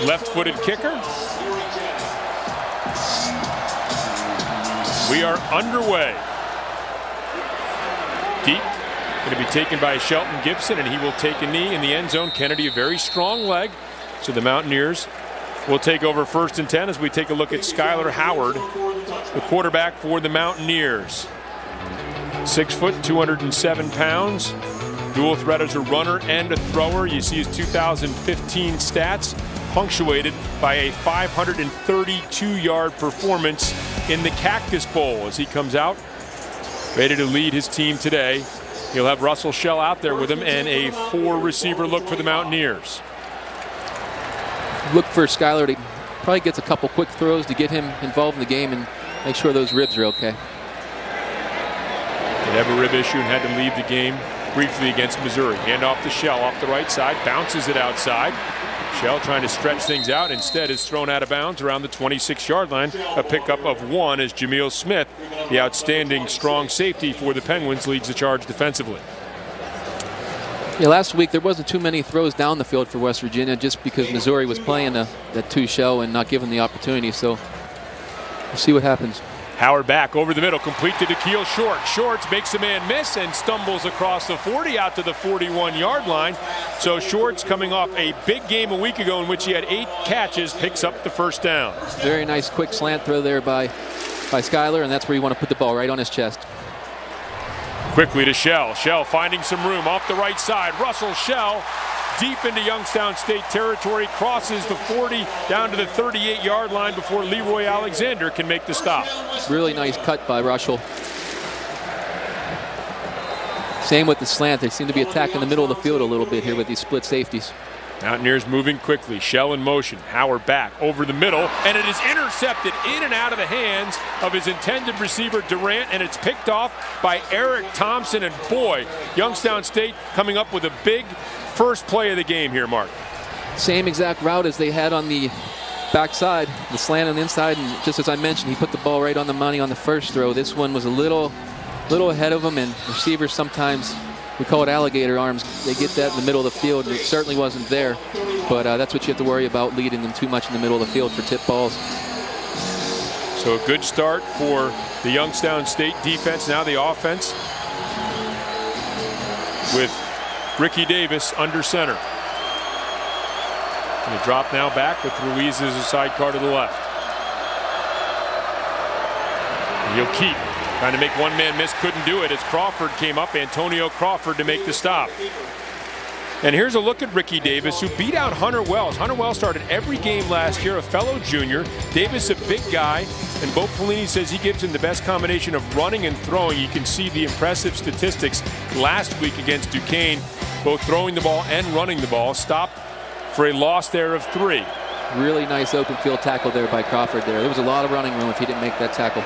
left-footed kicker. We are underway. Deep, going to be taken by Shelton Gibson, and he will take a knee in the end zone. Kennedy, a very strong leg. So the Mountaineers will take over 1st and 10 as we take a look at Skylar Howard, the quarterback for the Mountaineers. 6 foot, 207 pounds. Dual threat as a runner and a thrower. You see his 2015 stats punctuated by a 532-yard performance in the Cactus Bowl as he comes out ready to lead his team today. He'll have Russell Shell out there with him and a 4-receiver look for the Mountaineers. Look for Skylar to probably gets a couple quick throws to get him involved in the game and make sure those ribs are okay. Did have a rib issue and had to leave the game briefly against Missouri. Hand off to Shell off the right side, bounces it outside. Shell trying to stretch things out, instead is thrown out of bounds around the 26-yard line. A pickup of 1 as Jameel Smith, the outstanding strong safety for the Penguins, leads the charge defensively. Yeah, last week there wasn't too many throws down the field for West Virginia just because Missouri was playing that 2 shell and not giving the opportunity. So we'll see what happens. Howard back over the middle, complete to Da'Keel Short. Shorts makes a man miss and stumbles across the 40 out to the 41-yard line. So Shorts, coming off a big game a week ago in which he had 8 catches, picks up the 1st down. Very nice quick slant throw there by Skylar, and that's where you want to put the ball, right on his chest. Quickly to Shell. Shell finding some room off the right side. Russell Shell deep into Youngstown State territory, crosses the 40 down to the 38-yard line before Leroy Alexander can make the stop. Really nice cut by Russell. Same with the slant. They seem to be attacking the middle of the field a little bit here with these split safeties. Mountaineers moving quickly. Shell in motion. Howard back over the middle, and it is intercepted in and out of the hands of his intended receiver Durant, and it's picked off by Eric Thompson. And boy, Youngstown State coming up with a big first play of the game here, Mark. Same exact route as they had on the backside, the slant on the inside, and just as I mentioned, he put the ball right on the money on the first throw. This one was a little ahead of him, and receivers sometimes, we call it alligator arms. They get that in the middle of the field, and it certainly wasn't there. But that's what you have to worry about, leading them too much in the middle of the field for tip balls. So a good start for the Youngstown State defense. Now the offense with Ricky Davis under center. And a drop now back with Ruiz as a sidecar to the left. And he'll keep. Trying to make one man miss, couldn't do it as Crawford came up, Antonio Crawford, to make the stop. And here's a look at Ricky Davis, who beat out Hunter Wells. Hunter Wells started every game last year, a fellow junior. Davis, a big guy, and Bo Pelini says he gives him the best combination of running and throwing. You can see the impressive statistics last week against Duquesne, both throwing the ball and running the ball. Stopped for a loss there of 3. Really nice open field tackle there by Crawford there. There was a lot of running room if he didn't make that tackle.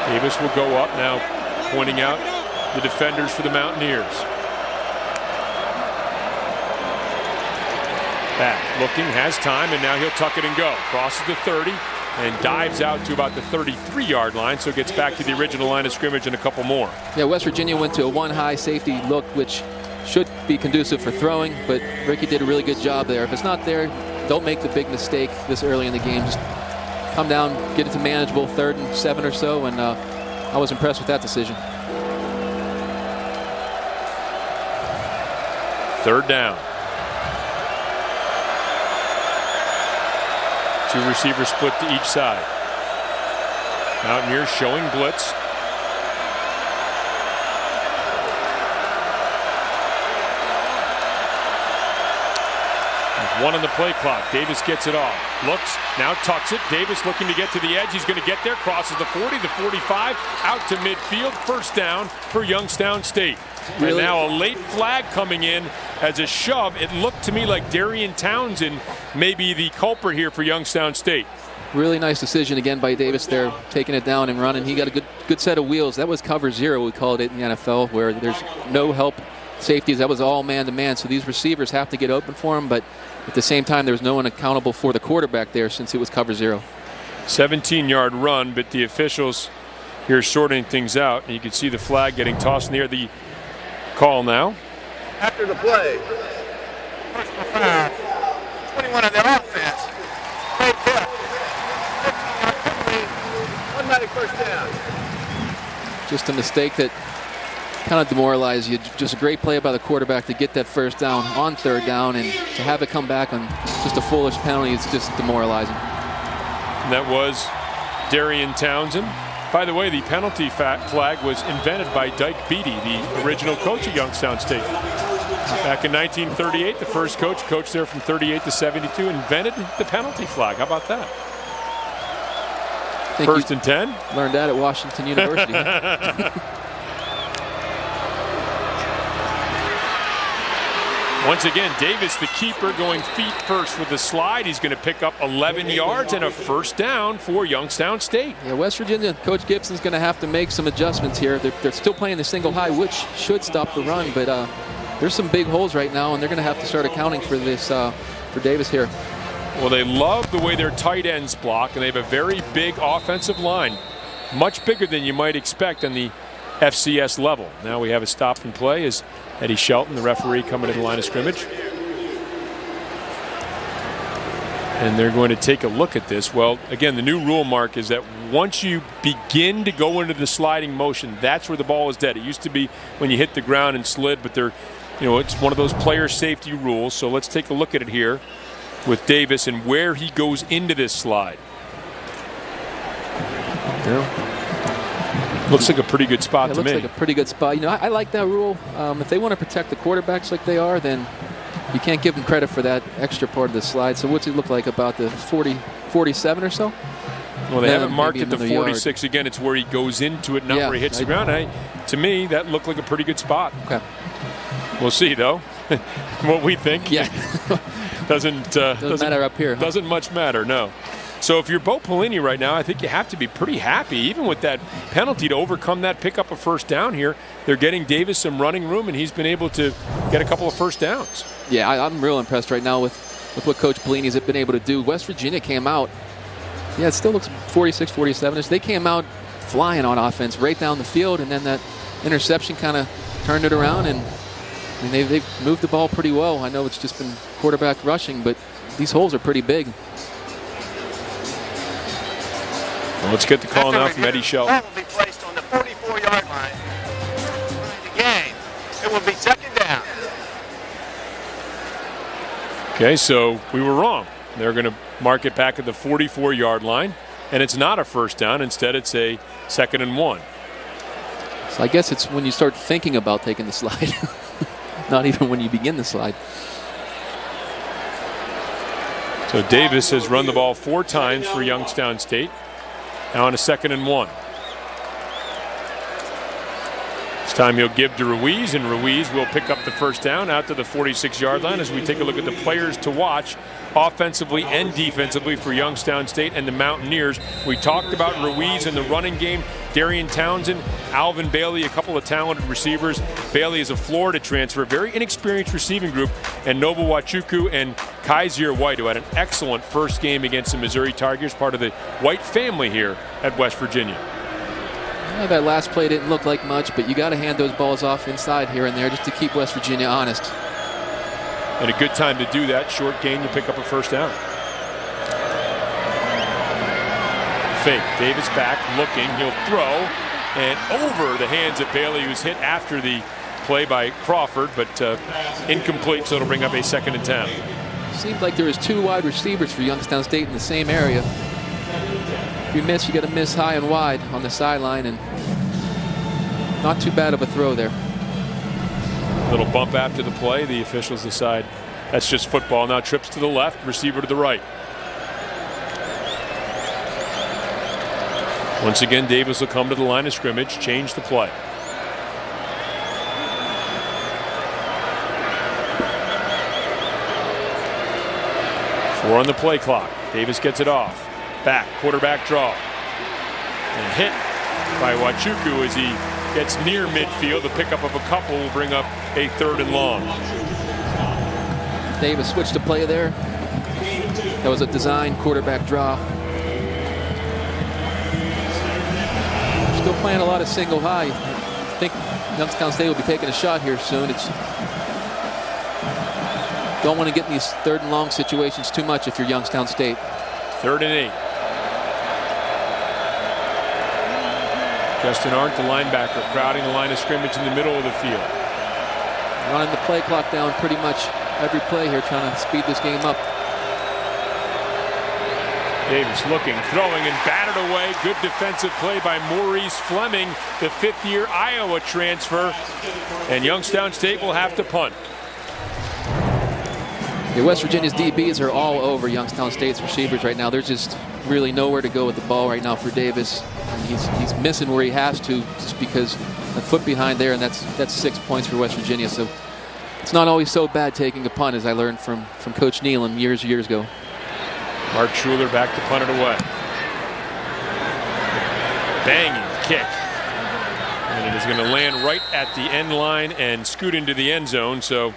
Davis will go up now, pointing out the defenders for the Mountaineers. Back, looking, has time, and now he'll tuck it and go. Crosses the 30 and dives out to about the 33-yard line, so gets back to the original line of scrimmage and a couple more. Yeah, West Virginia went to a one-high safety look, which should be conducive for throwing, but Ricky did a really good job there. If it's not there, don't make the big mistake this early in the game. Just come down, get it to manageable 3rd and 7 or so, and I was impressed with that decision. 3rd down. 2 receivers split to each side. Mountaineers showing blitz. One on the play clock. Davis gets it off. Looks, now tucks it. Davis looking to get to the edge. He's going to get there. Crosses the 40, the 45, out to midfield. 1st down for Youngstown State. Really? And now a late flag coming in as a shove. It looked to me like Darian Townsend may be the culprit here for Youngstown State. Really nice decision again by Davis there, taking it down and running. He got a good set of wheels. That was cover 0, we called it in the NFL, where there's no help safeties. That was all man-to-man. So these receivers have to get open for him, but at the same time, there was no one accountable for the quarterback there since it was cover 0. 17-yard run, but the officials here sorting things out. And you can see the flag getting tossed near the call now. After the play, one of the offense. Great hit. Automatic first down. Just a mistake that kind of demoralized you. Just a great play by the quarterback to get that first down on third down, and to have it come back on just a foolish penalty is just demoralizing. And that was Darian Townsend. By the way, the penalty flag was invented by Dyke Beatty, the original coach at Youngstown State. Back in 1938, the first coached there from 38 to 72, invented the penalty flag. How about that? First and 10. Learned that at Washington University. Once again, Davis, the keeper, going feet first with the slide. He's going to pick up 11 yards and a first down for Youngstown State. Yeah, West Virginia, Coach Gibson's going to have to make some adjustments here. They're still playing the single high, which should stop the run, but there's some big holes right now, and they're going to have to start accounting for this for Davis here. Well, they love the way their tight ends block, and they have a very big offensive line, much bigger than you might expect on the FCS level. Now we have a stop and play as Eddie Shelton, the referee, coming to the line of scrimmage. And they're going to take a look at this. Well, again, the new rule, Mark, is that once you begin to go into the sliding motion, that's where the ball is dead. It used to be when you hit the ground and slid, but it's one of those player safety rules. So let's take a look at it here with Davis and where he goes into this slide. Yeah. Looks like a pretty good spot to me. Looks like a pretty good spot. You know, I like that rule. If they want to protect the quarterbacks like they are, then you can't give them credit for that extra part of the slide. So what's it look like, about the 47 or so? Well, they haven't marked it to 46. Again, it's where he goes into it, not where he hits the ground. To me, that looked like a pretty good spot. Okay. We'll see, though, what we think. Yeah. doesn't matter up here. Doesn't much matter, no. So if you're Bo Pelini right now, I think you have to be pretty happy, even with that penalty, to overcome that, pick up a first down here. They're getting Davis some running room, and he's been able to get a couple of first downs. Yeah, I'm real impressed right now with what Coach Pelini's been able to do. West Virginia came out, it still looks 46, 47-ish. They came out flying on offense right down the field, and then that interception kind of turned it around, and they've moved the ball pretty well. I know it's just been quarterback rushing, but these holes are pretty big. Well, let's get the call now from Eddie Shelton. That will be placed on the 44-yard line. The game. It will be second down. Okay, so we were wrong. They're going to mark it back at the 44-yard line, and it's not a first down. Instead, it's a 2nd and 1. So I guess it's when you start thinking about taking the slide, not even when you begin the slide. So Davis has run the ball 4 times for Youngstown State. Now on a 2nd and 1. This time he'll give to Ruiz, and Ruiz will pick up the first down out to the 46-yard line as we take a look at the players to watch offensively and defensively for Youngstown State and the Mountaineers. We talked about Ruiz in the running game. Darian Townsend, Alvin Bailey, a couple of talented receivers. Bailey is a Florida transfer, very inexperienced receiving group, and Noble Wachuku and Kaiser White, who had an excellent first game against the Missouri Tigers, part of the White family here at West Virginia. That last play didn't look like much, but you got to hand those balls off inside here and there just to keep West Virginia honest. And a good time to do that. Short gain, you pick up a first down. Fake. Davis back, looking. He'll throw, and over the hands of Bailey, who's hit after the play by Crawford, but incomplete, so it'll bring up a 2nd and 10. Seemed like there was 2 wide receivers for Youngstown State in the same area. If you miss, you got to miss high and wide on the sideline, and not too bad of a throw there. Little bump after the play. The officials decide that's just football. Now trips to the left, receiver to the right. Once again, Davis will come to the line of scrimmage, change the play. Four on the play clock. Davis gets it off. Back, quarterback draw. And hit by Wachuku as he gets near midfield. The pickup of a couple will bring up a 3rd and long. Davis switched to play there. That was a design quarterback draw. Still playing a lot of single high. I think Youngstown State will be taking a shot here soon. It's don't want to get in these 3rd and long situations too much if you're Youngstown State. 3rd and 8. Justin Arndt, the linebacker, crowding the line of scrimmage in the middle of the field. Running the play clock down pretty much every play here, trying to speed this game up. Davis looking, throwing, and batted away. Good defensive play by Maurice Fleming, the 5th-year Iowa transfer. And Youngstown State will have to punt. Yeah, West Virginia's DBs are all over Youngstown State's receivers right now. There's just really nowhere to go with the ball right now for Davis. And he's missing where he has to just because a foot behind there, and that's 6 points for West Virginia. So it's not always so bad taking a punt, as I learned from Coach Nealon years ago. Mark Schuler back to punt it away. Banging kick. And it is going to land right at the end line and scoot into the end zone. So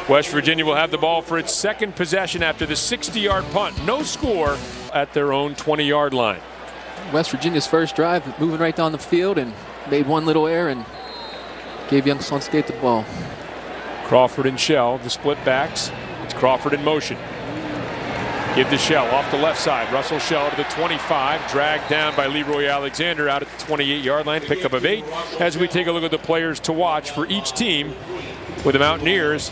West Virginia will have the ball for its 2nd possession after the 60-yard punt. No score at their own 20-yard line. West Virginia's first drive, moving right down the field, and made one little error and gave Youngstown State the ball. Crawford and Shell, the split backs. It's Crawford in motion. Give to Shell off the left side. Russell Shell to the 25, dragged down by Leroy Alexander out at the 28-yard line. Pickup of 8 as we take a look at the players to watch for each team, with the Mountaineers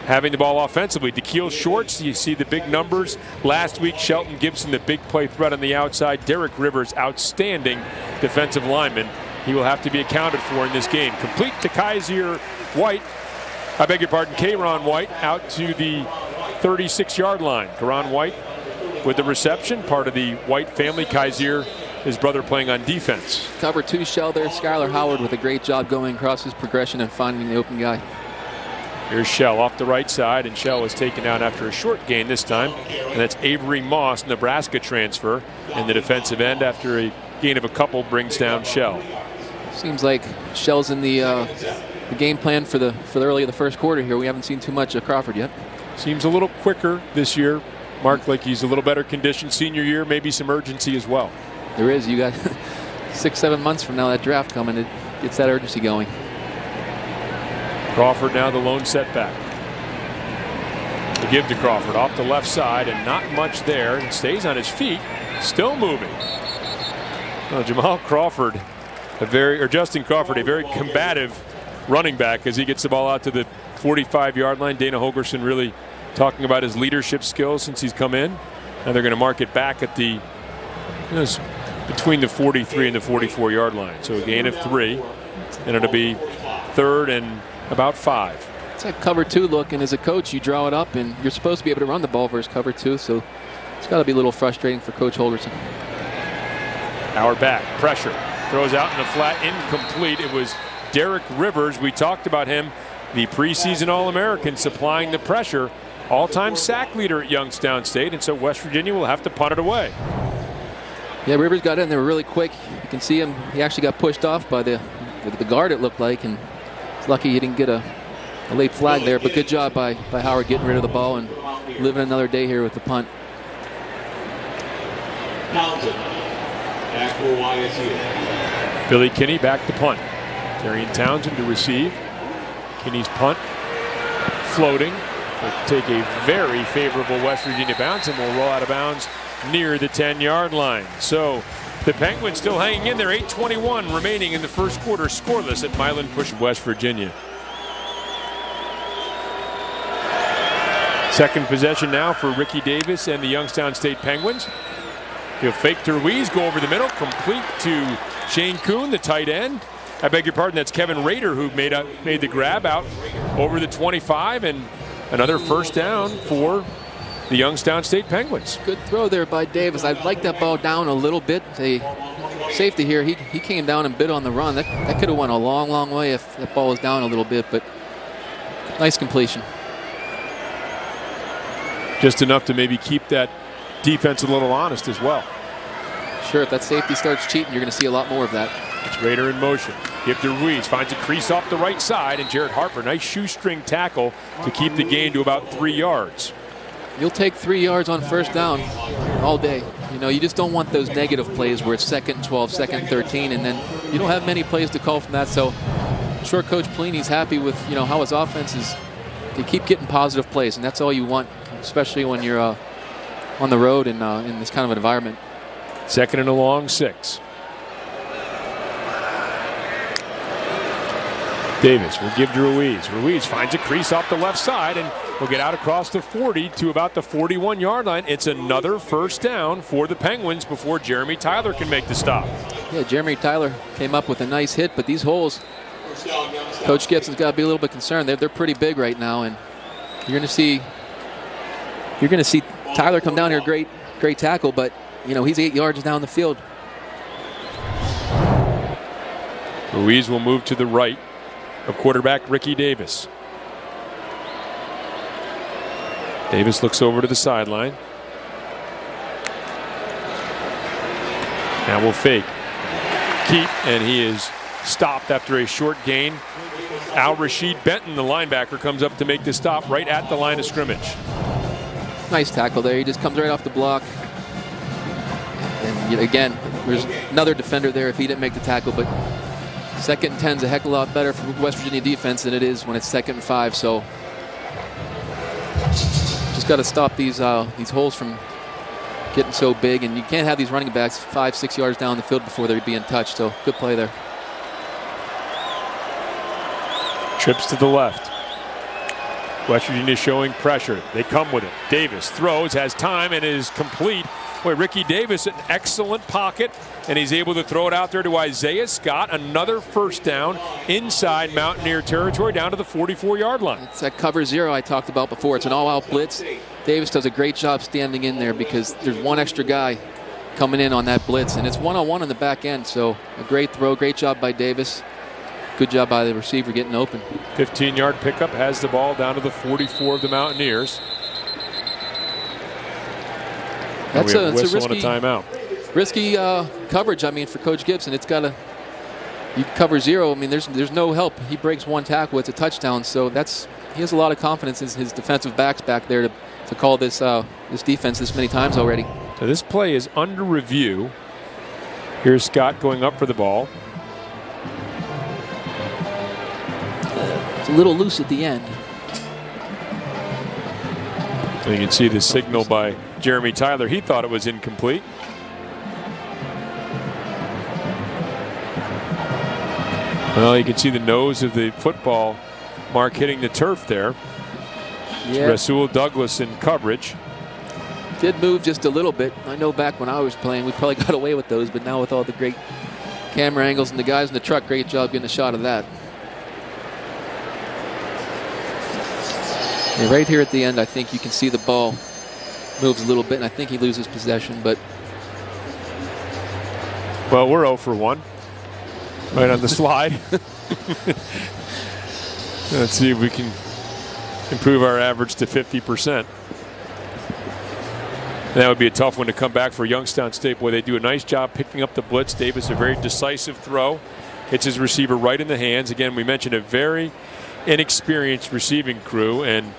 having the ball offensively. DeKeel Shorts, you see the big numbers. Last week, Shelton Gibson, the big play threat on the outside. Derek Rivers, outstanding defensive lineman. He will have to be accounted for in this game. Complete to Kaiser White. I beg your pardon, Kayron White out to the 36-yard line. Karan White with the reception, part of the White family. Kaiser, his brother, playing on defense. Cover 2 Shell there. Skylar Howard with a great job going across his progression and finding the open guy. Here's Shell off the right side, and Shell is taken down after a short gain this time. And that's Avery Moss, Nebraska transfer, and the defensive end after a gain of a couple brings down Shell. Seems like Shell's in the game plan for the early of the first quarter here. We haven't seen too much of Crawford yet. Seems a little quicker this year. Mark, like he's a little better conditioned. Senior year, maybe some urgency as well. There is. You got 6-7 months from now, that draft coming. It gets that urgency going. Crawford now the lone setback. To give to Crawford off the left side, and not much there. And stays on his feet, still moving. Well, Jamal Crawford, Justin Crawford, a very combative running back as he gets the ball out to the 45-yard line. Dana Holgerson really talking about his leadership skills since he's come in. Now they're going to mark it back at the between the 43 and the 44-yard line. So a gain of 3, and it'll be 3rd and about 5. It's like cover 2 look, and as a coach, you draw it up, and you're supposed to be able to run the ball versus cover 2. So it's got to be a little frustrating for Coach Holgerson. Howard back, pressure, throws out in the flat, incomplete. It was Derek Rivers. We talked about him, the preseason All-American, supplying the pressure. All-time sack leader at Youngstown State, and so West Virginia will have to punt it away. Yeah, Rivers got in there really quick. You can see him. He actually got pushed off by the guard, it looked like, and it's lucky he didn't get a late flag there. But good job by Howard getting rid of the ball and living another day here with the punt. Billy Kinney back to punt. Darian Townsend to receive. Kinney's punt floating. Will take a very favorable West Virginia bounce and will roll out of bounds near the 10-yard line. So the Penguins still hanging in there. 8:21 remaining in the first quarter, scoreless at Milan Push, West Virginia. Second possession now for Ricky Davis and the Youngstown State Penguins. He'll fake to Ruiz, go over the middle, complete to Shane Kuhn, the tight end. I beg your pardon, that's Kevin Rader who made the grab out over the 25, and another first down for the Youngstown State Penguins. Good throw there by Davis. I'd like that ball down a little bit. The safety here, he came down and bit on the run. That could have went a long, long way if that ball was down a little bit, but nice completion. Just enough to maybe keep that defense a little honest as well. Sure, if that safety starts cheating, you're going to see a lot more of that. It's Rader in motion. Give to Ruiz, finds a crease off the right side, and Jared Harper, nice shoestring tackle to keep the gain to about 3 yards. You'll take 3 yards on first down all day. You know, you just don't want those negative plays where it's 2nd and 12, 2nd and 13, and then you don't have many plays to call from that. So I'm sure Coach Pelini's happy with, how his offense is you keep getting positive plays, and that's all you want, especially when you're on the road and in this kind of an environment. 2nd and a long 6. Davis will give to Ruiz. Ruiz finds a crease off the left side and will get out across the 40 to about the 41-yard line. It's another first down for the Penguins before Jeremy Tyler can make the stop. Yeah, Jeremy Tyler came up with a nice hit, but these holes, Coach Gibson's got to be a little bit concerned. They're pretty big right now, and you're going to see Tyler come down here. Great tackle, but he's 8 yards down the field. Ruiz will move to the right of quarterback Ricky Davis. Davis looks over to the sideline. Now will fake. Keep, and he is stopped after a short gain. Al-Rashid Benton, the linebacker, comes up to make the stop right at the line of scrimmage. Nice tackle there. He just comes right off the block. And again, there's another defender there if he didn't make the tackle, but 2nd and 10 is a heck of a lot better for West Virginia defense than it is when it's 2nd and 5. So just got to stop these holes from getting so big, and you can't have these running backs 5-6 yards down the field before they're being touched. So good play there. Trips to the left. West Virginia showing pressure. They come with it. Davis throws, has time, and is complete. Boy, Ricky Davis, an excellent pocket, and he's able to throw it out there to Isaiah Scott. Another first down inside Mountaineer territory down to the 44-yard line. It's that cover 0 I talked about before. It's an all-out blitz. Davis does a great job standing in there because there's one extra guy coming in on that blitz, and it's one-on-one on the back end. So a great throw, great job by Davis. Good job by the receiver getting open. 15-yard pickup, has the ball down to the 44 of the Mountaineers. That's a whistle risky, and a timeout. Risky coverage. I mean, for Coach Gibson, it's got to. You cover 0. I mean, there's no help. He breaks one tackle, it's a touchdown. So he has a lot of confidence in his defensive backs back there to call this defense this many times already. So this play is under review. Here's Scott going up for the ball. It's a little loose at the end. So you can see the signal by Jeremy Tyler. He thought it was incomplete. Well, you can see the nose of the football mark hitting the turf there. Yeah. Rasul Douglas in coverage. Did move just a little bit. I know back when I was playing, we probably got away with those, but now with all the great camera angles and the guys in the truck, great job getting a shot of that. Yeah, right here at the end, I think you can see the ball moves a little bit, and I think he loses possession, but. Well, we're 0 for 1. Right on the slide. Let's see if we can improve our average to 50%. That would be a tough one to come back for Youngstown State. Boy, they do a nice job picking up the blitz. Davis, a very decisive throw. Hits his receiver right in the hands. Again, we mentioned a very inexperienced receiving crew, and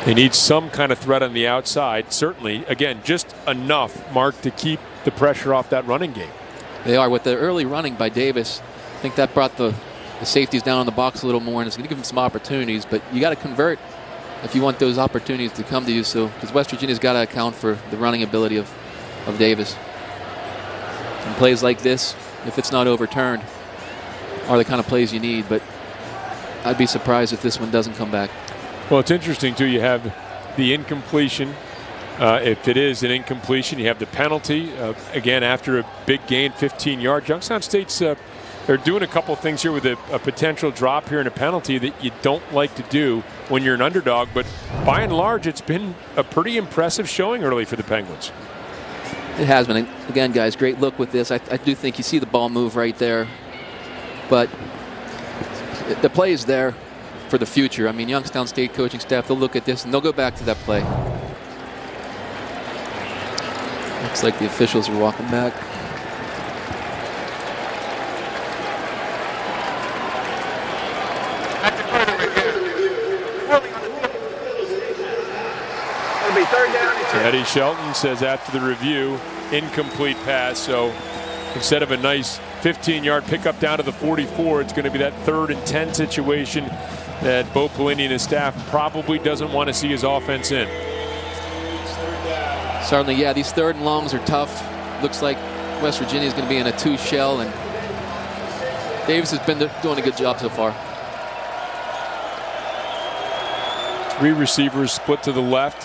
they need some kind of threat on the outside. Certainly, again, just enough, Mark, to keep the pressure off that running game. They are. With the early running by Davis, I think that brought the safeties down in the box a little more, and it's going to give them some opportunities. But you got to convert if you want those opportunities to come to you. So, because West Virginia's got to account for the running ability of Davis. And plays like this, if it's not overturned, are the kind of plays you need. But I'd be surprised if this one doesn't come back. Well, it's interesting, too. You have the incompletion. If it is an incompletion, you have the penalty. Again, after a big gain, 15 yards. Youngstown State's they're doing a couple things here with a potential drop here and a penalty that you don't like to do when you're an underdog. But by and large, it's been a pretty impressive showing early for the Penguins. It has been. Again, guys, great look with this. I do think you see the ball move right there. But the play is there for the future. I mean, Youngstown State coaching staff, they'll look at this and they'll go back to that play. Looks like the officials are walking back. After further review, ruling on the field. It'll be 3rd down and 10. Eddie Shelton says after the review, incomplete pass. So instead of a nice 15-yard pickup down to the 44. It's going to be that 3rd and 10 situation that Bo Pelini and his staff probably doesn't want to see his offense in. Certainly, yeah, these 3rd and longs are tough. Looks like West Virginia is going to be in a 2 shell, and Davis has been doing a good job so far. 3 receivers split to the left,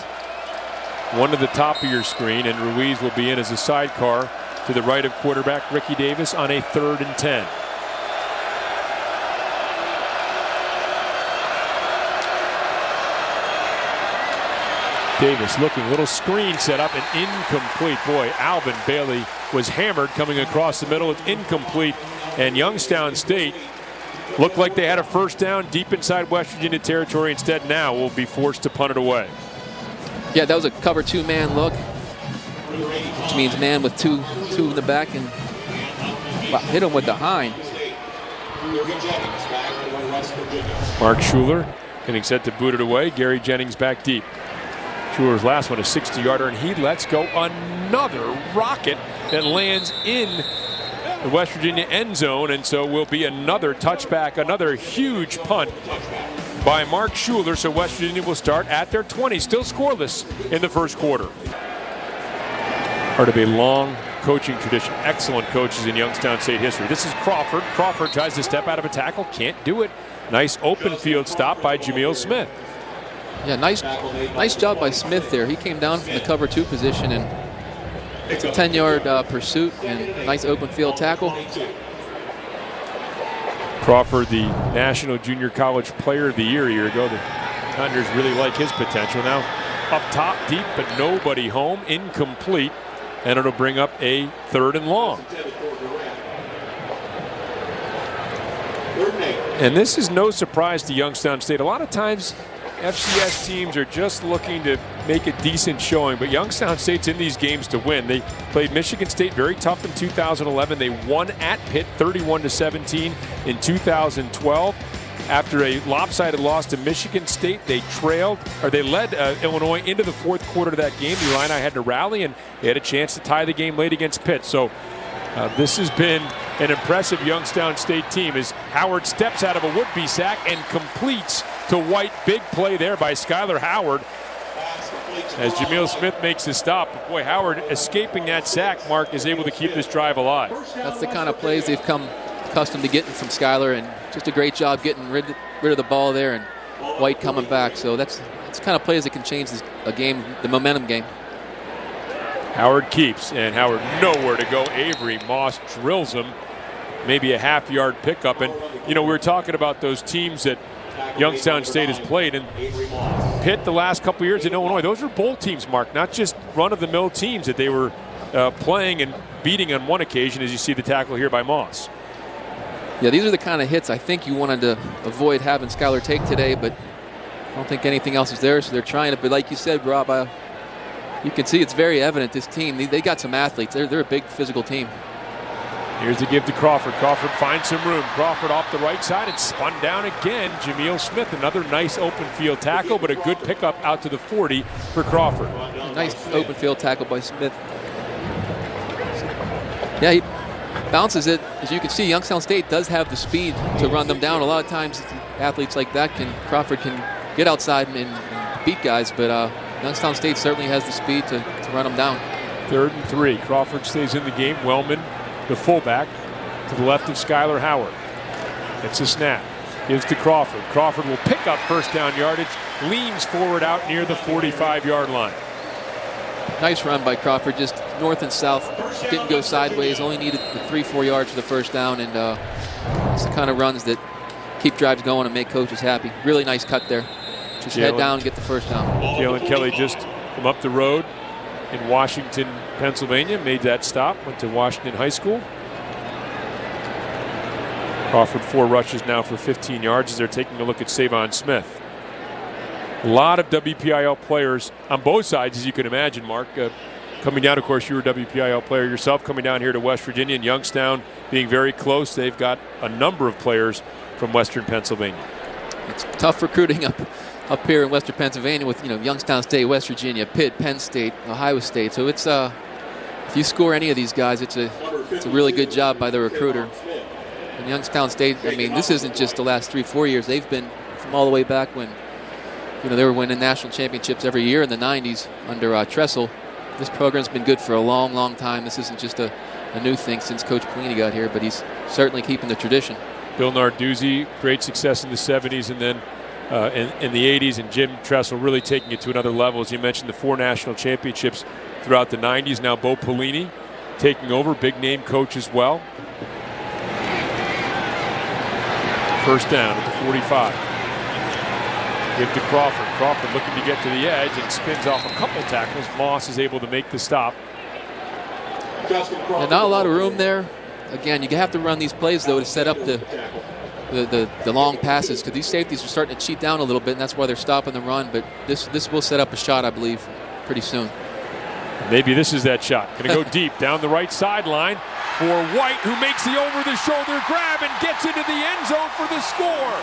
1 to the top of your screen, and Ruiz will be in as a sidecar to the right of quarterback Ricky Davis on a 3rd and 10. Davis looking, little screen set up and incomplete. Boy, Alvin Bailey was hammered coming across the middle. It's incomplete, and Youngstown State looked like they had a first down deep inside West Virginia territory. Instead, now will be forced to punt it away. Yeah, that was a cover 2-man look, which means man with two in the back, and wow, hit him with the hind. Mark Schuler getting set to boot it away. Gary Jennings back deep. Schuler's last one, a 60-yarder, and he lets go another rocket that lands in the West Virginia end zone, and so will be another touchback, another huge punt by Mark Schuler. So West Virginia will start at their 20, still scoreless in the first quarter. Part of a long coaching tradition. Excellent coaches in Youngstown State history. This is Crawford. Crawford tries to step out of a tackle, can't do it. Nice open field stop by Jameel Smith. Yeah, nice job by Smith there. He came down from the cover 2 position, and it's a 10-yard pursuit and nice open field tackle. Crawford, the National Junior College Player of the Year a year ago. The Mountaineers really like his potential. Now up top, deep, but nobody home. Incomplete, and it'll bring up a 3rd and long. And this is no surprise to Youngstown State. A lot of times FCS teams are just looking to make a decent showing, but Youngstown State's in these games to win. They played Michigan State very tough in 2011. They won at Pitt 31-17 in 2012. After a lopsided loss to Michigan State, they led Illinois into the 4th quarter of that game. The Illini had to rally, and they had a chance to tie the game late against Pitt. So this has been an impressive Youngstown State team as Howard steps out of a would-be sack and completes to White. Big play there by Skylar Howard as Jameel Smith makes the stop. But boy, Howard escaping that sack, Mark, is able to keep this drive alive. That's the kind of plays they've come accustomed to getting from Skylar, and just a great job getting rid of the ball there, and White coming back. So that's the kind of plays that can change a game, the momentum game. Howard keeps, and Howard nowhere to go. Avery Moss drills him. Maybe a half-yard pickup. And, you know, we were talking about those teams that Youngstown State has played. And Pitt the last couple of years in Illinois, those were bowl teams, Mark, not just run-of-the-mill teams that they were playing and beating on one occasion, as you see the tackle here by Moss. Yeah, these are the kind of hits I think you wanted to avoid having Skylar take today, but I don't think anything else is there, so they're trying to. But like you said, Rob, you can see it's very evident this team, they got some athletes. They're a big physical team. Here's the give to Crawford. Crawford finds some room. Crawford off the right side and spun down again. Jameel Smith, another nice open field tackle, but a good pickup out to the 40 for Crawford. Nice open field tackle by Smith. Yeah, he bounces it. As you can see, Youngstown State does have the speed to run them down. A lot of times athletes like that Crawford can get outside and beat guys, but Youngstown State certainly has the speed to run them down. 3rd and 3. Crawford stays in the game. Wellman, the fullback, to the left of Skylar Howard. It's a snap. Gives to Crawford. Crawford will pick up first down yardage. Leans forward out near the 45-yard line. Nice run by Crawford, just north and south. Didn't go sideways. Only needed the 3-4 yards for the first down, and it's the kind of runs that keep drives going and make coaches happy. Really nice cut there. Just head down and get the first down. Jalen Kelly just from up the road in Washington, Pennsylvania, made that stop, went to Washington High School. Crawford 4 rushes now for 15 yards as they're taking a look at Savon Smith. A lot of WPIL players on both sides, as you can imagine, Mark. Coming down, of course, you were a WPIL player yourself, coming down here to West Virginia, and Youngstown being very close. They've got a number of players from Western Pennsylvania. It's tough recruiting up here in Western Pennsylvania with, Youngstown State, West Virginia, Pitt, Penn State, Ohio State. So it's if you score any of these guys, it's a It's a really good job by the recruiter. And Youngstown State, I mean, this isn't just the last 3-4 years. They've been from all the way back when, they were winning national championships every year in the 90s under Tressel. This program's been good for a long, long time. This isn't just a new thing since Coach Pelini got here, but he's certainly keeping the tradition. Bill Narduzzi, great success in the 70s and then in the 80s, and Jim Tressel really taking it to another level. As you mentioned, the 4 national championships throughout the 90s. Now Bo Pelini taking over, big name coach as well. First down at the 45. Give to Crawford. Crawford looking to get to the edge and spins off a couple tackles. Moss is able to make the stop. And not a lot of room there. Again, you have to run these plays, though, to set up the long passes, because these safeties are starting to cheat down a little bit, and that's why they're stopping the run. But this will set up a shot, I believe, pretty soon. Maybe this is that shot. Going to go deep down the right sideline for White, who makes the over-the-shoulder grab and gets into the end zone for the score.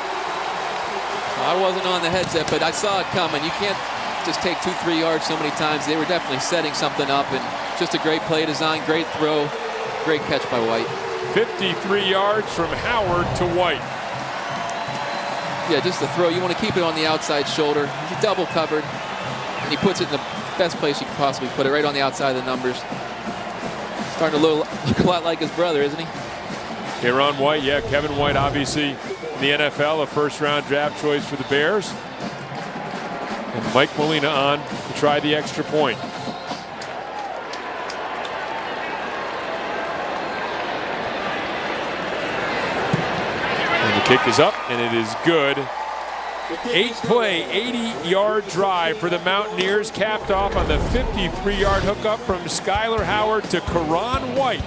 I wasn't on the headset, but I saw it coming. You can't just take 2-3 yards so many times. They were definitely setting something up, and just a great play design, great throw, great catch by White. 53 yards from Howard to White. Yeah, just the throw. You want to keep it on the outside shoulder. He's double covered, and he puts it in the best place you could possibly put it, right on the outside of the numbers. Starting to look a lot like his brother, isn't he? Kieran White, yeah, Kevin White, obviously in the NFL, a first-round draft choice for the Bears. And Mike Molina on to try the extra point. And the kick is up, and it is good. 8-play, 80-yard drive for the Mountaineers, capped off on the 53-yard hookup from Skylar Howard to Kieran White.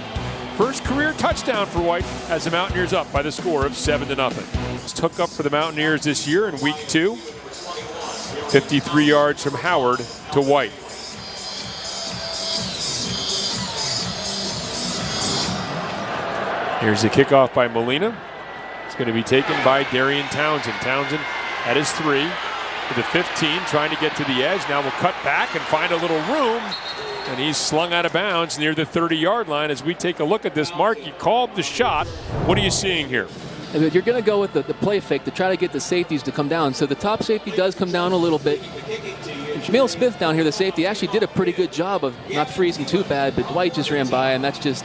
First career touchdown for White as the Mountaineers up by the score of 7-0. This hookup for the Mountaineers this year in week 2. 53 yards from Howard to White. Here's the kickoff by Molina. It's going to be taken by Darian Townsend. Townsend at his 3 to the 15, trying to get to the edge. Now we'll cut back and find a little room. And he's slung out of bounds near the 30-yard line. As we take a look at this, Mark, you called the shot. What are you seeing here? You're going to go with the play fake to try to get the safeties to come down. So the top safety does come down a little bit. And Jamil Smith down here, the safety, actually did a pretty good job of not freezing too bad, but White just ran by, and that's just,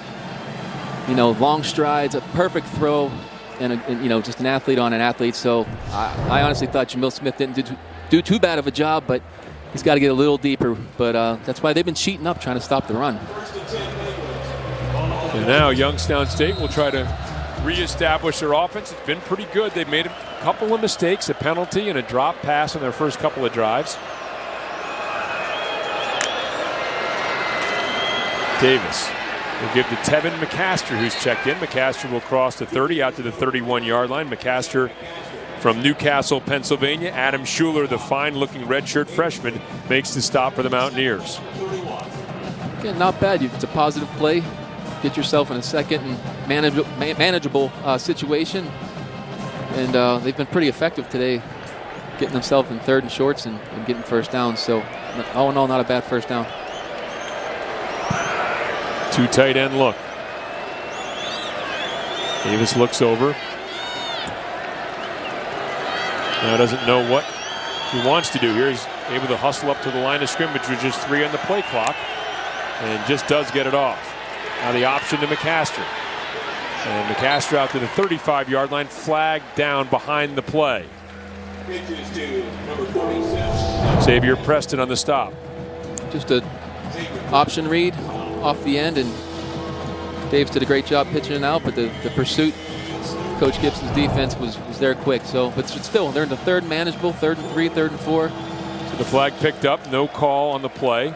long strides, a perfect throw, and just an athlete on an athlete. So I honestly thought Jamil Smith didn't do too bad of a job, but he's got to get a little deeper. But that's why they've been cheating up, trying to stop the run. And now Youngstown State will try to reestablish their offense. It's been pretty good. They've made a couple of mistakes, a penalty and a drop pass on their first couple of drives. Davis will give to Tevin McCaster, who's checked in. McCaster will cross the 30 out to the 31-yard line. McCaster from Newcastle, Pennsylvania. Adam Schuler, the fine-looking redshirt freshman, makes the stop for the Mountaineers. Again, not bad. It's a positive play. Get yourself in a second and manageable situation. And they've been pretty effective today, getting themselves in 3rd and shorts and getting first down. So, all in all, not a bad first down. 2 tight end look. Davis looks over. Now doesn't know what he wants to do here. He's able to hustle up to the line of scrimmage with just 3 on the play clock and just does get it off. Now the option to McCaster. And McCaster out to the 35-yard line, flagged down behind the play. Xavier Preston on the stop. Just an option read off the end, and Dave's did a great job pitching it out, but the pursuit, Coach Gibson's defense was there quick. So, but still, they're in the 3rd manageable, 3rd and 3, 3rd and 4. So the flag picked up, no call on the play.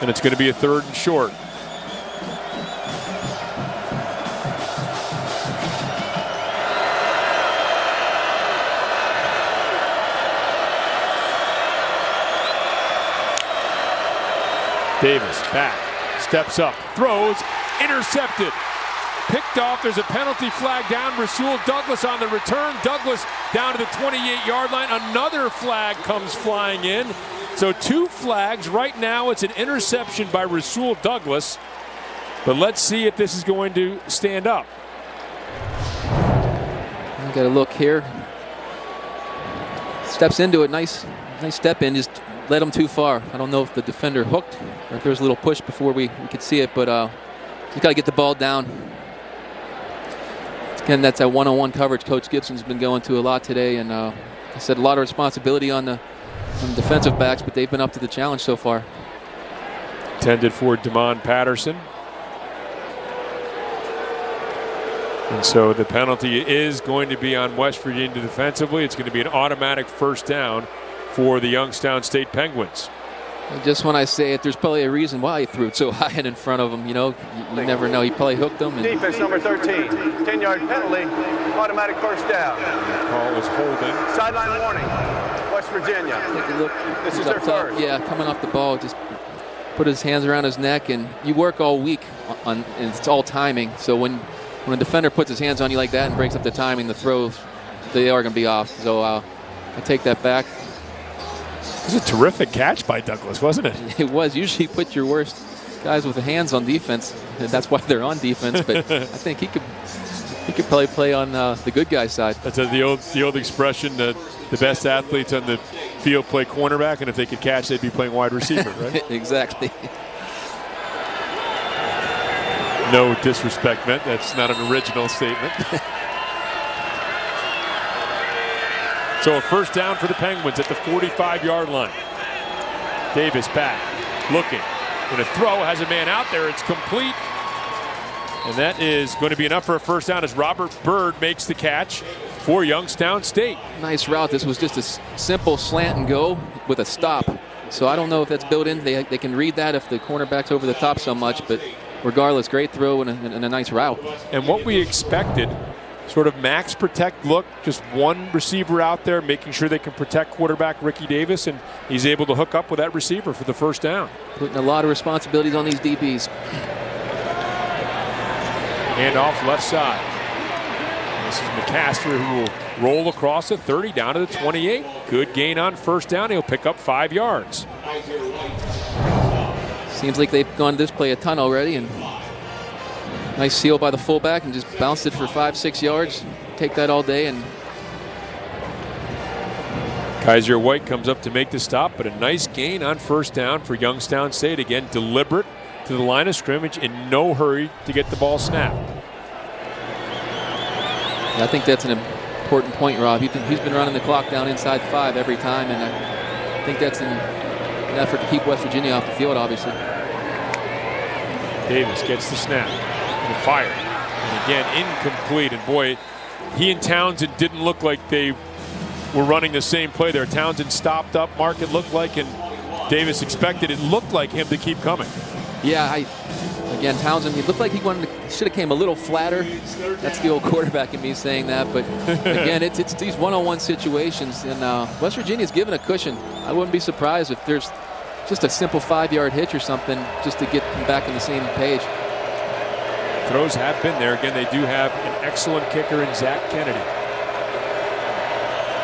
And it's going to be a 3rd and short. Davis back, steps up, throws, intercepted. Picked off. There's a penalty flag down. Rasul Douglas on the return. Douglas down to the 28-yard line. Another flag comes flying in. So 2 flags. Right now it's an interception by Rasul Douglas. But let's see if this is going to stand up. I got a look here. Steps into it, nice step in, just led him too far. I don't know if the defender hooked or if there was a little push before we could see it, but you got to get the ball down. Again, that's that one-on-one coverage Coach Gibson's been going to a lot today, and I said a lot of responsibility on the defensive backs, but they've been up to the challenge so far. Intended for Damon Patterson. And so the penalty is going to be on West Virginia defensively. It's going to be an automatic first down for the Youngstown State Penguins. And just when I say it, there's probably a reason why he threw it so high and in front of him. You know, you never know. He probably hooked them. Defense number 13, 10-yard penalty, automatic first down. Call is holding. Sideline warning, West Virginia. Take a look. This is He's their up top. first. Yeah, coming off the ball, just put his hands around his neck, and you work all week on, and it's all timing. So when a defender puts his hands on you like that and breaks up the timing, the throws, they are going to be off. So I take that back. It was a terrific catch by Douglas, wasn't it? It was. Usually you put your worst guys with the hands on defense, and that's why they're on defense. But I think he could probably play on the good guy's side. That's the old expression that the best athletes on the field play cornerback, and if they could catch, they'd be playing wide receiver, right? Exactly. No disrespect meant. That's not an original statement. So a first down for the Penguins at the 45-yard line. Davis back, looking. Going to throw, has a man out there. It's complete. And that is going to be enough for a first down as Robert Bird makes the catch for Youngstown State. Nice route. This was just a simple slant and go with a stop. So I don't know if that's built in. They can read that if the cornerback's over the top so much. But regardless, great throw and a nice route. And what we expected, sort of max protect look, just one receiver out there making sure they can protect quarterback Ricky Davis, and he's able to hook up with that receiver for the first down. Putting a lot of responsibilities on these DBs. Hand off left side. This is McCaster who will roll across the 30 down to the 28. Good gain on first down. He'll pick up 5 yards. Seems like they've gone to this play a ton already, and nice seal by the fullback and just bounced it for 5-6 yards. Take that all day. And Kaiser White comes up to make the stop, but a nice gain on first down for Youngstown State. Again, deliberate to the line of scrimmage, in no hurry to get the ball snapped. I think that's an important point, Rob. He's been running the clock down inside 5 every time, and I think that's an effort to keep West Virginia off the field, obviously. Davis gets the snap and fire. And again, incomplete. And boy, he and Townsend didn't look like they were running the same play there. Townsend stopped up, Mark, it looked like, and Davis expected it looked like him to keep coming. Yeah, again, Townsend, he looked like he should have came a little flatter. That's the old quarterback in me saying that. But again, it's these one-on-one situations, and West Virginia's given a cushion. I wouldn't be surprised if there's just a simple 5-yard hitch or something just to get them back on the same page. Throws have been there. Again, they do have an excellent kicker in Zach Kennedy.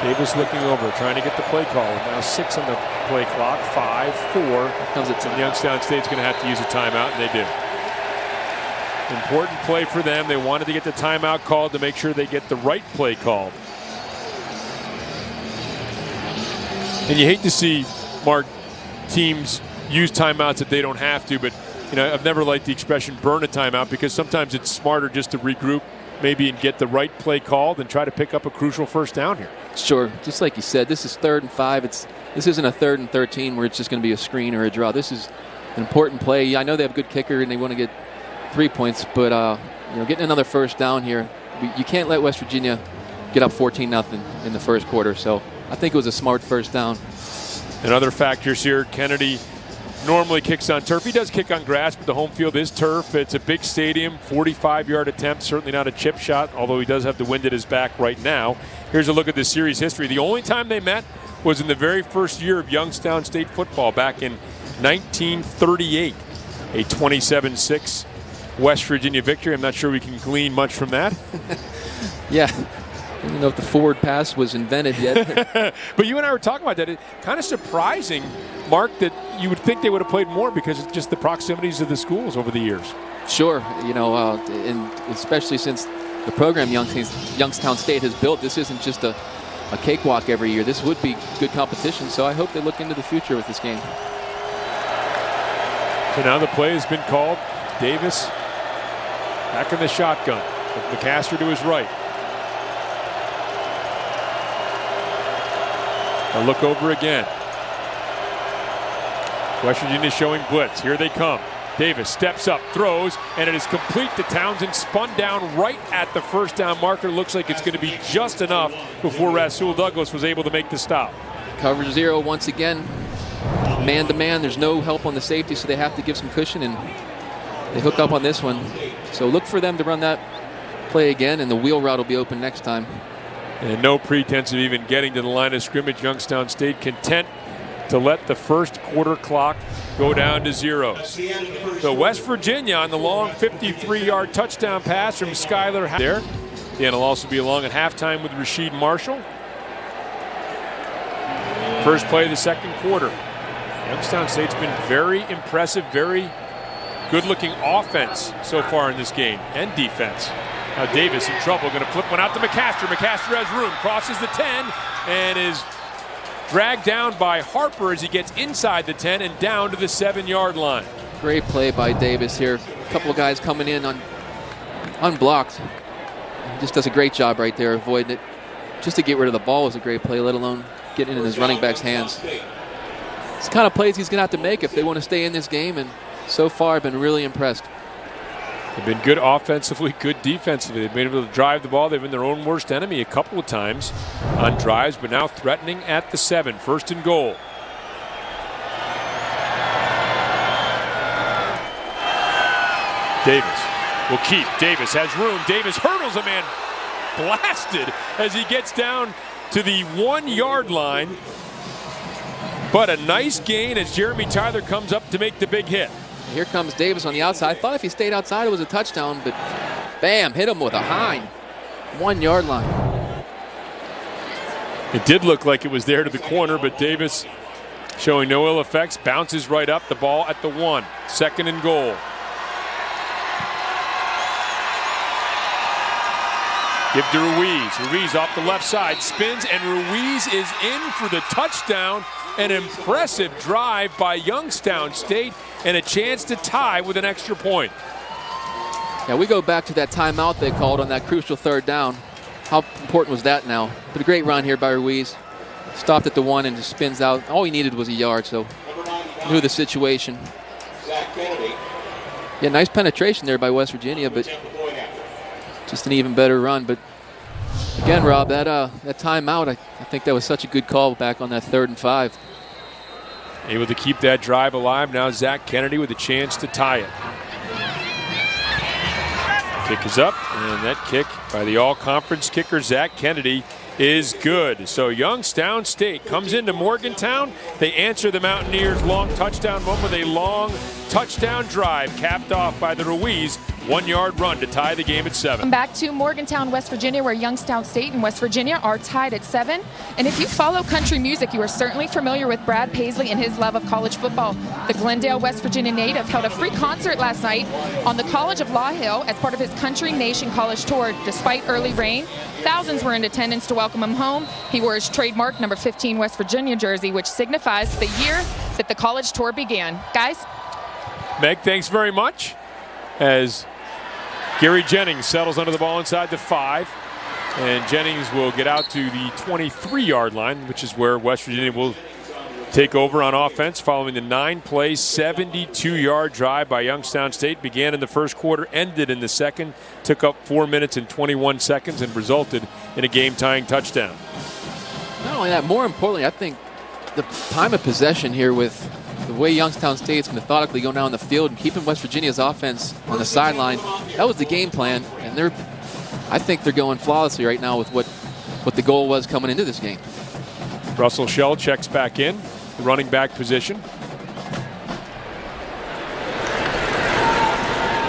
Davis looking over, trying to get the play call. Now 6 on the play clock, 5-4. Comes it to Youngstown State's going to have to use a timeout, and they do. Important play for them. They wanted to get the timeout called to make sure they get the right play called. And you hate to see, Mark, teams use timeouts that they don't have to, but you know, I've never liked the expression burn a timeout, because sometimes it's smarter just to regroup maybe and get the right play called and try to pick up a crucial first down here. Sure. Just like you said, this is 3rd and 5. This isn't a 3rd and 13 where it's just going to be a screen or a draw. This is an important play. I know they have a good kicker and they want to get 3 points, but getting another first down here, you can't let West Virginia get up 14-0 in the first quarter. So I think it was a smart first down. And other factors here, Kennedy normally kicks on turf. He does kick on grass, but the home field is turf. It's a big stadium, 45-yard attempt, certainly not a chip shot, although he does have the wind at his back right now. Here's a look at the series history. The only time they met was in the very first year of Youngstown State football back in 1938, a 27-6 West Virginia victory. I'm not sure we can glean much from that. Yeah, I don't know if the forward pass was invented yet. But you and I were talking about that. It's kind of surprising, Mark, that you would think they would have played more because of just the proximities of the schools over the years. Sure, and especially since the program Youngstown State has built, this isn't just a cakewalk every year. This would be good competition, so I hope they look into the future with this game. So now the play has been called. Davis back in the shotgun with McCaster to his right. A look over again. West Virginia showing blitz. Here they come. Davis steps up, throws, and it is complete to Townsend. Spun down right at the first down marker. Looks like it's going to be just enough before Rasul Douglas was able to make the stop. Coverage 0 once again. Man to man. There's no help on the safety, so they have to give some cushion, and they hook up on this one. So look for them to run that play again, and the wheel route will be open next time. And no pretense of even getting to the line of scrimmage. Youngstown State content to let the first quarter clock go down to zeros. So West Virginia on the long 53-yard touchdown pass from Skylar there. Dan will also be along at halftime with Rasheed Marshall. First play of the second quarter. Youngstown State's been very impressive, very good-looking offense so far in this game, and defense. Now Davis in trouble, going to flip one out to McCaster. McCaster has room, crosses the 10, and is dragged down by Harper as he gets inside the 10 and down to the 7-yard line. Great play by Davis here. A couple of guys coming in unblocked. He just does a great job right there avoiding it. Just to get rid of the ball was a great play, let alone getting it in his running back's hands. It's the kind of plays he's going to have to make if they want to stay in this game, and so far I've been really impressed. They've been good offensively, good defensively. They've been able to drive the ball. They've been their own worst enemy a couple of times on drives, but now threatening at the 7. First and goal. Davis will keep. Davis has room. Davis hurdles a man. Blasted as he gets down to the 1-yard line. But a nice gain as Jeremy Tyler comes up to make the big hit. Here comes Davis on the outside. I thought if he stayed outside it was a touchdown, but bam, hit him with a hind. 1-yard line. It did look like it was there to the corner, but Davis showing no ill effects, bounces right up, the ball at the 1. Second and goal. Give to Ruiz. Ruiz off the left side, spins, and Ruiz is in for the touchdown. An impressive drive by Youngstown State and a chance to tie with an extra point. Yeah, we go back to that timeout they called on that crucial third down. How important was that now? But a great run here by Ruiz. Stopped at the 1 and just spins out. All he needed was a yard, so knew the situation. Yeah, nice penetration there by West Virginia, but just an even better run. But again, Rob, that timeout, I think that was such a good call back on that 3rd and 5. Able to keep that drive alive. Now Zach Kennedy with a chance to tie it. Kick is up, and that kick by the all-conference kicker Zach Kennedy is good. So Youngstown State comes into Morgantown. They answer the Mountaineers' long touchdown one with a long touchdown drive capped off by the Ruiz 1-yard run to tie the game at 7. Back to Morgantown, West Virginia, where Youngstown State and West Virginia are tied at 7. And if you follow country music, you are certainly familiar with Brad Paisley and his love of college football. The Glendale, West Virginia native held a free concert last night on the College of Law Hill as part of his Country Nation College Tour. Despite early rain, thousands were in attendance to welcome him home. He wore his trademark number 15 West Virginia jersey, which signifies the year that the college tour began. Guys? Meg, thanks very much. As Gary Jennings settles under the ball inside the 5. And Jennings will get out to the 23-yard line, which is where West Virginia will take over on offense following the 9-play, 72-yard drive by Youngstown State. Began in the first quarter, ended in the second, took up 4 minutes and 21 seconds, and resulted in a game-tying touchdown. Not only that, more importantly, I think the time of possession here with the way Youngstown State's methodically going down the field and keeping West Virginia's offense on the sideline, that was the game plan, and I think they're going flawlessly right now with what the goal was coming into this game. Russell Shell checks back in, the running back position.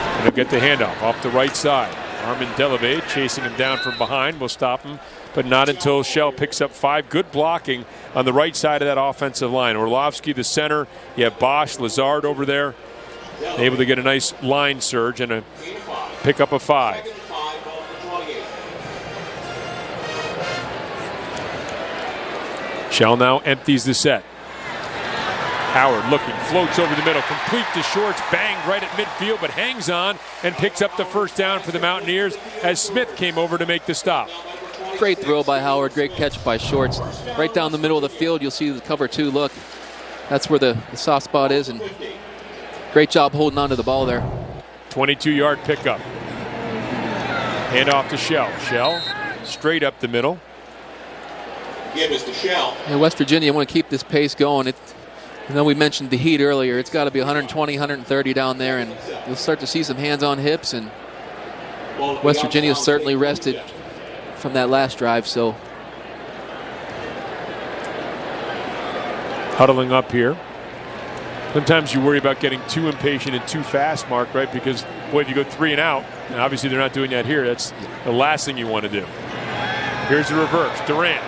And they'll get the handoff off the right side. Armin Delevade chasing him down from behind will stop him, but not until Shell picks up 5. Good blocking on the right side of that offensive line. Orlovsky, the center. You have Bosch, Lazard over there. Able to get a nice line surge and a pick up of 5. Shell now empties the set. Howard looking, floats over the middle, complete to Shorts, banged right at midfield, but hangs on and picks up the first down for the Mountaineers as Smith came over to make the stop. Great throw by Howard, great catch by Shorts. Right down the middle of the field, you'll see the cover 2 look. That's where the soft spot is, and great job holding on to the ball there. 22-yard pickup. Hand off to Shell. Shell straight up the middle. Give us to Shell. And West Virginia want to keep this pace going. I know we mentioned the heat earlier. It's got to be 120, 130 down there, and you'll start to see some hands on hips. And West Virginia certainly rested from that last drive. So huddling up here. Sometimes you worry about getting too impatient and too fast, Mark, right? Because, boy, if you go 3 and out, and obviously they're not doing that here, that's the last thing you want to do. Here's the reverse. Durant.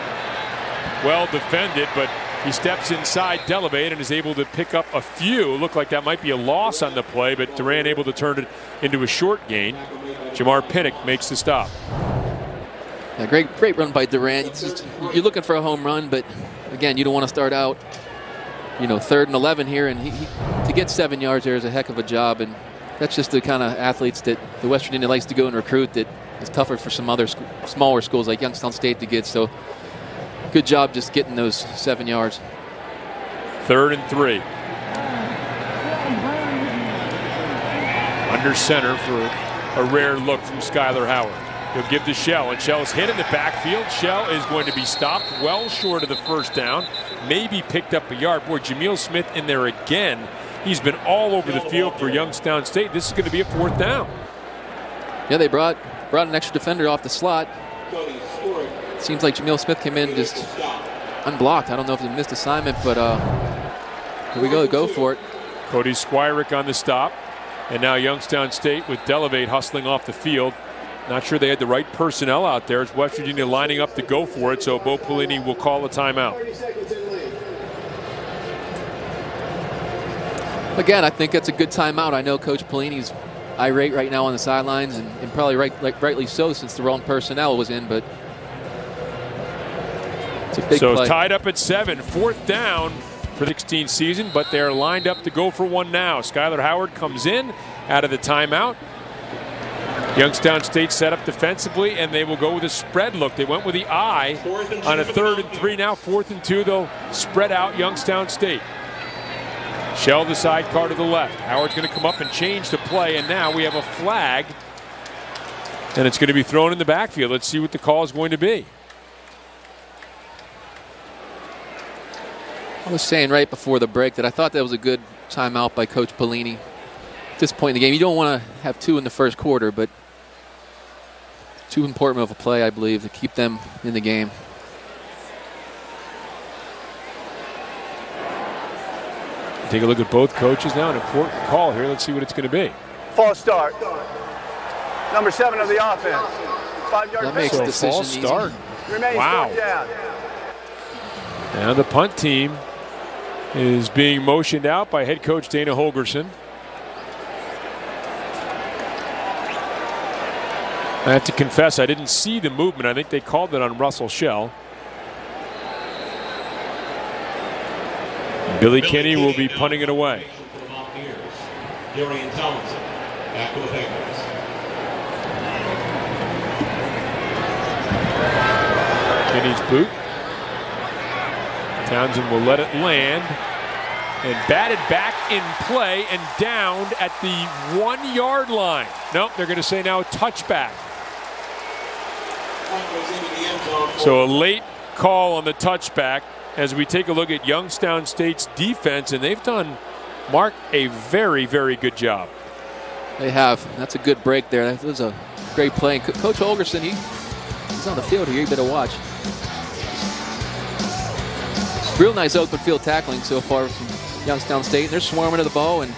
Well defended, but he steps inside Delevade and is able to pick up a few. Looked like that might be a loss on the play, but Durant able to turn it into a short gain. Jamar Pinnock makes the stop. Yeah, great run by Durant. You're looking for a home run, but again, you don't want to start out, 3rd and 11 here, and he to get 7 yards there is a heck of a job, and that's just the kind of athletes that the West Virginia likes to go and recruit that is tougher for some other smaller schools like Youngstown State to get. So good job just getting those 7 yards. 3rd and 3. Under center for a rare look from Skyler Howard. He'll give to Shell, and Shell's hit in the backfield. Shell is going to be stopped well short of the first down. Maybe picked up a yard. Boy, Jameel Smith in there again. He's been all over the field for Youngstown State. This is going to be a 4th down. Yeah, they brought an extra defender off the slot. Seems like Jameel Smith came in just unblocked. I don't know if it's a missed assignment, but here we go for it. Cody Squirick on the stop. And now Youngstown State with Delevade hustling off the field. Not sure they had the right personnel out there. It's West Virginia lining up to go for it, so Bo Pelini will call a timeout. Again, I think that's a good timeout. I know Coach Pelini's irate right now on the sidelines, and probably rightly so since the wrong personnel was in, but it's a big play. It's tied up at 7, 4th down for the 16 season, but they're lined up to go for one now. Skyler Howard comes in out of the timeout. Youngstown State set up defensively, and they will go with a spread look. They went with the I on a 3rd and 3. Now 4th and 2. They'll spread out Youngstown State. Shell the sidecar to the left. Howard's going to come up and change the play, and now we have a flag, and it's going to be thrown in the backfield. Let's see what the call is going to be. I was saying right before the break that I thought that was a good timeout by Coach Pelini. At this point in the game, you don't want to have 2 in the first quarter, but too important of a play, I believe, to keep them in the game. Take a look at both coaches now. An important call here. Let's see what it's going to be. False start. Number 7 of the offense. 5-yard that makes the decision false start. Wow. Now the punt team is being motioned out by head coach Dana Holgerson. I have to confess, I didn't see the movement. I think they called it on Russell Shell. Billy Kinney will be punting it away. Darian Tomlinson, back to the Penguins. Kinney's boot. Townsend will let it land. And batted back in play and downed at the 1-yard line. Nope, they're going to say now touchback. So a late call on the touchback as we take a look at Youngstown State's defense, and they've done, Mark, a very, very good job. They have. That's a good break there. That was a great play. And Coach Holgerson, he's on the field here. You better watch. Real nice open field tackling so far from Youngstown State. They're swarming to the ball, and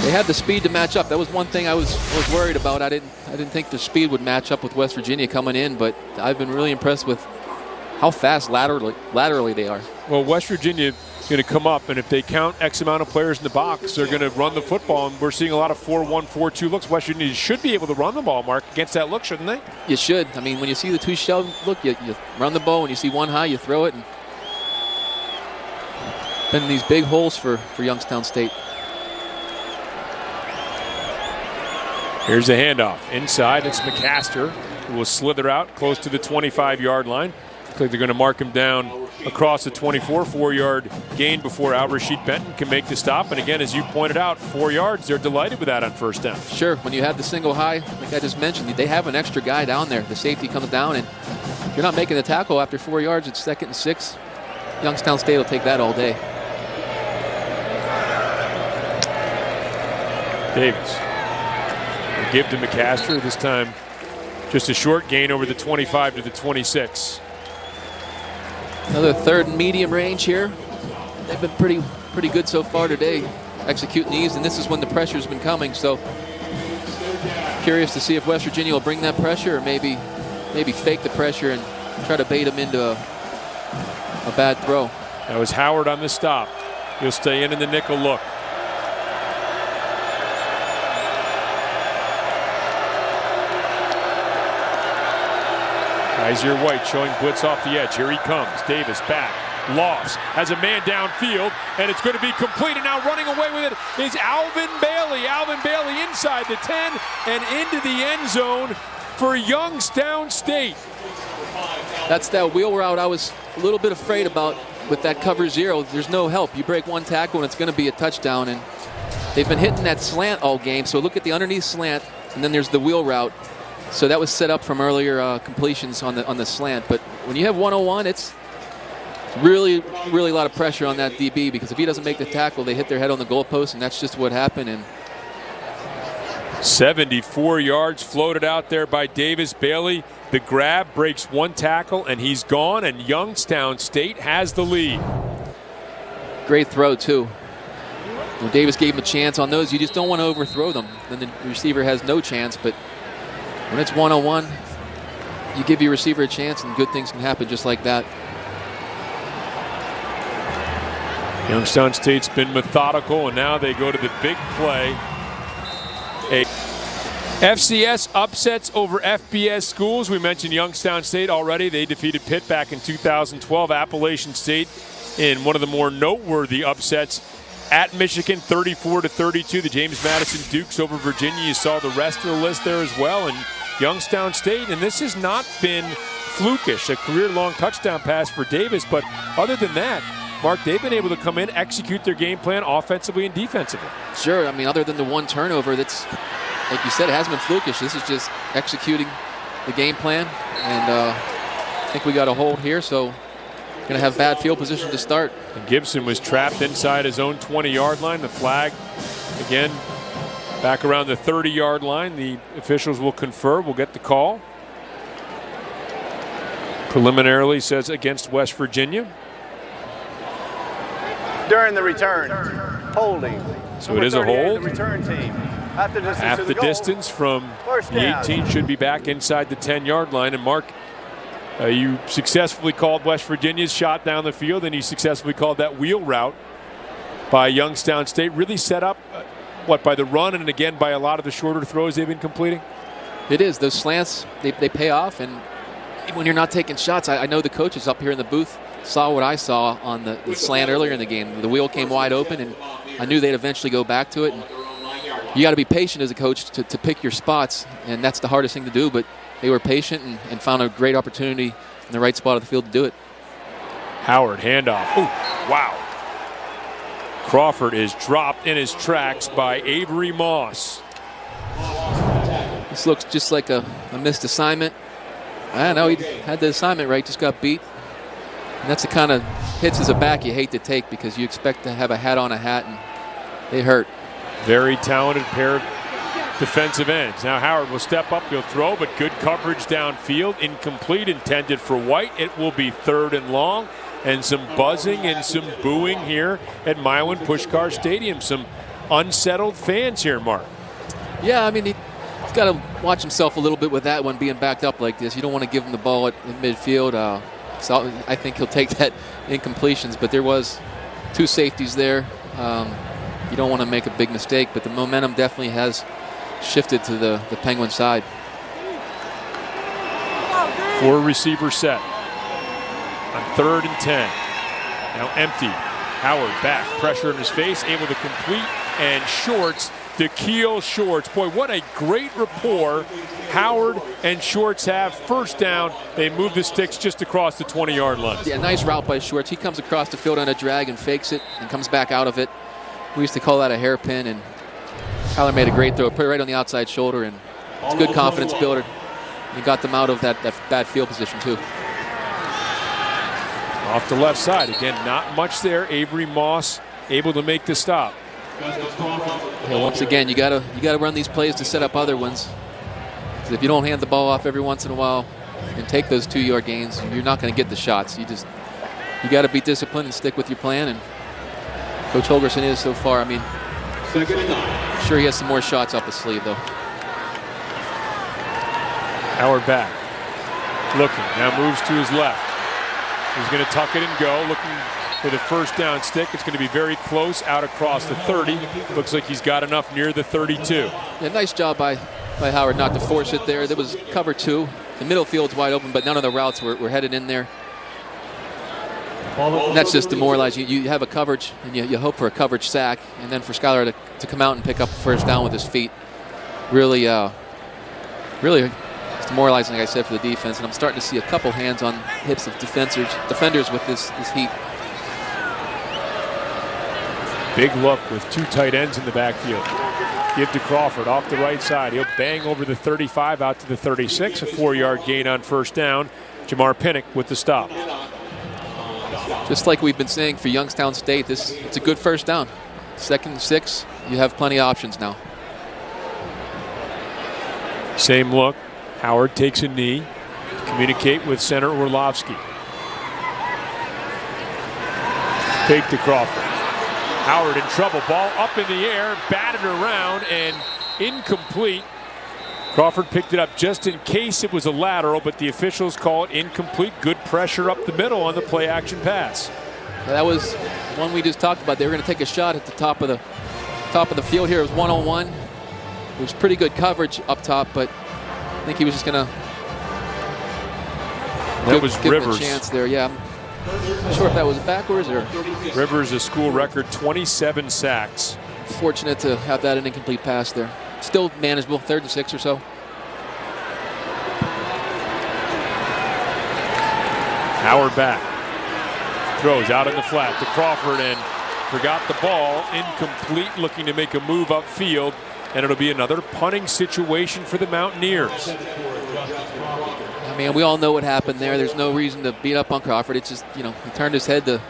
They had the speed to match up. That was one thing I was worried about. I didn't think the speed would match up with West Virginia coming in, but I've been really impressed with how fast laterally they are. Well, West Virginia is going to come up, and if they count X amount of players in the box, they're going to run the football, and we're seeing a lot of 4-1, 4-2 looks. West Virginia should be able to run the ball, Mark, against that look, shouldn't they? You should. I mean, when you see the two shell look, you run the ball. When you see one high, you throw it. And been these big holes for Youngstown State. Here's the handoff. Inside, it's McCaster, who will slither out close to the 25-yard line. Looks like they're going to mark him down across the 24, 4-yard gain before Al-Rashid Benton can make the stop. And again, as you pointed out, 4 yards. They're delighted with that on first down. Sure. When you have the single high, like I just mentioned, they have an extra guy down there. The safety comes down, and if you're not making the tackle after 4 yards, it's 2nd and 6. Youngstown State will take that all day. Davis. We'll give to McCaster. This time, just a short gain over the 25 to the 26. Another 3rd and medium range here. They've been pretty good so far today, executing these, and this is when the pressure's been coming. So curious to see if West Virginia will bring that pressure, or maybe fake the pressure and try to bait them into a bad throw. That was Howard on the stop. He'll stay in the nickel look. Kaiser White showing blitz off the edge. Here he comes. Davis back. Lofts has a man downfield, and it's going to be complete. And now running away with it is Alvin Bailey. Alvin Bailey inside the 10 and into the end zone for Youngstown State. That's that wheel route I was a little bit afraid about with that cover 0. There's no help. You break one tackle, and it's going to be a touchdown. And they've been hitting that slant all game. So look at the underneath slant, and then there's the wheel route. So that was set up from earlier completions on the slant. But when you have 101, it's really a lot of pressure on that DB, because if he doesn't make the tackle, they hit their head on the goalpost, and that's just what happened. And 74 yards floated out there by Davis. Bailey, the grab, breaks one tackle, and he's gone, and Youngstown State has the lead. Great throw, too. When Davis gave him a chance on those, you just don't want to overthrow them. Then the receiver has no chance, but when it's 1-on-1, you give your receiver a chance, and good things can happen just like that. Youngstown State's been methodical, and now they go to the big play. FCS upsets over FBS schools. We mentioned Youngstown State already. They defeated Pitt back in 2012. Appalachian State in one of the more noteworthy upsets at Michigan, 34-32. The James Madison Dukes over Virginia. You saw the rest of the list there as well. And Youngstown State, and this has not been flukish, a career-long touchdown pass for Davis. But other than that, Mark, they've been able to come in, execute their game plan offensively and defensively. Sure. I mean, other than the one turnover, that's, like you said, it hasn't been flukish. This is just executing the game plan. And I think we got a hold here, so going to have bad field position to start. And Gibson was trapped inside his own 20-yard line. The flag, again, back around the 30-yard line. The officials will confer. We'll get the call. Preliminarily says against West Virginia. During the return, holding. So it is a hold. The return team. Half the distance from the 18 should be back inside the 10-yard line. And Mark, you successfully called West Virginia's shot down the field, and you successfully called that wheel route by Youngstown State. Really set up, by the run, and again by a lot of the shorter throws they've been completing? It is. Those slants, they pay off. And when you're not taking shots, I know the coaches up here in the booth saw what I saw on the slant earlier in the game. The wheel came wide open, and I knew they'd eventually go back to it. And you got to be patient as a coach to pick your spots, and that's the hardest thing to do. But they were patient and found a great opportunity in the right spot of the field to do it. Howard, handoff. Oh, wow. Crawford is dropped in his tracks by Avery Moss. This looks just like a missed assignment. I know he had the assignment right, just got beat. And that's the kind of hits as a back you hate to take, because you expect to have a hat on a hat, and they hurt. Very talented pair of defensive ends. Now Howard will step up, he'll throw, but good coverage downfield. Incomplete, intended for White. It will be 3rd and long, and some buzzing and some booing here at Milan Puskar Stadium. Some unsettled fans here, Mark. Yeah, I mean, he's got to watch himself a little bit with that one being backed up like this. You don't want to give him the ball in midfield. So I think he'll take that incompletions, but there was 2 safeties there. You don't want to make a big mistake, but the momentum definitely has shifted to the Penguin side. 4 receiver set on 3rd and 10. Now empty. Howard back, pressure in his face, able to complete, and Shorts, Dekeel Shorts. Boy, what a great rapport Howard and Shorts have. First down, they move the sticks just across the 20-yard line. Yeah, nice route by Shorts. He comes across the field on a drag and fakes it and comes back out of it. We used to call that a hairpin, and Tyler made a great throw. Put it right on the outside shoulder, and it's a good confidence builder. He got them out of that bad field position, too. Off the left side. Again, not much there. Avery Moss able to make the stop. Yeah, once again, you gotta run these plays to set up other ones. Because if you don't hand the ball off every once in a while and take those 2-yard gains, you're not going to get the shots. You got to be disciplined and stick with your plan. And Coach Holgerson is so far. I mean, I'm sure he has some more shots up his sleeve, though. Howard back. Looking. Now moves to his left. He's going to tuck it and go. Looking for the first down stick. It's going to be very close out across the 30. Looks like he's got enough near the 32. Yeah, nice job by Howard not to force it there. There was cover 2. The middle field's wide open, but none of the routes were headed in there. And that's just demoralizing. You have a coverage, and you hope for a coverage sack, and then for Skylar to come out and pick up the first down with his feet. Really it's demoralizing, like I said, for the defense. And I'm starting to see a couple hands on hips of defenders with this heat. Big look with 2 tight ends in the backfield. Give to Crawford off the right side. He'll bang over the 35 out to the 36. A 4-yard gain on first down. Jamar Pinnock with the stop. Just like we've been saying for Youngstown State, it's a good first down. 2nd and 6, you have plenty of options now. Same look. Howard takes a knee to communicate with center Orlovsky. Fake to Crawford. Howard in trouble. Ball up in the air, batted around, and incomplete. Crawford picked it up just in case it was a lateral, but the officials call it incomplete. Good pressure up the middle on the play action pass. That was one we just talked about. They were going to take a shot at the top of the field here. It was 1-on-1. It was pretty good coverage up top, but I think he was just going to give Rivers. Him a chance there. Yeah, I'm not sure if that was backwards or. Rivers, a school record 27 sacks. Fortunate to have that an incomplete pass there. Still manageable, 3rd and 6 or so. Howard back. Throws out in the flat to Crawford and forgot the ball. Incomplete, looking to make a move upfield. And it'll be another punting situation for the Mountaineers. I mean, we all know what happened there. There's no reason to beat up on Crawford. It's just, he turned his head to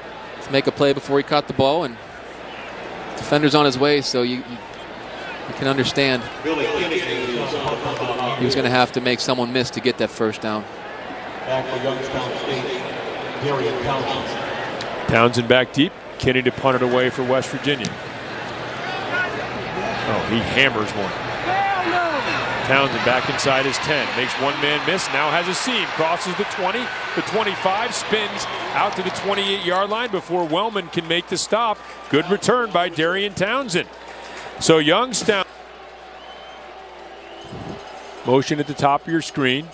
make a play before he caught the ball, and defender's on his way, so you can understand he was going to have to make someone miss to get that first down. Back for Youngstown State, Darian Townsend. Townsend back deep. Kinney to punt it away for West Virginia. Oh, he hammers one. Townsend back inside his 10. Makes one man miss. Now has a seam. Crosses the 20, the 25. Spins out to the 28-yard line before Wellman can make the stop. Good return by Darian Townsend. So Youngstown. Motion at the top of your screen.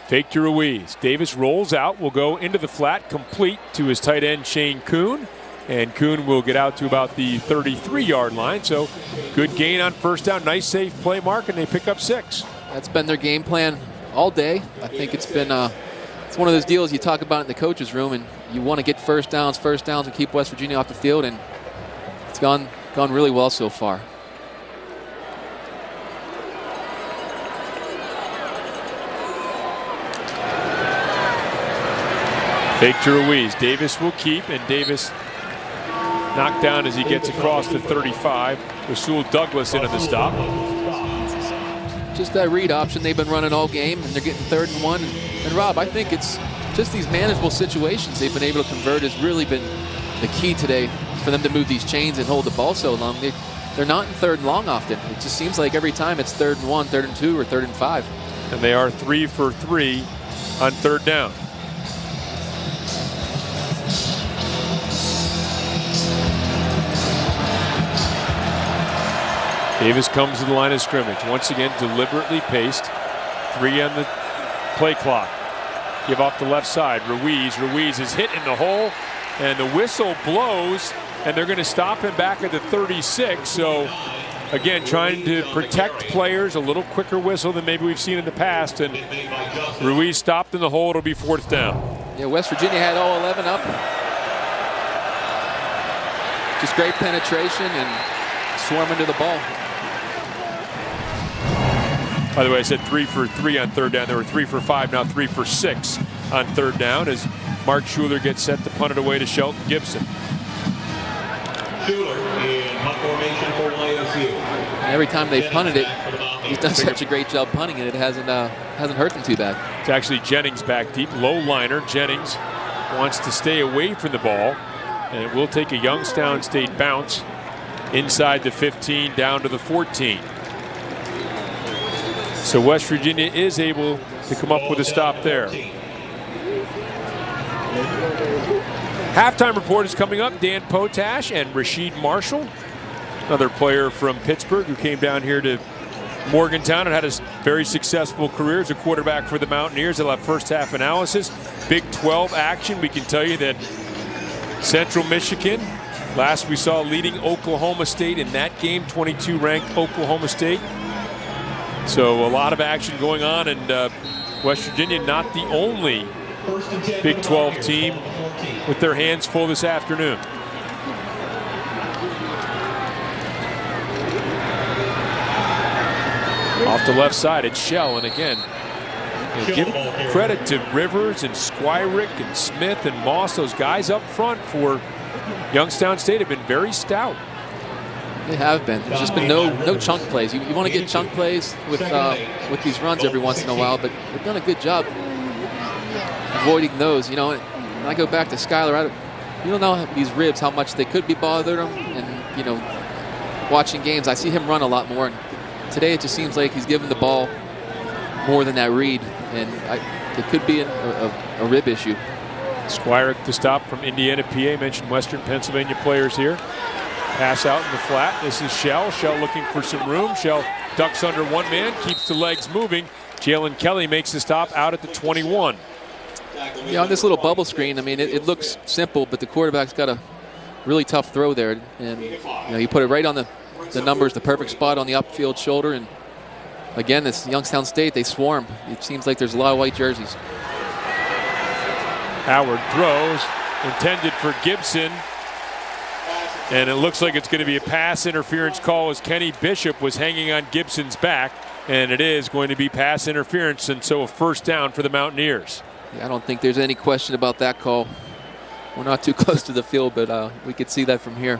Fake to Ruiz. Davis rolls out. Will go into the flat. Complete to his tight end Shane Kuhn. And Kuhn will get out to about the 33-yard line. So good gain on first down. Nice safe play, Mark, and they pick up 6. That's been their game plan all day. I think it's been it's one of those deals you talk about in the coach's room, and you want to get first downs and keep West Virginia off the field, and it's gone really well so far. Fake to Ruiz. Davis will keep, and Davis knocked down as he gets across the 35. Rasul Douglas into the stop. Just that read option they've been running all game, and they're getting 3rd and 1. And Rob, I think it's just these manageable situations they've been able to convert has really been the key today for them to move these chains and hold the ball so long. they're not in 3rd and long often. It just seems like every time it's 3rd and 1, 3rd and 2, or 3rd and 5. And they are 3 for 3 on 3rd down. Davis comes to the line of scrimmage. Once again, deliberately paced. 3 on the play clock. Give off the left side. Ruiz is hit in the hole, and the whistle blows, and they're going to stop him back at the 36. So, again, trying to protect players, a little quicker whistle than maybe we've seen in the past, and Ruiz stopped in the hole. It'll be 4th down. Yeah, West Virginia had all 11 up. Just great penetration and swarming to the ball. By the way, I said 3 for 3 on 3rd down. They were 3 for 5, now 3 for 6 on 3rd down as Mark Schuler gets set to punt it away to Shelton Gibson. Schuler in punt formation for ISU. Every time they punted it, he's done such a great job punting it. It hasn't hurt them too bad. It's actually Jennings back deep. Low liner. Jennings wants to stay away from the ball, and it will take a Youngstown State bounce inside the 15 down to the 14. So West Virginia is able to come up with a stop there. Halftime report is coming up. Dan Potash and Rasheed Marshall, another player from Pittsburgh who came down here to Morgantown and had a very successful career as a quarterback for the Mountaineers. They'll have first half analysis. Big 12 action. We can tell you that Central Michigan, last we saw, leading Oklahoma State in that game, 22 ranked Oklahoma State. So a lot of action going on, and West Virginia not the only Big 12 team with their hands full this afternoon. Off the left side, it's Shell, and again, give credit to Rivers and Squirick and Smith and Moss. Those guys up front for Youngstown State have been very stout. They have been. There's just been no chunk plays. You want to get chunk plays with these runs every once in a while, but they've done a good job avoiding those. You know, when I go back to Skyler, you don't know these ribs, how much they could be bothering him. And, you know, watching games, I see him run a lot more. And today it just seems like he's given the ball more than that read, and it could be a rib issue. Squirick to stop from Indiana, PA. Mentioned Western Pennsylvania players here. Pass out in the flat. This is Shell. Shell looking for some room. Shell ducks under one man, keeps the legs moving. Jalen Kelly makes the stop out at the 21. Yeah, on this little bubble screen, I mean, it looks simple, but the quarterback's got a really tough throw there. And, you know, he put it right on the numbers, the perfect spot on the upfield shoulder. And, again, this Youngstown State, they swarm. It seems like there's a lot of white jerseys. Howard throws, intended for Gibson. And it looks like it's going to be a pass interference call as Kenny Bishop was hanging on Gibson's back. And it is going to be pass interference, and so a first down for the Mountaineers. Yeah, I don't think there's any question about that call. We're not too close to the field, but we could see that from here.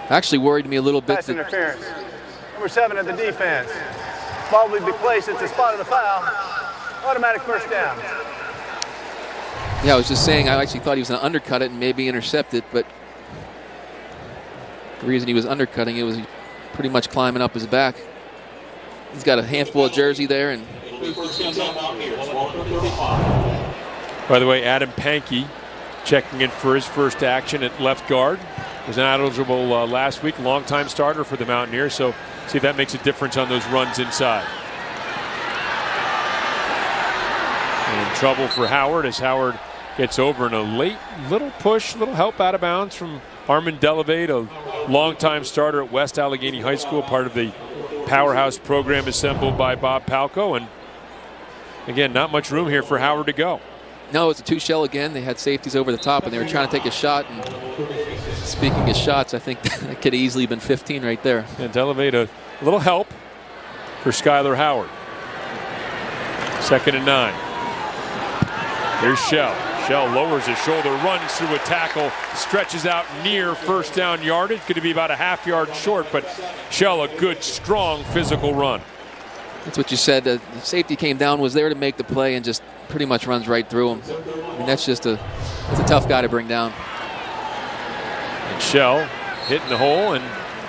Actually worried me a little bit. Pass interference. Number 7 of the defense. Ball will be placed at the spot of the foul. Automatic first down. Yeah, I was just saying I actually thought he was going to undercut it and maybe intercept it, but the reason he was undercutting it was pretty much climbing up his back. He's got a handful of jersey there. And by the way, Adam Pankey checking in for his first action at left guard. Was not eligible last week. Longtime starter for the Mountaineers. So see if that makes a difference on those runs inside. And trouble for Howard as Howard gets over in a late little push, little help out of bounds from Armand Delevade, a longtime starter at West Allegheny High School, part of the powerhouse program assembled by Bob Palco. And again, not much room here for Howard to go. No, it's a 2-shell again. They had safeties over the top, and they were trying to take a shot. And speaking of shots, I think that could have easily been 15 right there. And Delevade, a little help for Skyler Howard. 2nd and 9. Here's Shell. Shell lowers his shoulder, runs through a tackle, stretches out near first down yardage. Going to be about a half yard short, but Shell a good, strong, physical run. That's what you said. The safety came down, was there to make the play, and just pretty much runs right through him. I mean, that's a tough guy to bring down. And Shell hitting the hole, and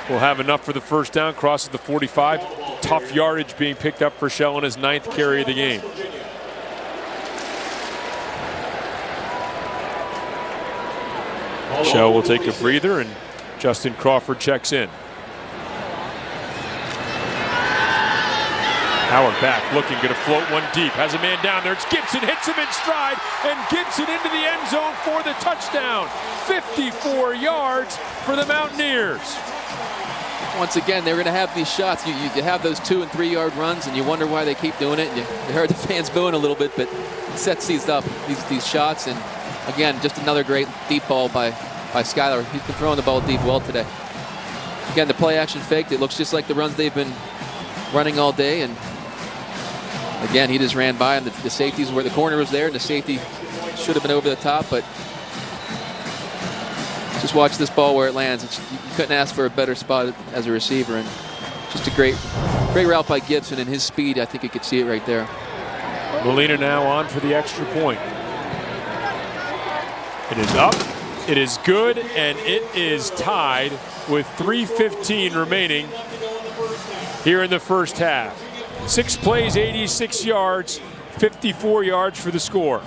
will have enough for the first down, crosses the 45. Tough yardage being picked up for Shell on his 9th carry of the game. Shell will take a breather, and Justin Crawford checks in. Howard back, looking, going to float one deep. Has a man down there. It's Gibson, hits him in stride, and Gibson into the end zone for the touchdown. 54 yards for the Mountaineers. Once again, they're going to have these shots. You have those 2 and 3 yard runs, and you wonder why they keep doing it. You heard the fans booing a little bit, but it sets these up, these shots. And again, just another great deep ball by Skylar. He's been throwing the ball deep well today. Again, the play action faked. It looks just like the runs they've been running all day. And again, he just ran by him. The safeties where the corner was there, and the safety should have been over the top, but just watch this ball where it lands. You couldn't ask for a better spot as a receiver, and just a great route by Gibson, and his speed, I think you could see it right there. Molina now on for the extra point. It is up, it is good, and it is tied with 3:15 remaining here in the first half. 6 plays, 86 yards, 54 yards for the score.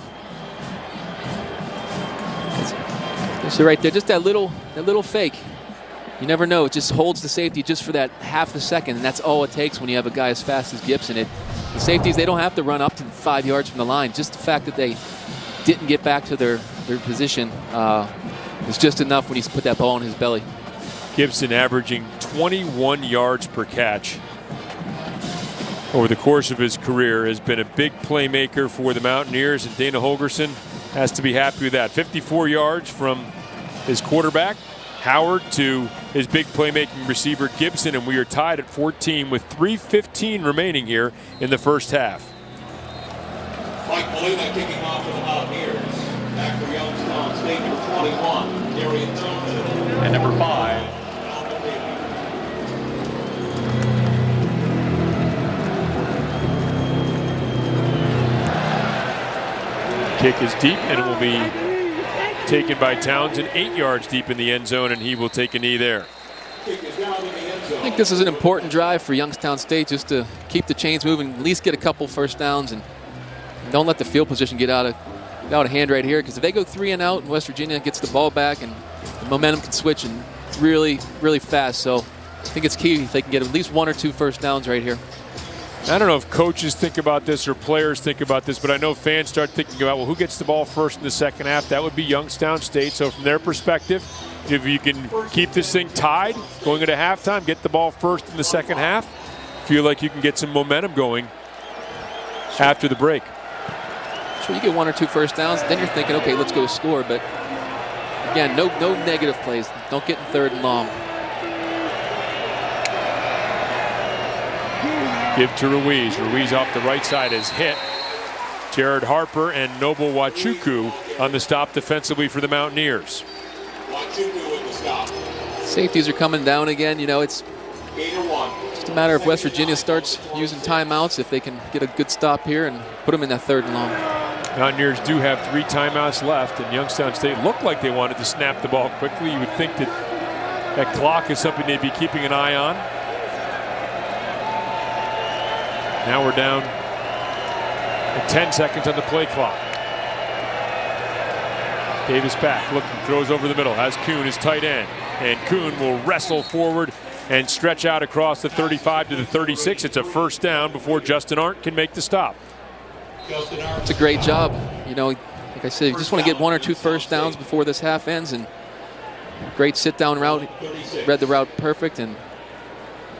So right there, just that little fake. You never know. It just holds the safety just for that half a second, and that's all it takes when you have a guy as fast as Gibson. The safeties, they don't have to run up to 5 yards from the line. Just the fact that they didn't get back to their position is just enough when you put that ball in his belly. Gibson averaging 21 yards per catch over the course of his career, has been a big playmaker for the Mountaineers, and Dana Holgerson has to be happy with that. 54 yards from his quarterback, Howard, to his big playmaking receiver, Gibson, and we are tied at 14 with 3:15 remaining here in the first half. Mike Molina kicking off for the Mountaineers. Back for Youngstown State, number 21, Darian Thompson, and number 5, Kick is deep, and it will be taken by Townsend 8 yards deep in the end zone, and he will take a knee there. I think this is an important drive for Youngstown State, just to keep the chains moving, at least get a couple first downs, and don't let the field position get out of hand right here, because if they go 3 and out and West Virginia gets the ball back, and the momentum can switch and really, really fast. So I think it's key if they can get at least 1 or 2 first downs right here. I don't know if coaches think about this or players think about this, but I know fans start thinking about, well, who gets the ball first in the second half? That would be Youngstown State. So from their perspective, if you can keep this thing tied going into halftime, get the ball first in the second half, feel like you can get some momentum going after the break. So you get 1 or 2 first downs, then you're thinking, okay, let's go score. But again, no negative plays. Don't get in 3rd and long. Give to Ruiz. Ruiz off the right side is hit. Jared Harper and Noble Wachuku on the stop defensively for the Mountaineers. Wachuku with the stop. Safeties are coming down again. You know, it's just a matter of West Virginia starts using timeouts, if they can get a good stop here and put them in that 3rd and long. Mountaineers do have 3 timeouts left, and Youngstown State looked like they wanted to snap the ball quickly. You would think that clock is something they'd be keeping an eye on. Now we're down at 10 seconds on the play clock. Davis back, looking, throws over the middle, has Kuhn as tight end, and Kuhn will wrestle forward and stretch out across the 35 to the 36. It's a first down before Justin Arndt can make the stop. It's a great job. You know, like I said, you just want to get 1 or 2 first downs before this half ends, and great sit-down route. Read the route perfect and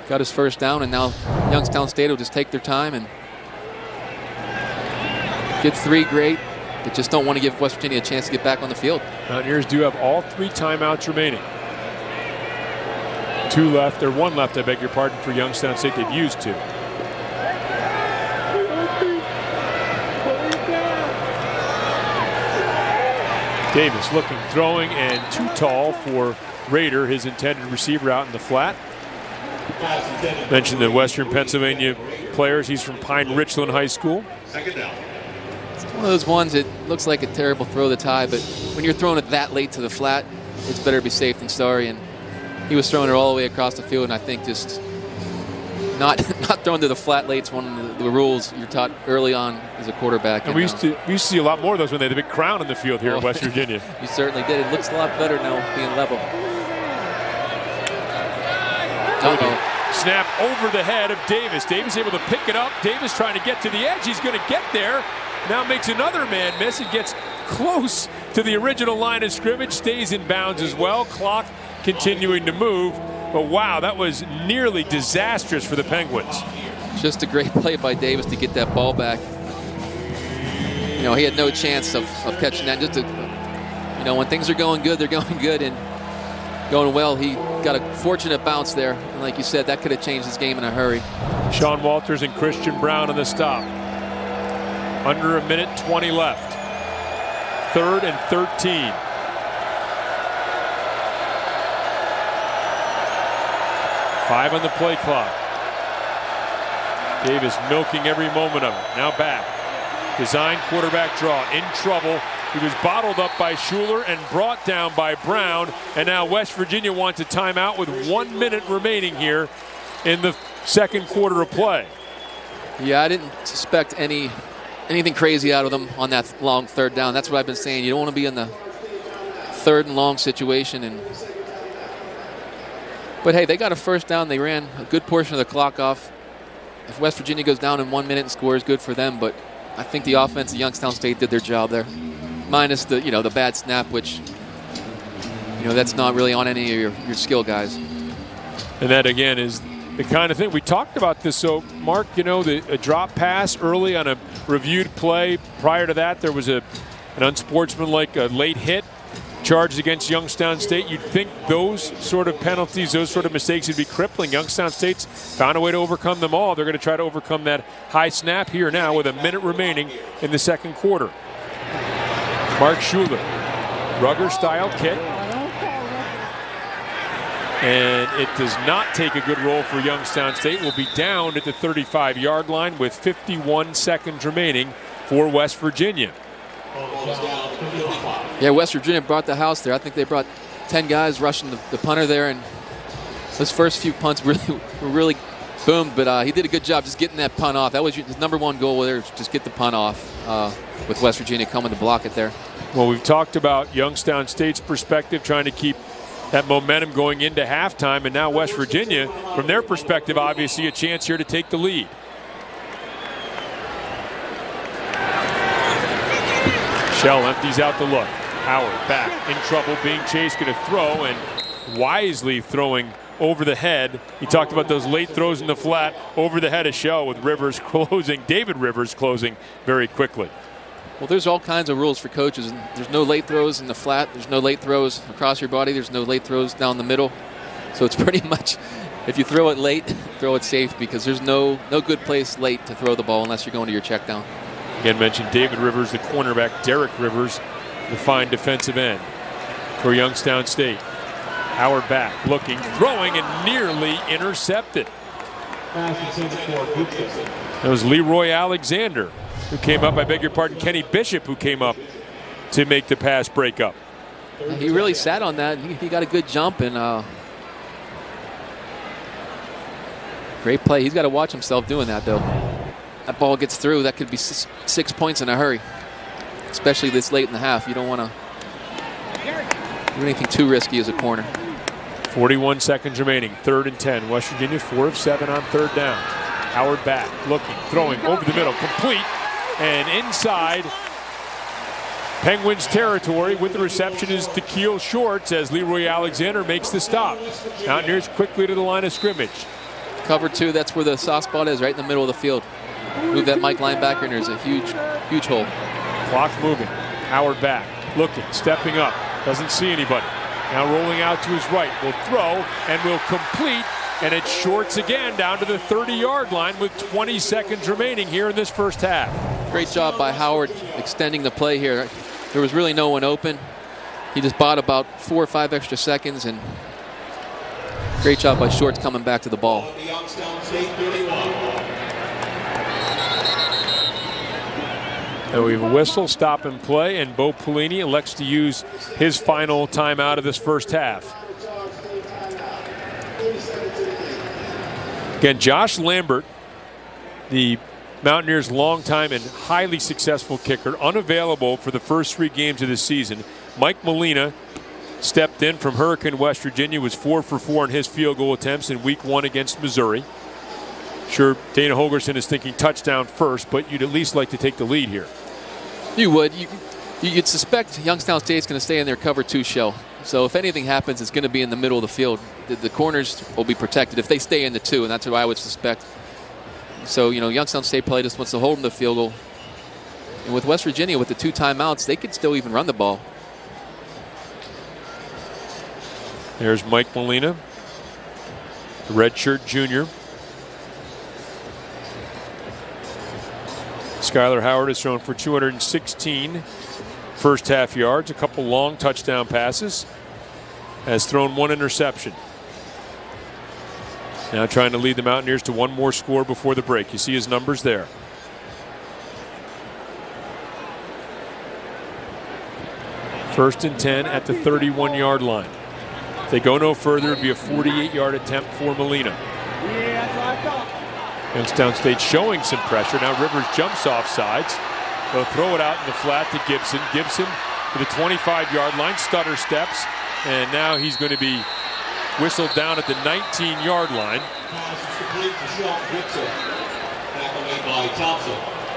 got his first down, and now Youngstown State will just take their time and get 3 great. They just don't want to give West Virginia a chance to get back on the field. Mountaineers do have all 3 timeouts remaining. 2 left, or 1 left, I beg your pardon, for Youngstown State. They've used 2. Davis looking, throwing, and too tall for Rader, his intended receiver, out in the flat. Mentioned the Western Pennsylvania players. He's from Pine Richland High School. It's one of those ones that looks like a terrible throw to tie, but when you're throwing it that late to the flat, it's better to be safe than sorry. And he was throwing it all the way across the field, and I think just not throwing to the flat late's one of the rules you're taught early on as a quarterback. And we used to see a lot more of those when they had the big crown in the field here at West Virginia. You certainly did. It looks a lot better now being level. Snap over the head of Davis. Davis able to pick it up. Davis trying to get to the edge. He's going to get there. Now makes another man miss. It gets close to the original line of scrimmage. Stays in bounds as well. Clock continuing to move. But wow, that was nearly disastrous for the Penguins. Just a great play by Davis to get that ball back. You know, he had no chance of catching that. Just to, you know, when things are going good, they're going good, and going well. He got a fortunate bounce there. And like you said, that could have changed this game in a hurry. Sean Walters and Christian Brown on the stop. Under a minute 20 left. 3rd and 13. Five on the play clock. Davis milking every moment of it. Now back. Design quarterback draw. In trouble. He was bottled up by Schuler and brought down by Brown. And now West Virginia wants a timeout with 1 minute remaining here in the second quarter of play. Yeah, I didn't suspect anything crazy out of them on that long third down. That's what I've been saying. You don't want to be in the third and long situation. But hey, they got a first down. They ran a good portion of the clock off. If West Virginia goes down in 1 minute and scores, good for them. But I think the offense at Youngstown State did their job there. Minus the bad snap, which that's not really on any of your skill guys. And that again is the kind of thing we talked about this. So Mark, a drop pass early on a reviewed play. Prior to that, there was an unsportsmanlike late hit charged against Youngstown State. You'd think those sort of penalties, those sort of mistakes would be crippling. Youngstown State's found a way to overcome them all. They're going to try to overcome that high snap here now with a minute remaining in the second quarter. Mark Schuler, Rugger-style kick. And it does not take a good roll for Youngstown State. Will be down at the 35-yard line with 51 seconds remaining for West Virginia. Yeah, West Virginia brought the house there. I think they brought 10 guys rushing the punter there, and those first few punts really boomed, but he did a good job just getting that punt off. That was his number one goal there, just get the punt off with West Virginia coming to block it there. Well, we've talked about Youngstown State's perspective, trying to keep that momentum going into halftime, and now West Virginia, from their perspective, obviously a chance here to take the lead. Shell empties out the look. Howard back in trouble, being chased, going to throw, and wisely throwing over the head. He talked about those late throws in the flat over the head of Shell, with Rivers closing, David Rivers closing very quickly. Well, there's all kinds of rules for coaches. There's no late throws in the flat. There's no late throws across your body. There's no late throws down the middle. So it's pretty much, if you throw it late, throw it safe, because there's no good place late to throw the ball unless you're going to your check down. Again, mentioned David Rivers, the cornerback. Derek Rivers, the fine defensive end for Youngstown State. Howard back, looking, throwing, and nearly intercepted. That was Leroy Alexander who came up. I beg your pardon, Kenny Bishop, who came up to make the pass break up. He really sat on that. He got a good jump, and great play. He's got to watch himself doing that, though. That ball gets through, that could be 6 points in a hurry, especially this late in the half. You don't want to do anything too risky as a corner. 41 seconds remaining, 3rd and 10. West Virginia 4 of 7 on third down. Howard back, looking, throwing over the middle, complete, and inside Penguins territory with the reception is Tequil Shorts as Leroy Alexander makes the stop. Mountaineers quickly to the line of scrimmage. Cover 2, that's where the soft spot is, right in the middle of the field. Move that Mike linebacker, and there's a huge hole. Clock moving. Howard back, looking, stepping up, doesn't see anybody. Now rolling out to his right, will throw and will complete, and it's Shorts again down to the 30-yard line with 20 seconds remaining here in this first half. Great job by Howard extending the play here. There was really no one open. He just bought about 4 or 5 extra seconds, and great job by Shorts coming back to the ball. And we have a whistle, stop and play, and Bo Pelini elects to use his final timeout of this first half. Again, Josh Lambert, the Mountaineers' longtime and highly successful kicker, unavailable for the first 3 games of the season. Mike Molina stepped in from Hurricane, West Virginia, was 4 for 4 in his field goal attempts in week 1 against Missouri. Sure, Dana Holgerson is thinking touchdown first, but you'd at least like to take the lead here. You would. You'd suspect Youngstown State's going to stay in their cover 2 shell. So if anything happens, it's going to be in the middle of the field. The corners will be protected if they stay in the 2, and that's what I would suspect. So, Youngstown State probably just wants to hold them to field goal. And with West Virginia, with the 2 timeouts, they could still even run the ball. There's Mike Molina, the redshirt junior. Skylar Howard has thrown for 216 first half yards, a couple long touchdown passes, has thrown 1 interception. Now trying to lead the Mountaineers to 1 more score before the break. You see his numbers there. First and 10 at the 31-yard line. If they go no further, it would be a 48-yard attempt for Molina. Youngstown State showing some pressure. Now Rivers jumps off sides. They'll throw it out in the flat to Gibson. Gibson to the 25-yard line, stutter steps, and now he's going to be whistled down at the 19-yard line.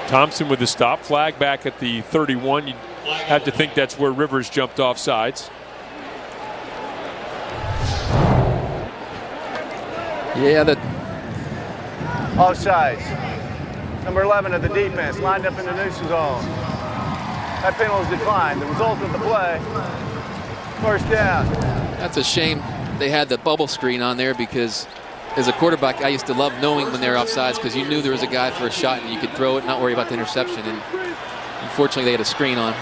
Thompson with the stop flag back at the 31. You have to think that's where Rivers jumped off sides. Yeah, Offsides. Number 11 of the defense lined up in the neutral zone. That penalty is declined. The result of the play, first down. that's a shame they had the bubble screen on there, because as a quarterback, I used to love knowing when they were offsides, because you knew there was a guy for a shot and you could throw it and not worry about the interception. And unfortunately, they had a screen on.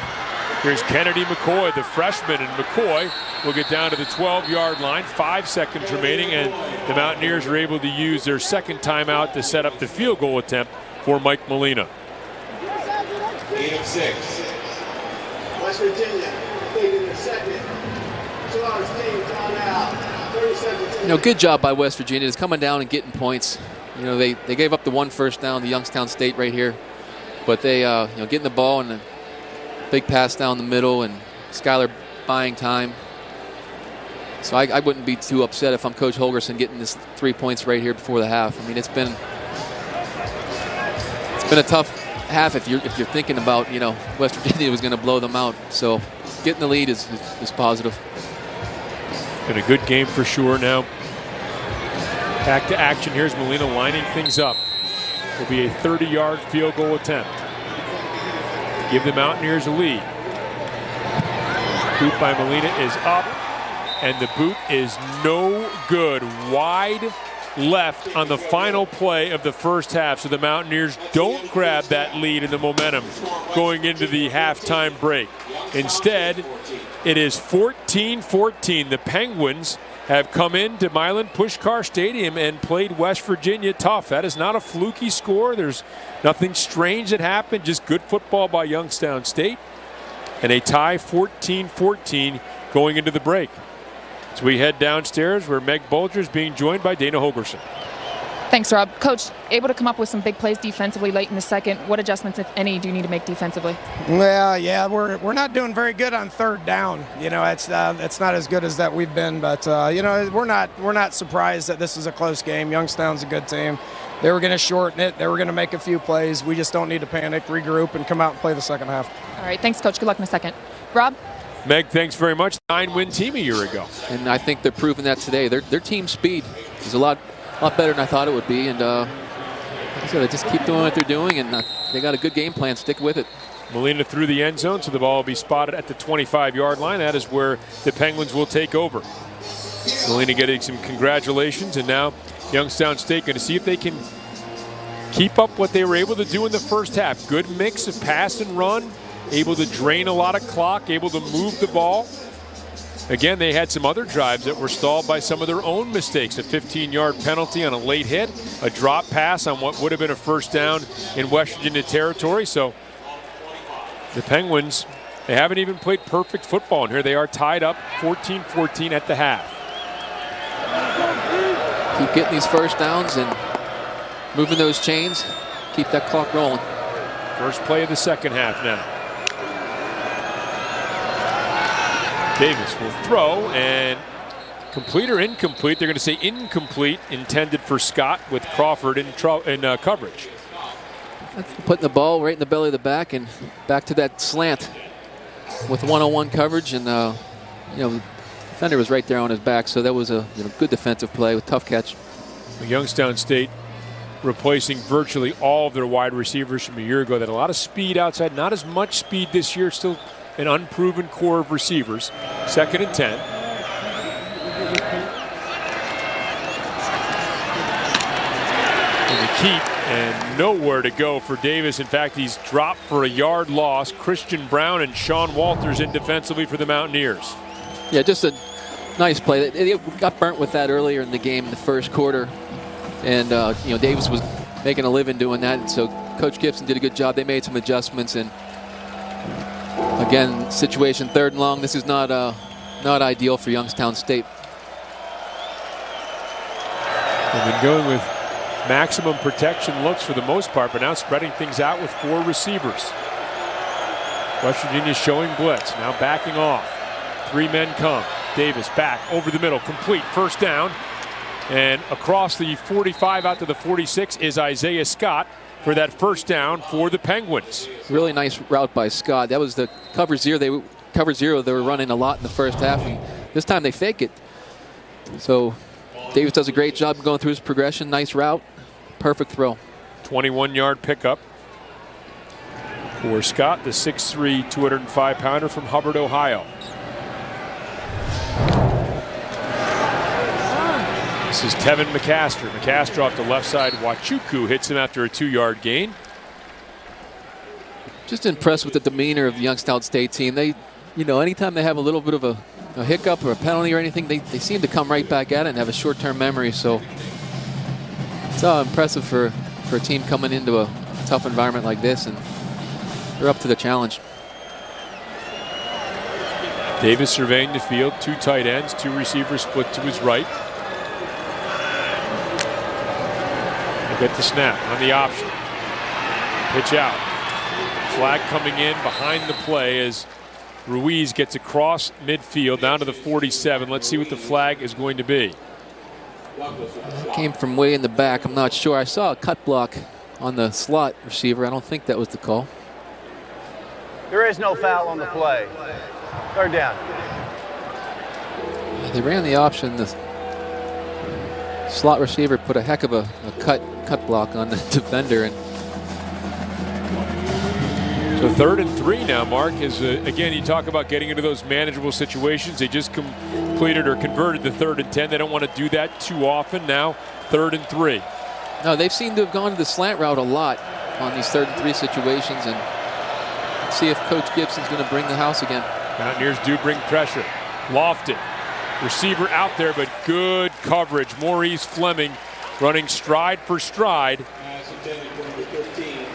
Here's Kennedy McCoy, the freshman, and McCoy will get down to the 12-yard line. 5 seconds remaining, and the Mountaineers are able to use their second timeout to set up the field goal attempt for Mike Molina. 8 of 6. West Virginia taking their second. 2-hour team timeout. 37. Good job by West Virginia. It's coming down and getting points. They gave up the 1 first down to Youngstown State right here, but they getting the ball and a big pass down the middle, and Skylar buying time. So I wouldn't be too upset if I'm Coach Holgerson getting this 3 points right here before the half. I mean, it's been a tough half if you're thinking about West Virginia was going to blow them out. So getting the lead is positive. Been a good game for sure. Now back to action. Here's Molina lining things up. Will be a 30-yard field goal attempt. Give the Mountaineers a lead. Boot by Molina is up, and the boot is no good. Wide left on the final play of the first half, so the Mountaineers don't grab that lead and the momentum going into the halftime break. Instead, it is 14-14. The Penguins have come into Milan Puskar Stadium and played West Virginia tough. That is not a fluky score. There's nothing strange that happened. Just good football by Youngstown State. And a tie 14-14 going into the break. So we head downstairs where Meg Bolger is being joined by Dana Holgerson. Thanks, Rob. Coach, able to come up with some big plays defensively late in the second. What adjustments, if any, do you need to make defensively? Well, yeah, we're not doing very good on third down. It's not as good as that we've been, but we're not surprised that this is a close game. Youngstown's a good team. They were going to shorten it. They were going to make a few plays. We just don't need to panic, regroup, and come out and play the second half. All right, thanks, Coach. Good luck in a second. Rob? Meg, thanks very much. 9-win team a year ago. And I think they're proving that today. Their team speed is a lot better than I thought it would be. And like I said, they just keep doing what they're doing, and they got a good game plan. Stick with it. Molina through the end zone, so the ball will be spotted at the 25-yard line. That is where the Penguins will take over. Molina getting some congratulations, and now Youngstown State going to see if they can keep up what they were able to do in the first half. Good mix of pass and run, able to drain a lot of clock, able to move the ball. Again, they had some other drives that were stalled by some of their own mistakes. A 15-yard penalty on a late hit, a drop pass on what would have been a first down in West Virginia territory. So the Penguins, they haven't even played perfect football, and here they are tied up 14-14 at the half. Keep getting these first downs, and moving those chains, keep that clock rolling. First play of the second half now. Davis will throw, and complete or incomplete? They're going to say incomplete, intended for Scott with Crawford in coverage. Putting the ball right in the belly of the back and back to that slant with one-on-one coverage, and the defender was right there on his back, so that was a good defensive play with tough catch. Youngstown State replacing virtually all of their wide receivers from a year ago. That had a lot of speed outside, not as much speed this year. Still an unproven core of receivers. 2nd and 10. And the keep, and nowhere to go for Davis. In fact, he's dropped for a yard loss. Christian Brown and Sean Walters in defensively for the Mountaineers. Yeah, just a nice play. They got burnt with that earlier in the game in the first quarter. And, Davis was making a living doing that. And so Coach Gibson did a good job. They made some adjustments. And, again, situation 3rd and long. This is not ideal for Youngstown State. They've been going with maximum protection looks for the most part, but now spreading things out with 4 receivers. West Virginia showing blitz, now backing off. 3 men come. Davis back over the middle, complete, first down. And across the 45 out to the 46 is Isaiah Scott for that first down for the Penguins. Really nice route by Scott. That was the cover zero. They were running a lot in the first half, and this time they fake it. So Davis does a great job going through his progression. Nice route, perfect throw. 21-yard pickup for Scott, the 6'3", 205-pounder from Hubbard, Ohio. This is Tevin McCaster. McCaster off the left side. Wachuku hits him after a 2-yard gain. Just impressed with the demeanor of the Youngstown State team. They, anytime they have a little bit of a hiccup or a penalty or anything, they seem to come right back at it and have a short-term memory. So it's impressive for a team coming into a tough environment like this, and they're up to the challenge. Davis surveying the field. 2 tight ends, 2 receivers split to his right. Get the snap on the option. Pitch out. Flag coming in behind the play as Ruiz gets across midfield down to the 47. Let's see what the flag is going to be. It came from way in the back. I'm not sure. I saw a cut block on the slot receiver. I don't think that was the call. There is no foul on the play. 3rd down. They ran the option. The slot receiver put a heck of a cut block on the defender. And so 3rd and 3 now, Mark, is again, you talk about getting into those manageable situations. They just completed or converted the 3rd and 10. They don't want to do that too often. Now 3rd and 3. No, they've seemed to have gone to the slant route a lot on these 3rd and 3 situations, and let's see if Coach Gibson's going to bring the house again. Mountaineers do bring pressure. Lofted. Receiver out there, but good coverage. Maurice Fleming running stride for stride.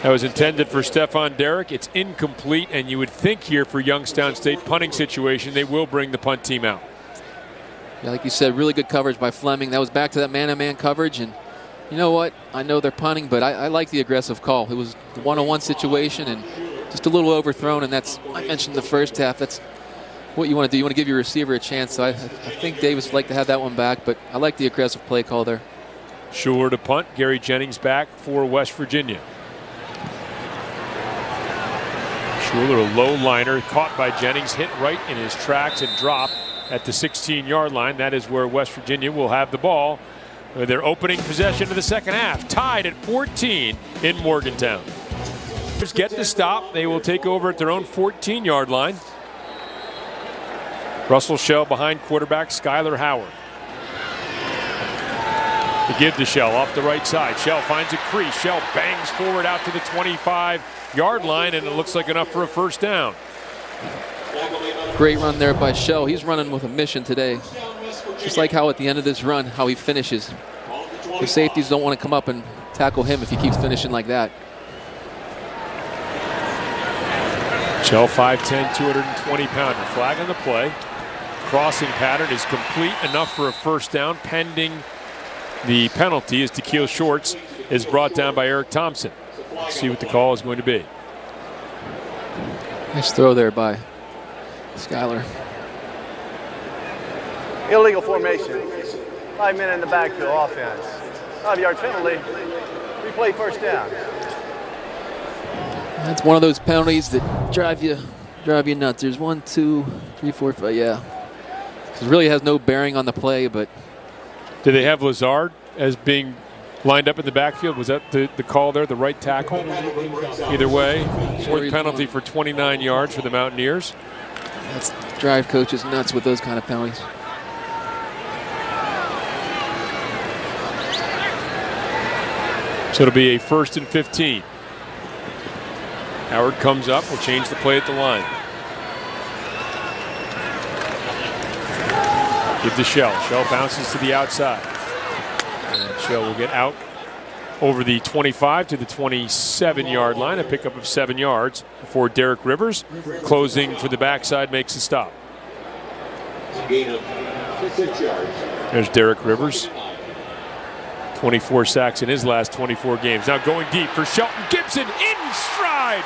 That was intended for Stephon Derrick. It's incomplete, and you would think here for Youngstown State punting situation, they will bring the punt team out. Yeah, like you said, really good coverage by Fleming. That was back to that man-to-man coverage, and you know what? I know they're punting, but I like the aggressive call. It was the one-on-one situation and just a little overthrown, and that's, I mentioned in the first half, that's what you want to do. You want to give your receiver a chance. So I think Davis would like to have that one back, but I like the aggressive play call there. Schuler to punt. Gary Jennings back for West Virginia. Schuler, a low liner, caught by Jennings, hit right in his tracks and dropped at the 16-yard line. That is where West Virginia will have the ball. Their opening possession of the second half, tied at 14 in Morgantown. Get the stop. They will take over at their own 14-yard line. Russell Shell behind quarterback Skyler Howard. The give to Shell off the right side. Shell finds a crease. Shell bangs forward out to the 25-yard line, and it looks like enough for a first down. Great run there by Shell. He's running with a mission today. Just like how at the end of this run, how he finishes. The safeties don't want to come up and tackle him if he keeps finishing like that. Shell 5'10", 220-pounder. Flag on the play. Crossing pattern is complete, enough for a first down pending the penalty as Tequil Shorts is brought down by Eric Thompson. Let's see what the call is going to be. Nice throw there by Skylar. Illegal formation. 5 men in the backfield offense. 5-yard penalty. Replay first down. That's one of those penalties that drive you nuts. There's 1, 2, 3, 4, 5. Yeah. It really has no bearing on the play, but. Did they have Lazard as being lined up in the backfield? Was that the call there, the right tackle? Either way, fourth penalty for 29 yards for the Mountaineers. That's drive coaches nuts with those kind of penalties. So it'll be a 1st and 15. Howard comes up, will change the play at the line. Give to Shell. Shell bounces to the outside. And Shell will get out over the 25 to the 27-yard line, a pickup of 7 yards before Derek Rivers, closing for the backside, makes a stop. Gain of 6 yards. There's Derek Rivers. 24 sacks in his last 24 games. Now going deep for Shelton Gibson in stride.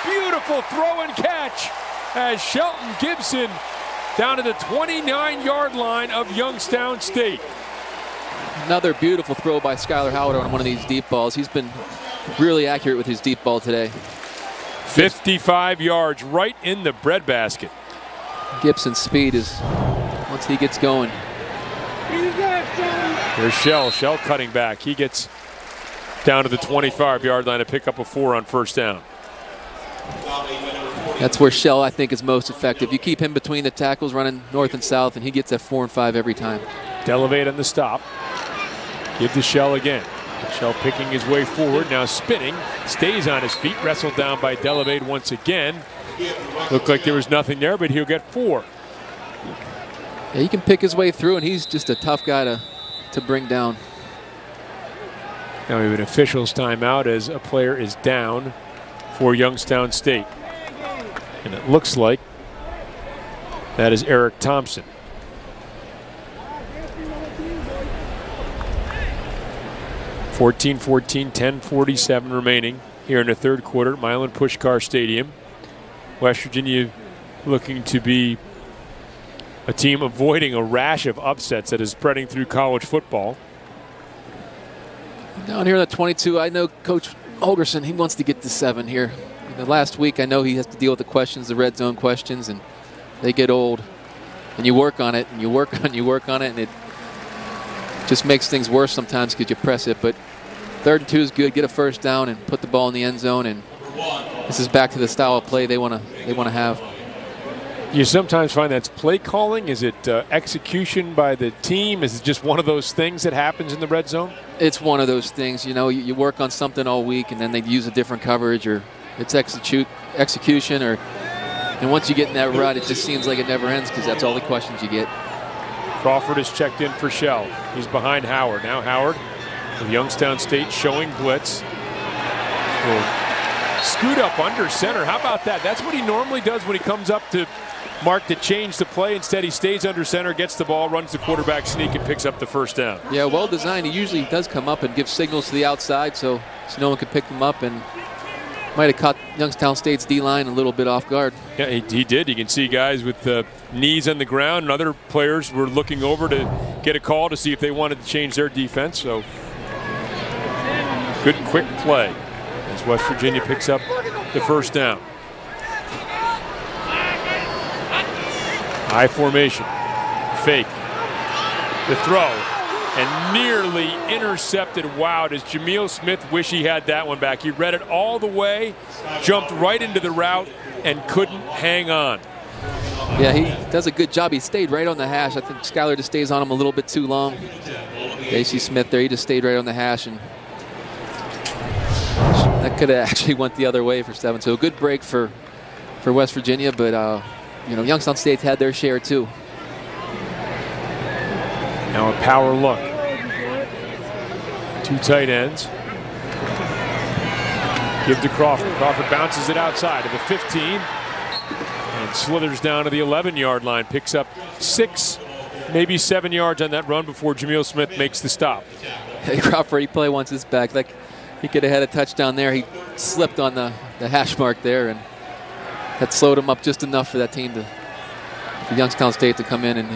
Beautiful throw and catch as Shelton Gibson down to the 29-yard line of Youngstown State. Another beautiful throw by Skylar Howard on one of these deep balls. He's been really accurate with his deep ball today. 55 yards right in the breadbasket. Gibson's speed is, once he gets going. There's Shell cutting back. He gets down to the 25-yard line to pick up a 4 on first down. That's where Shell, I think, is most effective. You keep him between the tackles running north and south, and he gets that 4 and 5 every time. Delevate on the stop. Give to Shell again. Shell picking his way forward, now spinning, stays on his feet, wrestled down by Delevate once again. Looked like there was nothing there, but he'll get 4. Yeah, he can pick his way through, and he's just a tough guy to bring down. Now we have an official's timeout as a player is down for Youngstown State. And it looks like that is Eric Thompson. (14-14), 10:47 remaining here in the third quarter at Milan Pushkar Stadium. West Virginia looking to be a team avoiding a rash of upsets that is spreading through college football. Down here in the 22, I know Coach Holgerson, he wants to get to 7 here. The last week, I know he has to deal with the questions, the red zone questions, and they get old. And you work on it, and you work on it, and it just makes things worse sometimes because you press it. But 3rd and 2 is good. Get a first down and put the ball in the end zone. And this is back to the style of play they want to have. You sometimes find that's play calling. Is it execution by the team? Is it just one of those things that happens in the red zone? It's one of those things. You know, you work on something all week, and then they use a different coverage, or it's execution, and once you get in that rut, it just seems like it never ends because that's all the questions you get. Crawford is checked in for Shell. He's behind Howard. Now Howard with Youngstown State showing blitz. Will scoot up under center. How about that? That's what he normally does when he comes up to mark to change the play. Instead, he stays under center, gets the ball, runs the quarterback sneak, and picks up the first down. Yeah, well designed. He usually does come up and give signals to the outside so no one can pick him up, and might have caught Youngstown State's D-line a little bit off guard. Yeah, he did. You can see guys with the knees on the ground, and other players were looking over to get a call to see if they wanted to change their defense. So good quick play as West Virginia picks up the first down. High formation, fake, the throw, and nearly intercepted. Wow, does Jameel Smith wish he had that one back. He read it all the way, jumped right into the route, and couldn't hang on. Yeah, he does a good job. He stayed right on the hash. I think Skylar just stays on him a little bit too long. AC Smith there, he just stayed right on the hash, and that could have actually went the other way for 7. So a good break for West Virginia, but Youngstown State's had their share too. Now a power look. 2 tight ends. Give to Crawford. Crawford bounces it outside of the 15 and slithers down to the 11-yard line. Picks up 6 maybe 7 yards on that run before Jameel Smith makes the stop. Hey, Crawford, he probably wants his back. Like, he could have had a touchdown there. He slipped on the hash mark there, and that slowed him up just enough for that team for Youngstown State to come in and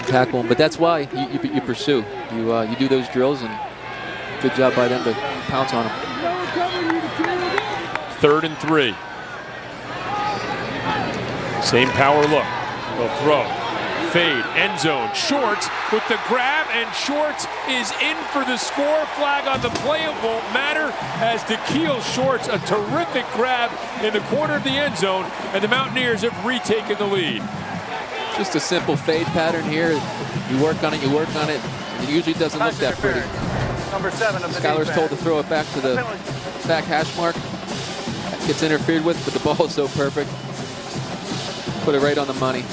tackle him. But that's why you pursue. You do those drills, and good job by them to pounce on him. 3rd and 3. Same power look. They'll throw. Fade. End zone. Shorts with the grab, and Shorts is in for the score. Flag on the play. It won't matter as DeKeel Shorts, a terrific grab in the corner of the end zone, and the Mountaineers have retaken the lead. Just a simple fade pattern here. You work on it, and it usually doesn't look that pretty. Number 7 of the Skyler's defense. told to throw it back to the back hash mark. That gets interfered with, but the ball is so perfect. Put it right on the money.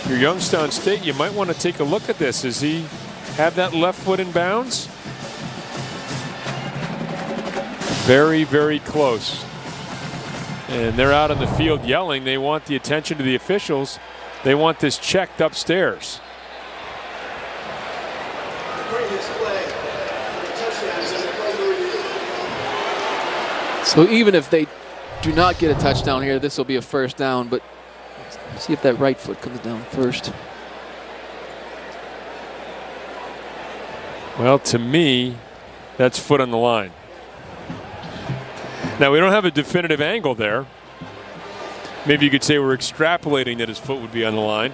Your Youngstown State, you might want to take a look at this. Does he have that left foot in bounds? Very, very close. And they're out on the field yelling. They want the attention to the officials. They want this checked upstairs. So even if they do not get a touchdown here, this will be a first down, but see if that right foot comes down first. Well, to me, that's foot on the line. Now, we don't have a definitive angle there. Maybe you could say we're extrapolating that his foot would be on the line.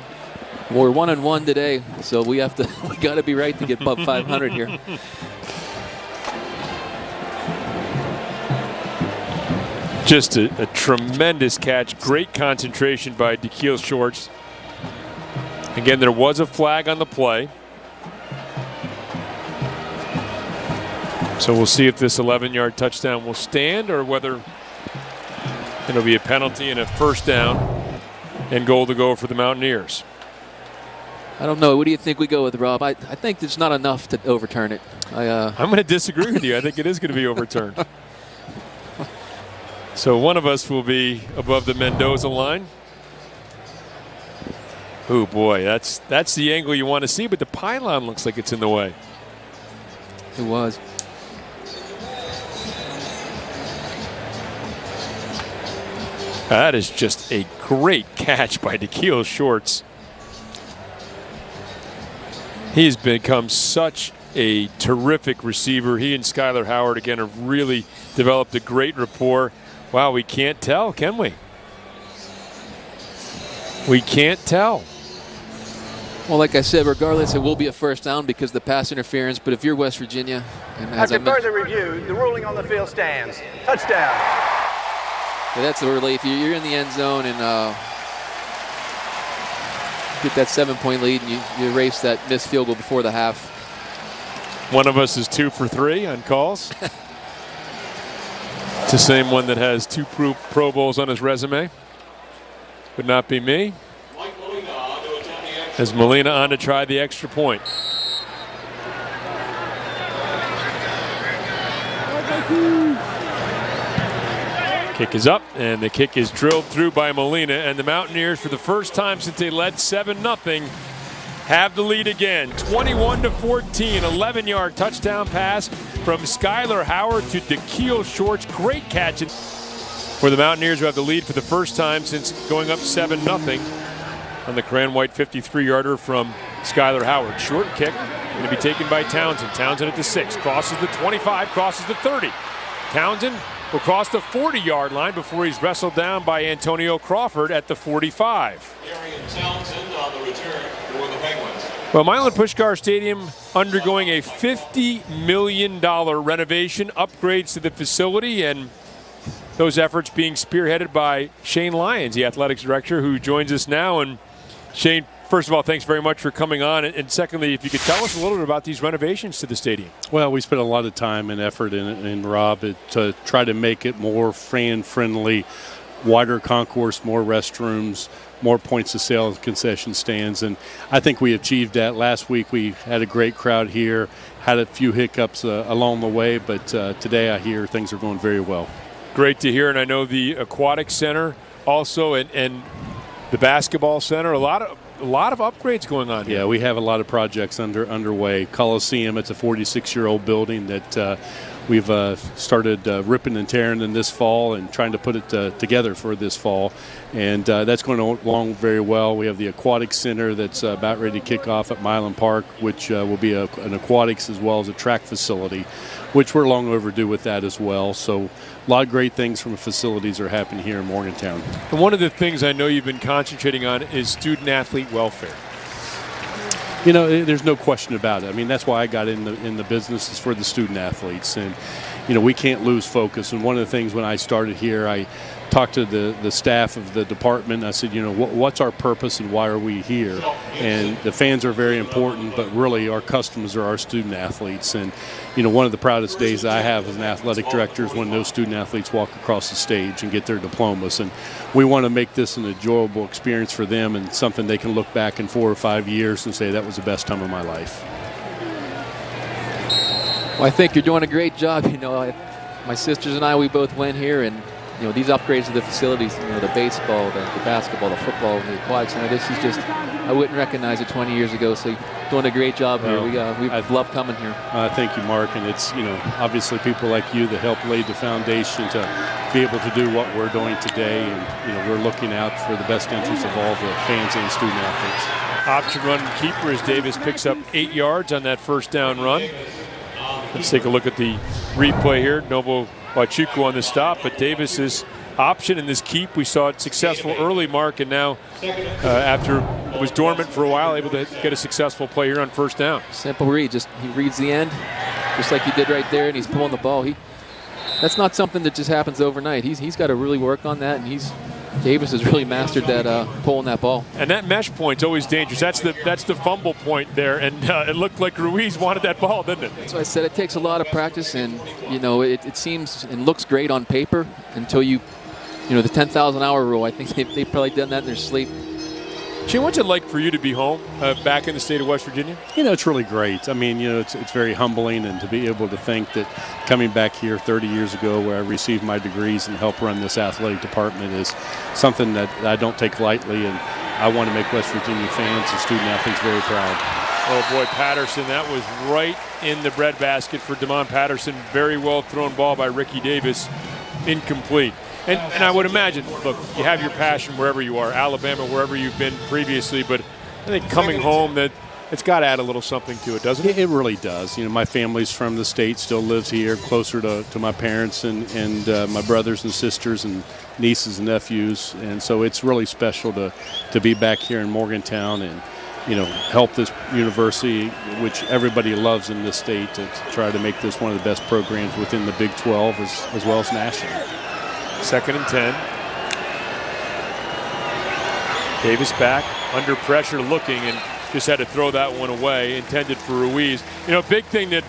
We're 1-1 today, so we got to be right to get above 500 here. Just a tremendous catch. Great concentration by DeKeel Shorts. Again, there was a flag on the play. So we'll see if this 11-yard touchdown will stand or whether it'll be a penalty and a first down and goal to go for the Mountaineers. I don't know. What do you think we go with, Rob? I think there's not enough to overturn it. I'm going to disagree with you. I think it is going to be overturned. So one of us will be above the Mendoza line. Oh boy, that's the angle you want to see, but the pylon looks like it's in the way. It was. That is just a great catch by DeKeel Shorts. He's become such a terrific receiver. He and Skyler Howard, again, have really developed a great rapport. Wow, we can't tell, can we? We can't tell. Well, like I said, regardless, it will be a first down because of the pass interference. But if you're West Virginia, and as After further review, the ruling on the field stands. Touchdown. That's a relief. You're in the end zone and get that 7-point lead, and you erase that missed field goal before the half. One of us is 2 for 3 on calls. It's the same one that has 2 Pro Bowls on his resume. Would not be me. As Molina on to try the extra point. Kick is up, and the kick is drilled through by Molina, and the Mountaineers, for the first time since they led 7-0, have the lead again. 21-14, 11-yard touchdown pass from Skyler Howard to DeKeel Shorts. Great catch for the Mountaineers, who have the lead for the first time since going up 7-0 on the Cran White 53-yarder from Skyler Howard. Short kick going to be taken by Townsend. Townsend at the 6, crosses the 25, crosses the 30. Townsend will cross the 40-yard line before he's wrestled down by Antonio Crawford at the 45. Townsend on the return for the Penguins. Well, Milan Puskar Stadium undergoing a $50 million renovation, upgrades to the facility, and those efforts being spearheaded by Shane Lyons, the athletics director, who joins us now. And Shane, first of all, thanks very much for coming on. And secondly, if you could tell us a little bit about these renovations to the stadium. Well, we spent a lot of time and effort in Rob, to try to make it more fan-friendly, wider concourse, more restrooms, more points of sale and concession stands. And I think we achieved that. Last week we had a great crowd here, had a few hiccups along the way, but today I hear things are going very well. Great to hear. And I know the aquatic center also and the basketball center, a lot a lot of upgrades going on here. Yeah, we have a lot of projects underway. Coliseum, it's a 46-year-old building that we've started ripping and tearing in this fall and trying to put it together for this fall. And that's going along very well. We have the Aquatic Center that's about ready to kick off at Milan Park, which will be an aquatics as well as a track facility, which we're long overdue with that as well. So a lot of great things from facilities are happening here in Morgantown. And one of the things I know you've been concentrating on is student-athlete welfare. You know, there's no question about it. I mean, that's why I got in the business, is for the student athletes. And, you know, we can't lose focus. And one of the things when I started here, I talked to the staff of the department. I said, you know, what's our purpose and why are we here? And the fans are very important, but really our customers are our student athletes. And, you know, one of the proudest days I have as an athletic director is when those student athletes walk across the stage and get their diplomas. And we want to make this an enjoyable experience for them and something they can look back in 4 or 5 years and say that was the best time of my life. Well, I think you're doing a great job. You know, my sisters and I, we both went here, and you know, these upgrades to the facilities, you know, the baseball, the basketball, the football, the aquatic center, this is just, I wouldn't recognize it 20 years ago. So you're doing a great job here. We've loved coming here. Thank you, Mark. And it's, you know, obviously people like you that help lay the foundation to be able to do what we're doing today. And, you know, we're looking out for the best interests of all the fans and student athletes. Option run and keeper as Davis picks up 8 yards on that first down run. Let's take a look at the replay here. Novo Wachuku on the stop, but Davis's option in this keep, we saw it successful early, Mark, and now after it was dormant for a while, able to get a successful play here on first down. Simple read, just he reads the end, just like he did right there, and he's pulling the ball. That's not something that just happens overnight. He's got to really work on that, and Davis has really mastered that pulling that ball. And that mesh point's always dangerous. That's the fumble point there, and it looked like Ruiz wanted that ball, didn't it? That's what I said. It takes a lot of practice, and you know it seems and looks great on paper until you know the 10,000-hour rule. I think they've probably done that in their sleep. Shane, what's it like for you to be home back in the state of West Virginia? You know, it's really great. I mean, you know, it's very humbling, and to be able to think that coming back here 30 years ago where I received my degrees and helped run this athletic department is something that I don't take lightly, and I want to make West Virginia fans and student athletes very proud. Oh, boy, Patterson, that was right in the breadbasket for DeMond Patterson. Very well thrown ball by Ricky Davis. Incomplete. And I would imagine, look, you have your passion wherever you are, Alabama, wherever you've been previously, but I think coming home, that it's got to add a little something to it, doesn't it? It really does. You know, my family's from the state, still lives here, closer to my parents and my brothers and sisters and nieces and nephews, and so it's really special to be back here in Morgantown and, you know, help this university, which everybody loves in this state, to try to make this one of the best programs within the Big 12 as well as nationally. 2nd and 10. Davis back, under pressure looking, and just had to throw that one away, intended for Ruiz. You know, a big thing that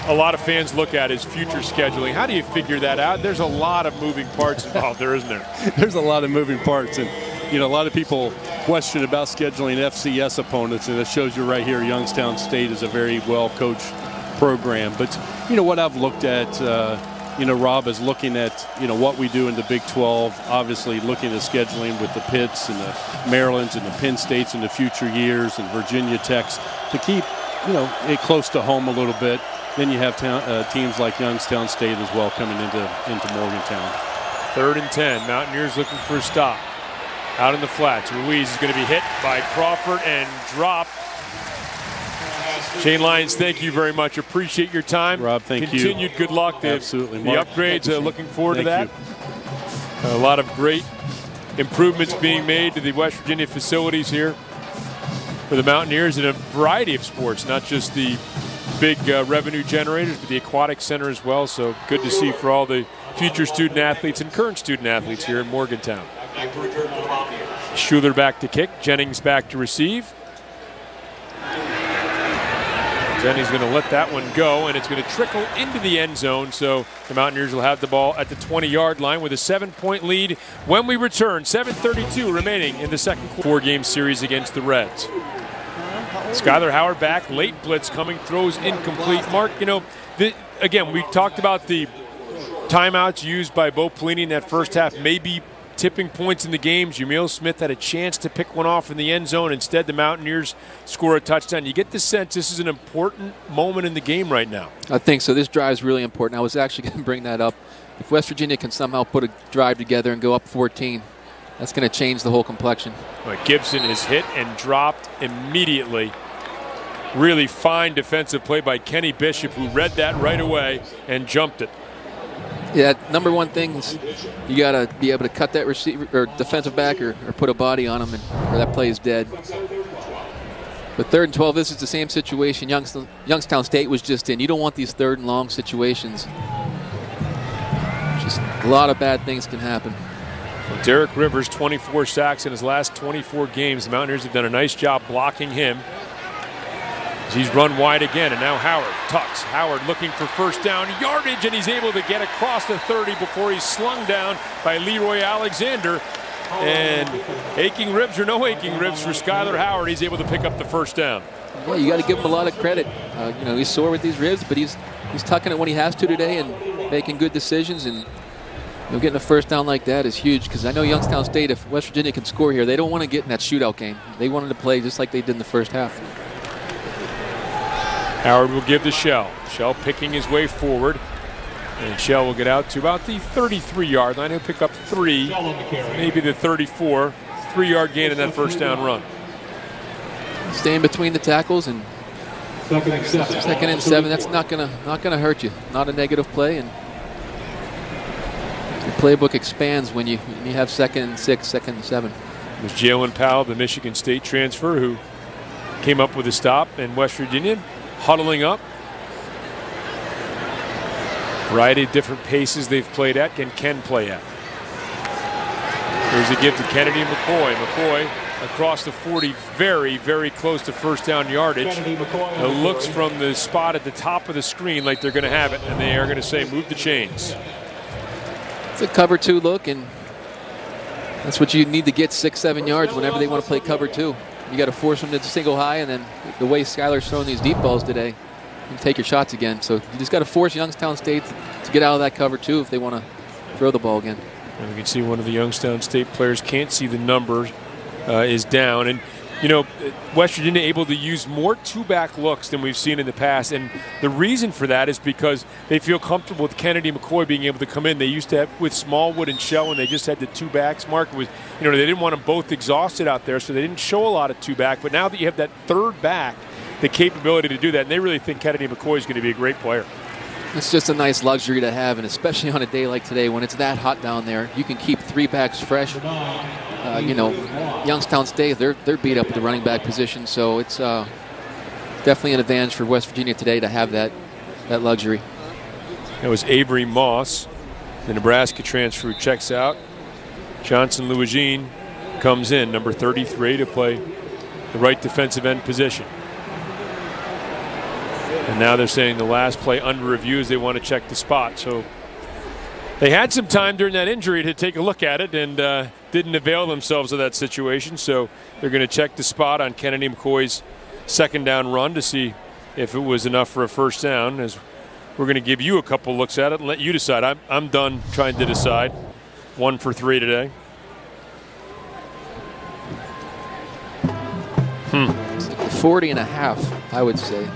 a lot of fans look at is future scheduling. How do you figure that out? There's a lot of moving parts involved there, isn't there? There's a lot of moving parts, and, you know, a lot of people question about scheduling FCS opponents, and it shows you right here Youngstown State is a very well-coached program. But, you know, what I've looked at, you know, Rob, is looking at, you know, what we do in the Big 12, obviously looking at scheduling with the Pitts and the Marylands and the Penn States in the future years and Virginia Techs to keep, you know, it close to home a little bit. Then you have teams like Youngstown State as well coming into Morgantown. 3rd and 10. Mountaineers looking for a stop. Out in the flats. Ruiz is going to be hit by Crawford and dropped. Shane Lyons, thank you very much. Appreciate your time. Rob, thank you. Continued good luck. Absolutely. The Mark, upgrades, looking forward to that. You. A lot of great improvements being made to the West Virginia facilities here for the Mountaineers in a variety of sports, not just the big revenue generators, but the aquatic center as well. So good to see for all the future student athletes and current student athletes here in Morgantown. Schuler back to kick. Jennings back to receive. Jennings going to let that one go, and it's going to trickle into the end zone. So the Mountaineers will have the ball at the 20-yard line with a 7-point lead when we return. 7:32 remaining in the second quarter. 4-game series against the Reds. Skylar Howard back, late blitz coming, throws incomplete. Mark, you know, again, we talked about the timeouts used by Bo Pelini in that first half maybe tipping points in the game. Jamil Smith had a chance to pick one off in the end zone. Instead, the Mountaineers score a touchdown. You get the sense this is an important moment in the game right now. I think so. This drive is really important. I was actually going to bring that up. If West Virginia can somehow put a drive together and go up 14, that's going to change the whole complexion. But Gibson is hit and dropped immediately. Really fine defensive play by Kenny Bishop, who read that right away and jumped it. Yeah, number one thing is you got to be able to cut that receiver or defensive back or put a body on him, or that play is dead. But 3rd and 12, this is the same situation Youngstown State was just in. You don't want these 3rd and long situations. Just a lot of bad things can happen. Well, Derek Rivers, 24 sacks in his last 24 games. The Mountaineers have done a nice job blocking him. He's run wide again, and now Howard tucks. Howard looking for first down yardage, and he's able to get across the 30 before he's slung down by Leroy Alexander. And aching ribs or no aching ribs for Skylar Howard, he's able to pick up the first down. Well, you got to give him a lot of credit. He's sore with these ribs, but he's tucking it when he has to today and making good decisions. And getting a first down like that is huge, because I know Youngstown State, if West Virginia can score here, they don't want to get in that shootout game. They wanted to play just like they did in the first half. Howard will give to Shell. Shell picking his way forward. And Shell will get out to about the 33-yard line. He'll pick up 3, maybe the 34. 3-yard gain in that first down run. Staying between the tackles and second and 7. That's not gonna hurt you. Not a negative play, and the playbook expands when you have 2nd and 6, 2nd and 7. It was Jalen Powell, the Michigan State transfer, who came up with a stop, and West Virginia huddling up. Variety of different paces they've played at and can play at. Here's a give to Kennedy McCoy. McCoy across the 40, very, very close to first down yardage. It looks from the spot at the top of the screen like they're going to have it, and they are going to say move the chains. It's a cover 2 look, and that's what you need to get 6-7 yards whenever they want to play cover 2. You got to force them to single high, and then the way Skylar's throwing these deep balls today, you take your shots again. So you just got to force Youngstown State to get out of that cover 2 if they want to throw the ball again. And we can see one of the Youngstown State players can't see the number, is down. And, West Virginia able to use more 2-back looks than we've seen in the past. And the reason for that is because they feel comfortable with Kennedy McCoy being able to come in. They used to have with Smallwood and Shell, and they just had the 2-backs. Mark was, they didn't want them both exhausted out there, so they didn't show a lot of 2-back. But now that you have that 3rd back, the capability to do that, and they really think Kennedy McCoy is going to be a great player. It's just a nice luxury to have, and especially on a day like today when it's that hot down there, you can keep 3 backs fresh. Youngstown State, they're beat up at the running back position, so it's definitely an advantage for West Virginia today to have that luxury. That was Avery Moss, the Nebraska transfer, who checks out. Johnson Louisine comes in, number 33, to play the right defensive end position. And now they're saying the last play under review is they want to check the spot. So they had some time during that injury to take a look at it and didn't avail themselves of that situation. So they're going to check the spot on Kennedy McCoy's 2nd down run to see if it was enough for a first down. As we're going to give you a couple looks at it and let you decide. I'm done trying to decide. 1 for 3 today. It's like 40 and a half, I would say.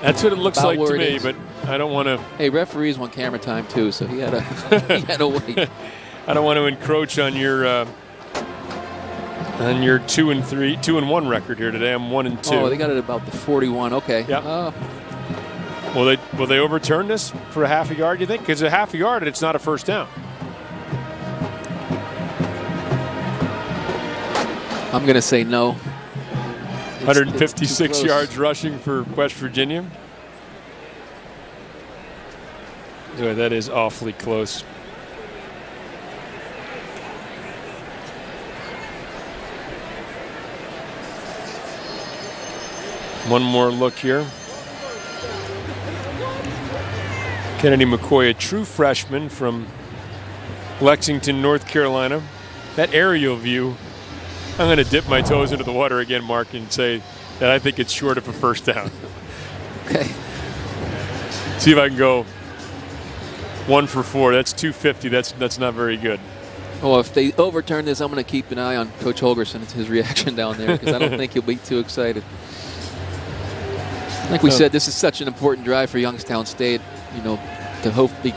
That's what it looks About like to me, is. but I don't want to. Hey, referees want camera time too, so he had to wait. I don't want to encroach on your 2-1 record here today. I'm 1-2. Oh, they got it about the 41. Okay. Yeah. Will they overturn this for a half a yard? You think? Because a half a yard, it's not a first down. I'm going to say no. 156 yards rushing for West Virginia. Boy, that is awfully close. One more look here. Kennedy McCoy, a true freshman from Lexington, North Carolina. That aerial view, I'm going to dip my toes into the water again, Mark, and say that I think it's short of a first down. Okay. See if I can go 1 for 4. That's 250. That's not very good. Oh, if they overturn this, I'm going to keep an eye on Coach Holgerson and his reaction down there, because I don't think he'll be too excited. Like we said, this is such an important drive for Youngstown State, to hopefully,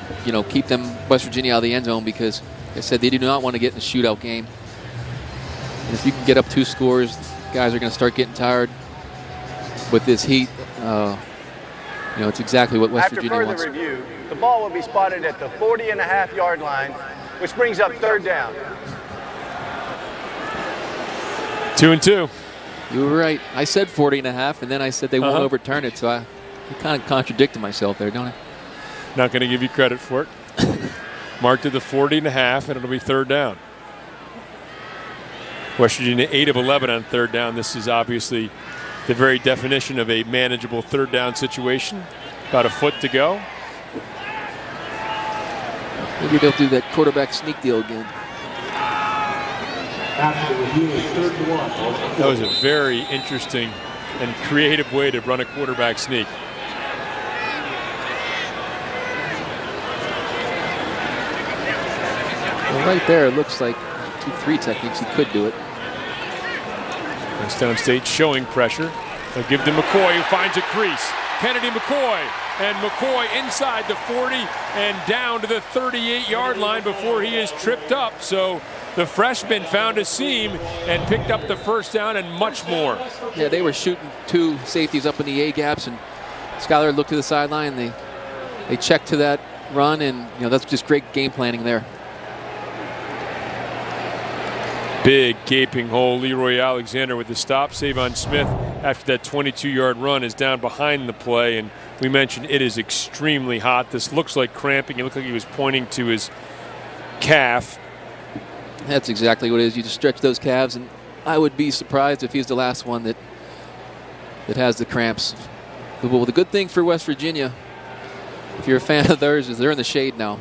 keep them, West Virginia, out of the end zone, because, like I said, they do not want to get in a shootout game. And if you can get up 2 scores, guys are going to start getting tired with this heat. It's exactly what West Virginia wants. After further review, the ball will be spotted at the 40.5-yard line, which brings up 3rd down. 2 and 2. You were right. I said 40.5, and then I said they won't overturn it, so I kind of contradicted myself there, don't I? Not going to give you credit for it. Marked at the 40.5, and it'll be 3rd down. West Virginia 8 of 11 on 3rd down. This is obviously the very definition of a manageable 3rd down situation. About a foot to go. Maybe they'll do that quarterback sneak deal again. That was a very interesting and creative way to run a quarterback sneak. Well, right there, it looks like 2-3 techniques. He could do it. Youngstown State showing pressure. They'll give to McCoy, who finds a crease. Kennedy McCoy, and McCoy inside the 40 and down to the 38-yard line before he is tripped up. So the freshman found a seam and picked up the 1st down and much more. Yeah, they were shooting 2 safeties up in the A gaps, and Skylar looked to the sideline. They checked to that run, and that's just great game planning there. Big gaping hole. Leroy Alexander with the stop. Savon Smith, after that 22-yard run, is down behind the play. And we mentioned it is extremely hot. This looks like cramping. It looked like he was pointing to his calf. That's exactly what it is. You just stretch those calves, and I would be surprised if he's the last one that has the cramps. Well, the good thing for West Virginia, if you're a fan of theirs, is they're in the shade now.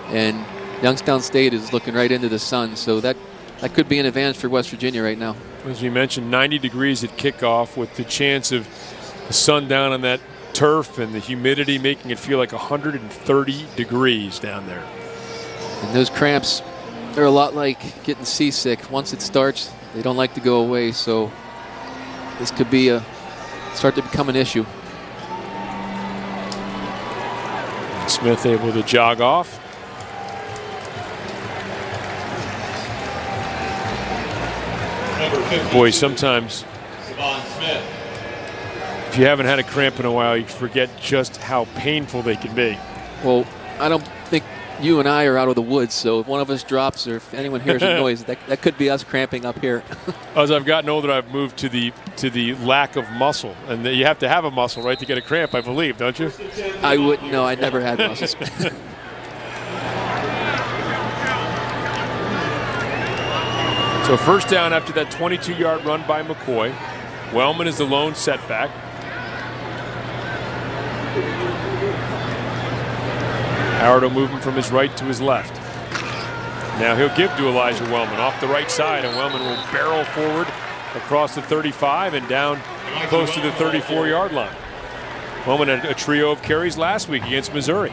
And Youngstown State is looking right into the sun. So that could be an advantage for West Virginia right now. As we mentioned, 90 degrees at kickoff with the chance of the sun down on that turf and the humidity making it feel like 130 degrees down there. And those cramps, they're a lot like getting seasick. Once it starts, they don't like to go away. So this could be start to become an issue. Smith able to jog off. Boy, sometimes if you haven't had a cramp in a while, you forget just how painful they can be. Well, I don't think you and I are out of the woods, so if one of us drops or if anyone hears a noise, that could be us cramping up here. As I've gotten older, I've moved to the lack of muscle, and you have to have a muscle, right, to get a cramp, I believe, don't you? I wouldn't know. I never had muscles. So 1st down after that 22-yard run by McCoy. Wellman is the lone setback. Howard will move him from his right to his left. Now he'll give to Elijah Wellman off the right side, and Wellman will barrel forward across the 35 and down close to the 34-yard line. Wellman had a trio of carries last week against Missouri.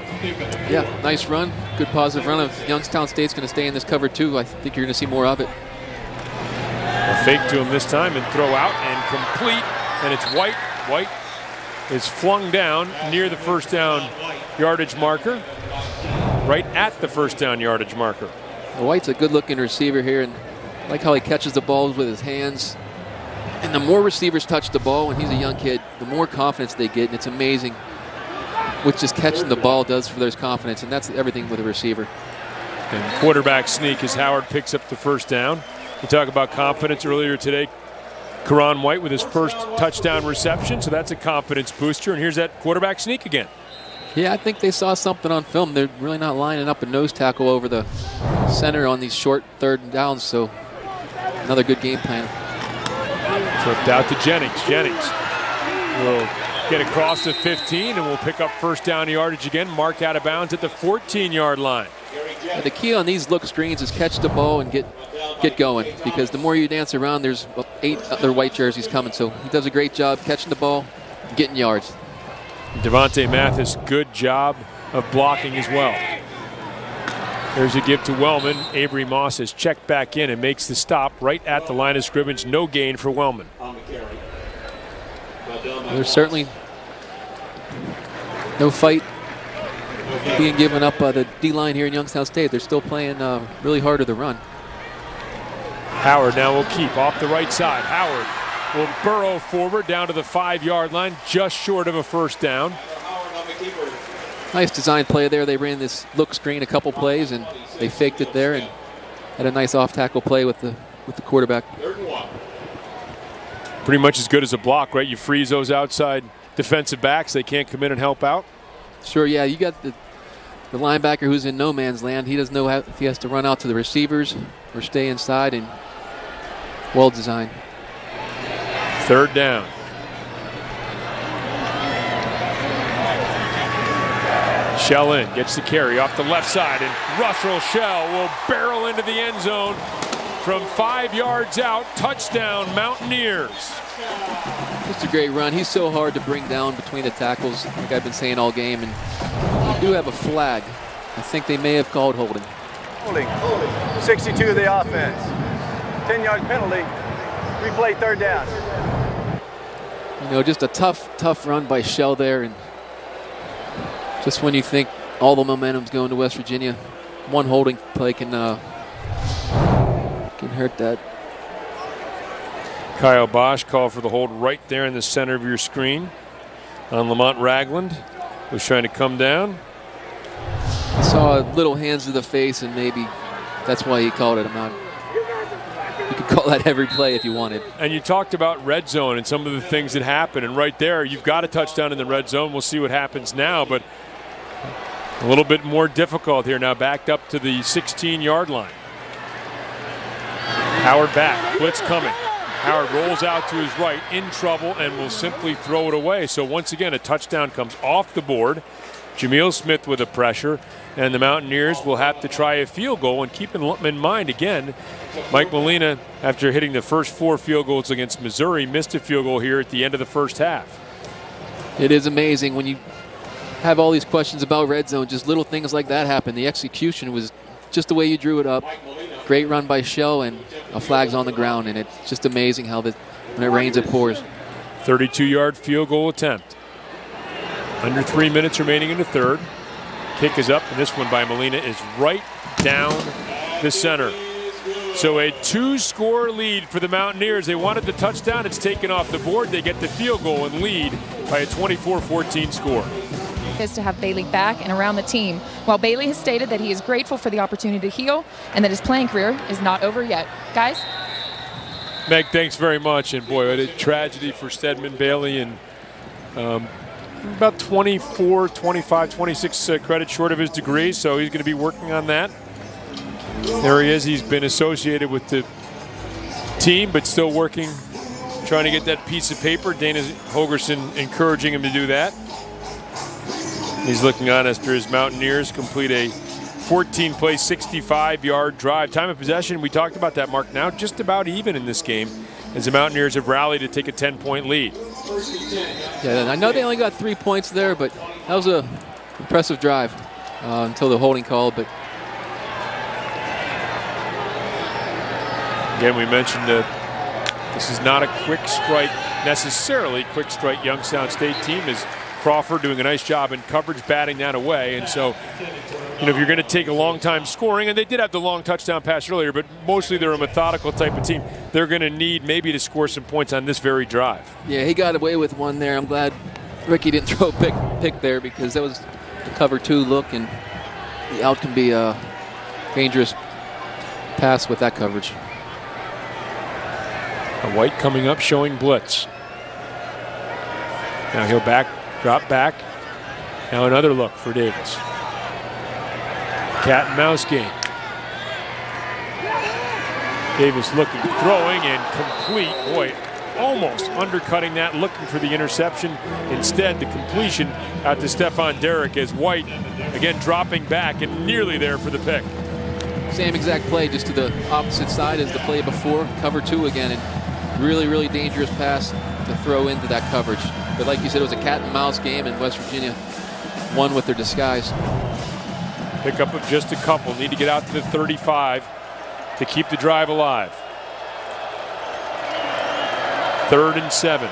Yeah, nice run. Good positive run. If Youngstown State's going to stay in this cover 2, I think you're going to see more of it. A fake to him this time and throw out and complete, and it's White. White is flung down near the 1st down yardage marker, right at the 1st down yardage marker. White's a good-looking receiver here, and I like how he catches the balls with his hands. And the more receivers touch the ball when he's a young kid, the more confidence they get, and it's amazing what just catching the ball does for their confidence, and that's everything with a receiver. And quarterback sneak as Howard picks up the 1st down. We talked about confidence earlier today. Karan White with his first touchdown reception, so that's a confidence booster. And here's that quarterback sneak again. Yeah, I think they saw something on film. They're really not lining up a nose tackle over the center on these short 3rd downs, so another good game plan. Flipped out to Jennings. Jennings will get across the 15 and will pick up 1st down yardage again. Mark out of bounds at the 14-yard line. Yeah, the key on these look screens is catch the ball and get going, because the more you dance around, there's 8 other white jerseys coming. So he does a great job catching the ball, getting yards. Devontae Mathis, good job of blocking as well. There's a give to Wellman. Avery Moss has checked back in and makes the stop right at the line of scrimmage. No gain for Wellman. There's certainly no fight being given up by the D-line here in Youngstown State. They're still playing really hard to the run. Howard now will keep off the right side. Howard will burrow forward down to the 5-yard line, just short of a first down. Nice design play there. They ran this look screen a couple plays, and they faked it there and had a nice off-tackle play with the quarterback. Pretty much as good as a block, right? You freeze those outside defensive backs. They can't come in and help out. Sure, yeah. You got the linebacker who's in no man's land. He doesn't know if he has to run out to the receivers or stay inside, and well designed. Third down. Shell in, gets the carry off the left side, and Russell Shell will barrel into the end zone from 5 yards out. Touchdown, Mountaineers. Just a great run. He's so hard to bring down between the tackles, like I've been saying all game. And we do have a flag. I think they may have called holding. Holding. 62 of the offense. 10-yard penalty. Replay third down. You know, just a tough run by Shell there. And just when you think all the momentum's going to West Virginia, one holding play can hurt that. Kyle Bosch called for the hold right there in the center of your screen on Lamont Ragland, who's trying to come down. I saw little hands to the face, and maybe that's why he called it. You could call that every play if you wanted. And you talked about red zone and some of the things that happen, and right there you've got a touchdown in the red zone. We'll see what happens now, but a little bit more difficult here now, backed up to the 16-yard line. Howard back, blitz coming. Howard rolls out to his right, in trouble, and will simply throw it away. So once again, a touchdown comes off the board. Jameel Smith with the pressure, and the Mountaineers will have to try a field goal. And keep in mind, again, Mike Molina, after hitting the first 4 field goals against Missouri, missed a field goal here at the end of the first half. It is amazing when you have all these questions about red zone, just little things like that happen. The execution was just the way you drew it up. Great run by Shell, and a flag's on the ground, and it's just amazing how when it rains, it pours. 32-yard field goal attempt. Under 3 minutes remaining in the third. Kick is up, and this one by Molina is right down the center. So a 2-score lead for the Mountaineers. They wanted the touchdown. It's taken off the board. They get the field goal and lead by a 24-14 score. Is to have Bailey back and around the team. While Bailey has stated that he is grateful for the opportunity to heal and that his playing career is not over yet. Guys? Meg, thanks very much. And boy, what a tragedy for Stedman Bailey, and about 24, 25, 26 credits short of his degree, so he's going to be working on that. There he is. He's been associated with the team, but still working, trying to get that piece of paper. Dana Holgerson encouraging him to do that. He's looking on after his Mountaineers complete a 14-play, 65-yard drive. Time of possession, we talked about that, Mark, now just about even in this game as the Mountaineers have rallied to take a 10-point lead. Yeah, I know they only got 3 points there, but that was an impressive drive until the holding call. But again, we mentioned that this is not a quick strike, necessarily quick strike Youngstown State team. Is Crawford doing a nice job in coverage, batting that away. And so, you know, if you're going to take a long time scoring, and they did have the long touchdown pass earlier, but mostly they're a methodical type of team, they're going to need maybe to score some points on this very drive. Yeah, he got away with one there. I'm glad Ricky didn't throw a pick there, because that was a cover 2 look, and the out can be a dangerous pass with that coverage. A White coming up showing blitz. Now he'll drop back. Now another look for Davis. Cat and mouse game. Davis looking, throwing, and complete. Boy, almost undercutting that, looking for the interception. Instead, the completion out to Stephon Derrick as White, again, dropping back and nearly there for the pick. Same exact play, just to the opposite side as the play before. Cover 2 again, and really, really dangerous pass to throw into that coverage. But like you said, it was a cat and mouse game, and West Virginia won with their disguise. Pick up of just a couple. Need to get out to the 35 to keep the drive alive. 3rd and 7.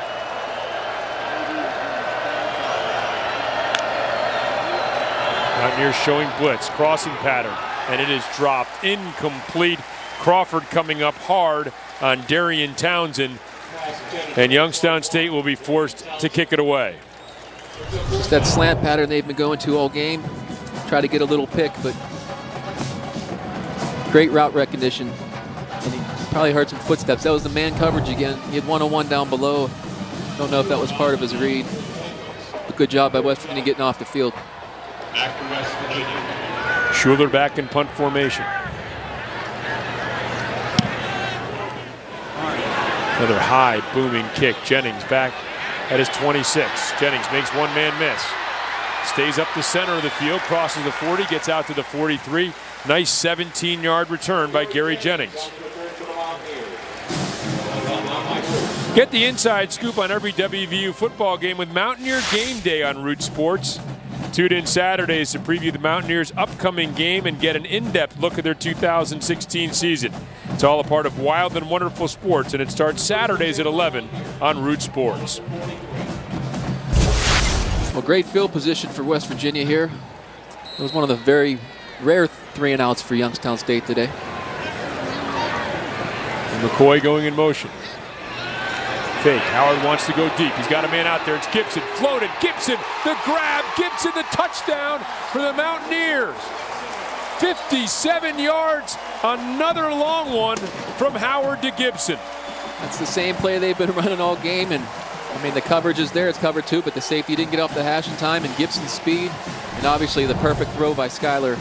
Mountaineers showing blitz, crossing pattern, and it is dropped. Incomplete. Crawford coming up hard on Darian Townsend, and Youngstown State will be forced to kick it away. Just that slant pattern they've been going to all game. Try to get a little pick, but great route recognition. And he probably heard some footsteps. That was the man coverage again. He had one-on-one down below. Don't know if that was part of his read. But good job by West Virginia getting off the field. Schuler back in punt formation. Another high booming kick. Jennings back at his 26. Jennings makes one man miss. Stays up the center of the field, crosses the 40, gets out to the 43. Nice 17-yard return by Gary Jennings. Get the inside scoop on every WVU football game with Mountaineer Game Day on Root Sports. Tune in Saturdays to preview the Mountaineers' upcoming game and get an in-depth look at their 2016 season. It's all a part of Wild and Wonderful Sports, and it starts Saturdays at 11 on Root Sports. Well, great field position for West Virginia here. It was one of the very rare 3-and-outs for Youngstown State today. And McCoy going in motion. Fake. Howard wants to go deep. He's got a man out there. It's Gibson. Floated. Gibson. The grab. Gibson the touchdown for the Mountaineers. 57 yards. Another long one from Howard to Gibson. That's the same play they've been running all game. And I mean, the coverage is there. It's cover 2, but the safety didn't get off the hash in time. And Gibson's speed. And obviously the perfect throw by Skyler.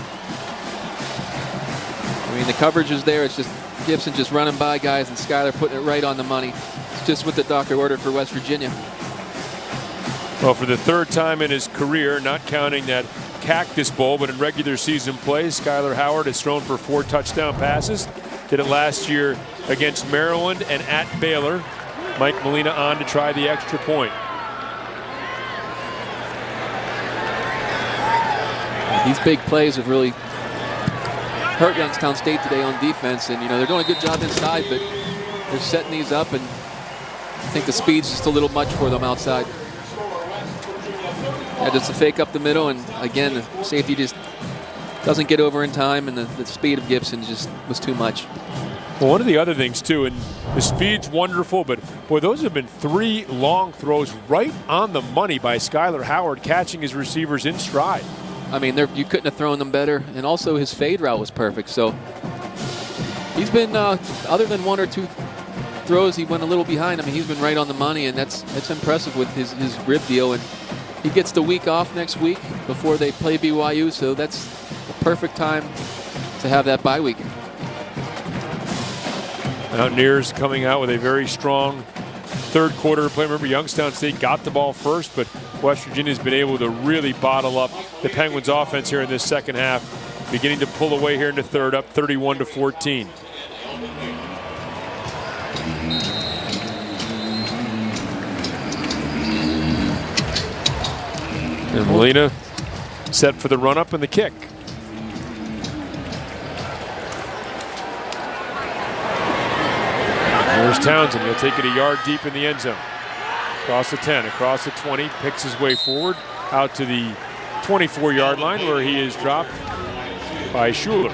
I mean, the coverage is there. It's just Gibson just running by guys and Skyler putting it right on the money. Just what the doctor ordered for West Virginia. Well, for the 3rd time in his career, not counting that Cactus Bowl, but in regular season play, Skyler Howard has thrown for 4 touchdown passes. Did it last year against Maryland and at Baylor. Mike Molina on to try the extra point. These big plays have really hurt Youngstown State today on defense, and they're doing a good job inside, but they're setting these up, and I think the speed's just a little much for them outside. Yeah, just a fake up the middle, and again, the safety just doesn't get over in time, and the speed of Gibson just was too much. Well, one of the other things, too, and the speed's wonderful, but, boy, those have been 3 long throws right on the money by Skyler Howard, catching his receivers in stride. I mean, you couldn't have thrown them better, and also his fade route was perfect. So he's been, other than 1 or 2 throws, he went a little behind. I mean, he's been right on the money, and that's impressive with his rib deal. And he gets the week off next week before they play BYU, so that's the perfect time to have that bye week. Mountaineers coming out with a very strong 3rd quarter play. Remember, Youngstown State got the ball first, but West Virginia's been able to really bottle up the Penguins' offense here in this second half, beginning to pull away here in the 3rd, up 31-14. And Molina set for the run-up and the kick. There's Townsend. He'll take it a yard deep in the end zone. Across the 10, across the 20, picks his way forward out to the 24-yard line where he is dropped by Schuler.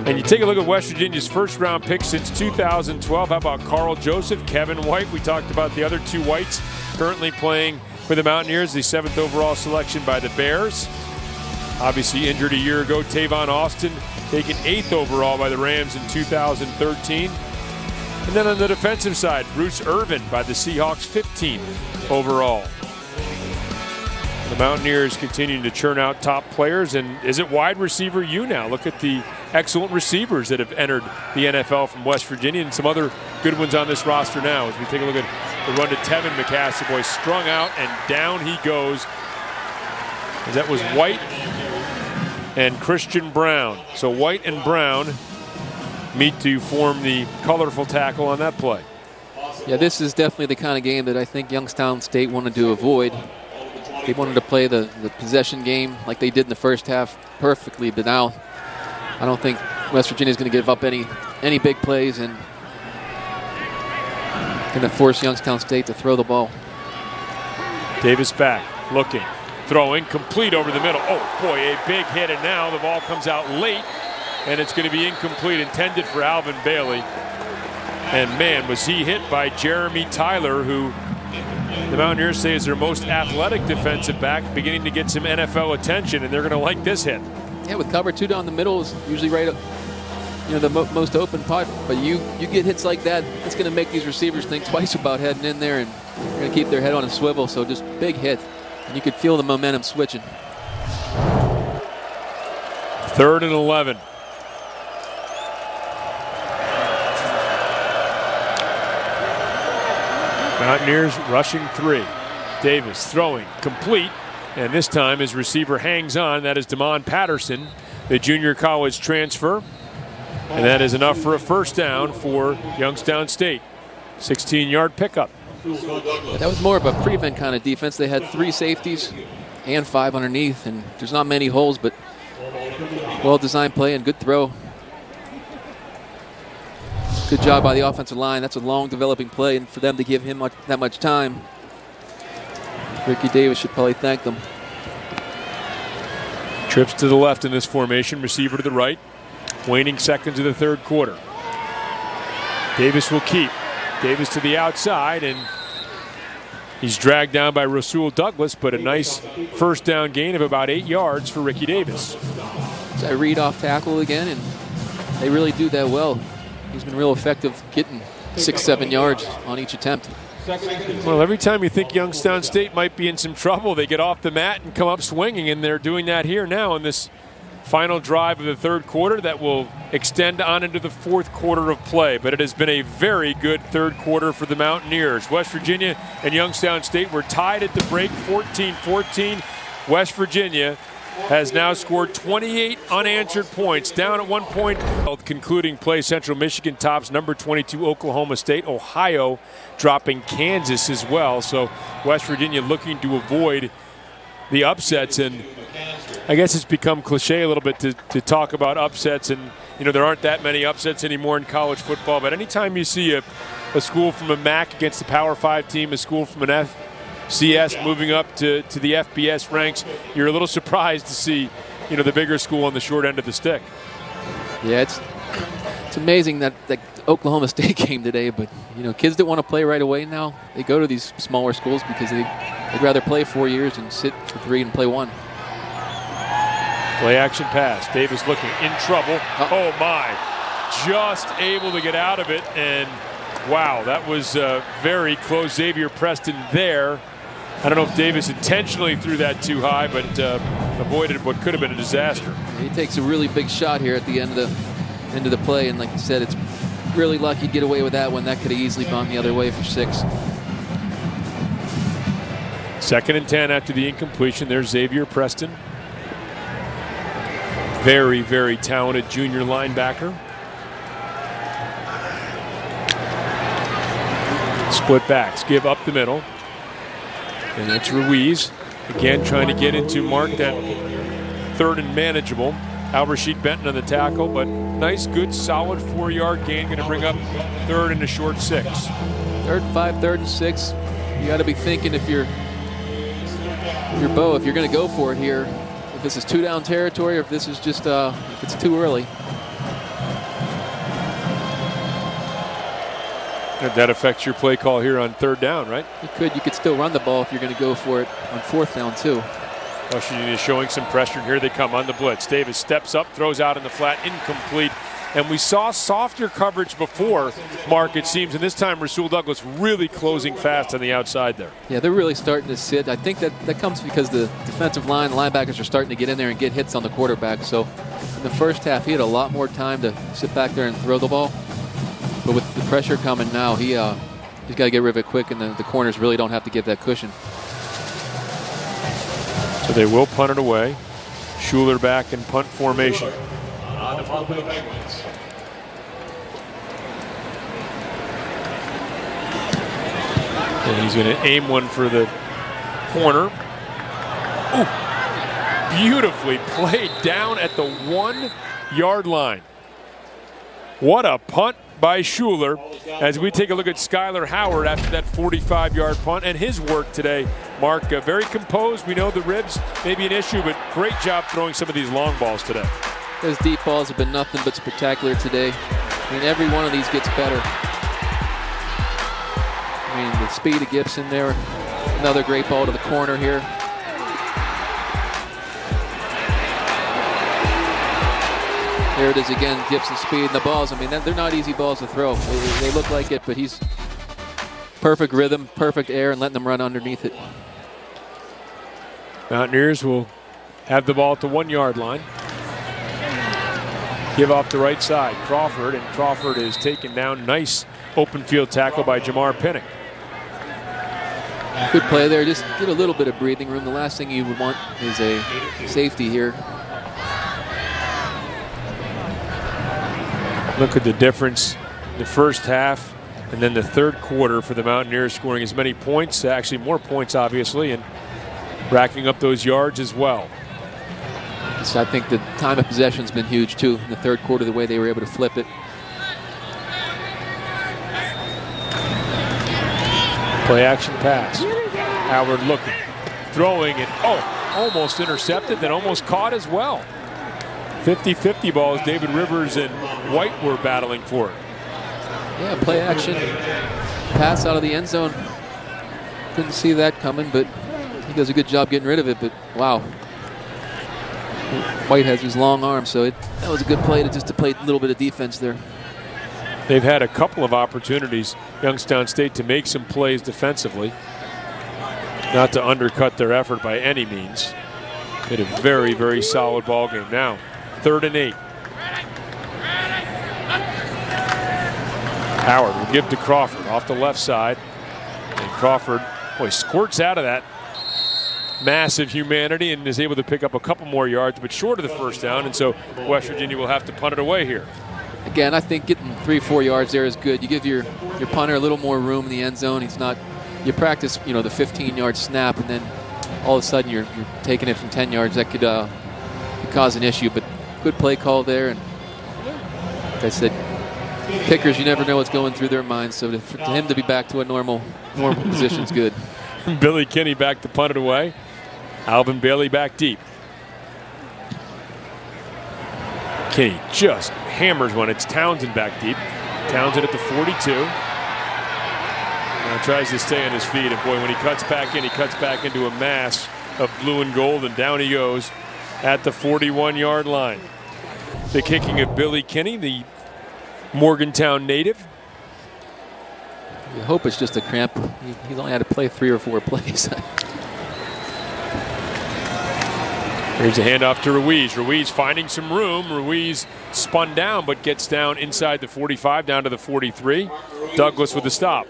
And you take a look at West Virginia's first-round pick since 2012. How about Carl Joseph, Kevin White? We talked about the other 2 Whites currently playing for the Mountaineers, the 7th overall selection by the Bears. Obviously injured a year ago, Tavon Austin, taken 8th overall by the Rams in 2013. And then on the defensive side, Bruce Irvin by the Seahawks, 15th overall. The Mountaineers continuing to churn out top players. And is it wide receiver U now? Look at the excellent receivers that have entered the NFL from West Virginia and some other good ones on this roster now. As we take a look at the run to Tevin McCaskey, boy, strung out and down he goes. As that was White and Christian Brown. So White and Brown meet to form the colorful tackle on that play. Yeah, this is definitely the kind of game that I think Youngstown State wanted to avoid. They wanted to play the possession game like they did in the first half perfectly, but now I don't think West Virginia is going to give up any big plays and going to force Youngstown State to throw the ball. Davis back, looking, throwing, complete over the middle. Oh boy, a big hit, and now the ball comes out late, and it's going to be incomplete, intended for Alvin Bailey. And man, was he hit by Jeremy Tyler, who the Mountaineers say is their most athletic defensive back, beginning to get some NFL attention, and they're going to like this hit. Yeah, with cover 2 down the middle is usually right up, the most open pot. But you get hits like that, it's going to make these receivers think twice about heading in there, and they're going to keep their head on a swivel. So just big hit, and you could feel the momentum switching. 3rd and 11. Mountaineers rushing 3. Davis throwing, complete, and this time his receiver hangs on. That is Damon Patterson, the junior college transfer, and that is enough for a first down for Youngstown State. 16-yard pickup. That was more of a prevent kind of defense. They had 3 safeties and 5 underneath, and there's not many holes, but well-designed play and good throw. Good job by the offensive line. That's a long developing play, and for them to give him that much time, Ricky Davis should probably thank them. Trips to the left in this formation, receiver to the right. Waning seconds of the 3rd quarter. Davis will keep. Davis to the outside, and he's dragged down by Rasul Douglas, but a nice first down gain of about 8 yards for Ricky Davis. I read off tackle again, and they really do that well. He's been real effective getting 6-7 yards on each attempt. Well, every time you think Youngstown State might be in some trouble, they get off the mat and come up swinging, and they're doing that here now in this final drive of the 3rd quarter that will extend on into the 4th quarter of play. But it has been a very good 3rd quarter for the Mountaineers. West Virginia and Youngstown State were tied at the break, 14-14. West Virginia has now scored 28 unanswered points, down at 1 point. Concluding play, Central Michigan tops number 22 Oklahoma State. Ohio dropping Kansas as well. So West Virginia looking to avoid the upsets, and I guess it's become cliche a little bit to talk about upsets, and there aren't that many upsets anymore in college football, but anytime you see a school from a MAC against a Power 5 team, a school from an FCS moving up to the FBS ranks, you're a little surprised to see the bigger school on the short end of the stick. Yeah, it's amazing that Oklahoma State came today, but kids that want to play right away now, they go to these smaller schools because they'd rather play 4 years and sit for 3 and play 1. Play action pass. Davis looking in trouble. Oh my, just able to get out of it, and wow, that was very close. Xavier Preston there. I don't know if Davis intentionally threw that too high, but avoided what could have been a disaster. He takes a really big shot here at the end of the play, and like you said, it's really lucky to get away with that one. That could have easily gone the other way for 6. 2nd and 10 after the incompletion. There's Xavier Preston. Very, very talented junior linebacker. Split backs, give up the middle. And it's Ruiz. Again, trying to get into mark that 3rd and manageable. Al-Rashid Benton on the tackle, but nice, good, solid 4-yard gain. Going to bring up 3rd and a short 6. 3rd and 5, 3rd and 6. You got to be thinking if you're going to go for it here, if this is 2-down territory or if this is just if it's too early. And that affects your play call here on 3rd down, right? You could still run the ball if you're going to go for it on 4th down too. Washington is showing some pressure, and here they come on the blitz. Davis steps up, throws out in the flat, incomplete. And we saw softer coverage before, Mark, it seems, and this time Rasul Douglas really closing fast on the outside there. Yeah, they're really starting to sit. I think that comes because the defensive line, the linebackers are starting to get in there and get hits on the quarterback. So in the first half, he had a lot more time to sit back there and throw the ball. But with the pressure coming now, he's got to get rid of it quick, and the corners really don't have to give that cushion. So they will punt it away. Schuler back in punt formation. And he's going to aim one for the corner. Ooh, beautifully played down at the 1-yard line. What a punt by Schuler as we take a look at Skylar Howard after that 45-yard punt and his work today. Mark, very composed. We know the ribs may be an issue, but great job throwing some of these long balls today. Those deep balls have been nothing but spectacular today. I mean, every one of these gets better. I mean, the speed of Gibson there. Another great ball to the corner here. There it is again, Gibson's speed and the balls. I mean, they're not easy balls to throw. They look like it, but he's perfect rhythm, perfect air, and letting them run underneath it. Mountaineers will have the ball at the 1-yard line. Give off the right side, Crawford, and Crawford is taken down. Nice open field tackle by Jamar Pinnock. Good play there. Just get a little bit of breathing room. The last thing you would want is a safety here. Look at the difference in the first half and then the third quarter for the Mountaineers, scoring as many points, actually more points obviously, and racking up those yards as well. So I think the time of possession has been huge too in the third quarter, the way they were able to flip it. Play action pass. Howard looking, throwing it, almost intercepted, then almost caught as well. 50-50 balls, David Rivers and White were battling for it. Yeah, play action pass out of the end zone. Couldn't see that coming, but he does a good job getting rid of it. But wow, White has his long arms, so that was a good play to play a little bit of defense there. They've had a couple of opportunities, Youngstown State, to make some plays defensively. Not to undercut their effort by any means. They had a very, very solid ball game. Now, 3rd and 8. Howard will give to Crawford off the left side. And Crawford, squirts out of that massive humanity and is able to pick up a couple more yards, but short of the first down. And so West Virginia will have to punt it away here. Again, I think getting 3-4 yards there is good. You give your punter a little more room in the end zone. You practice, the 15-yard snap, and then all of a sudden you're taking it from 10 yards. That could cause an issue, but good play call there. And like I said, kickers, you never know what's going through their minds. So for him to be back to a normal position is good. Billy Kinney back to punt it away. Alvin Bailey back deep. Kinney just hammers one. It's Townsend back deep. Townsend at the 42. And tries to stay on his feet. And boy, when he cuts back into a mass of blue and gold, and down he goes at the 41-yard line. The kicking of Billy Kinney, the Morgantown native. You hope it's just a cramp. He's only had to play 3 or 4 plays. Here's a handoff to Ruiz. Ruiz finding some room. Ruiz spun down, but gets down inside the 45, down to the 43. Douglas with the stop.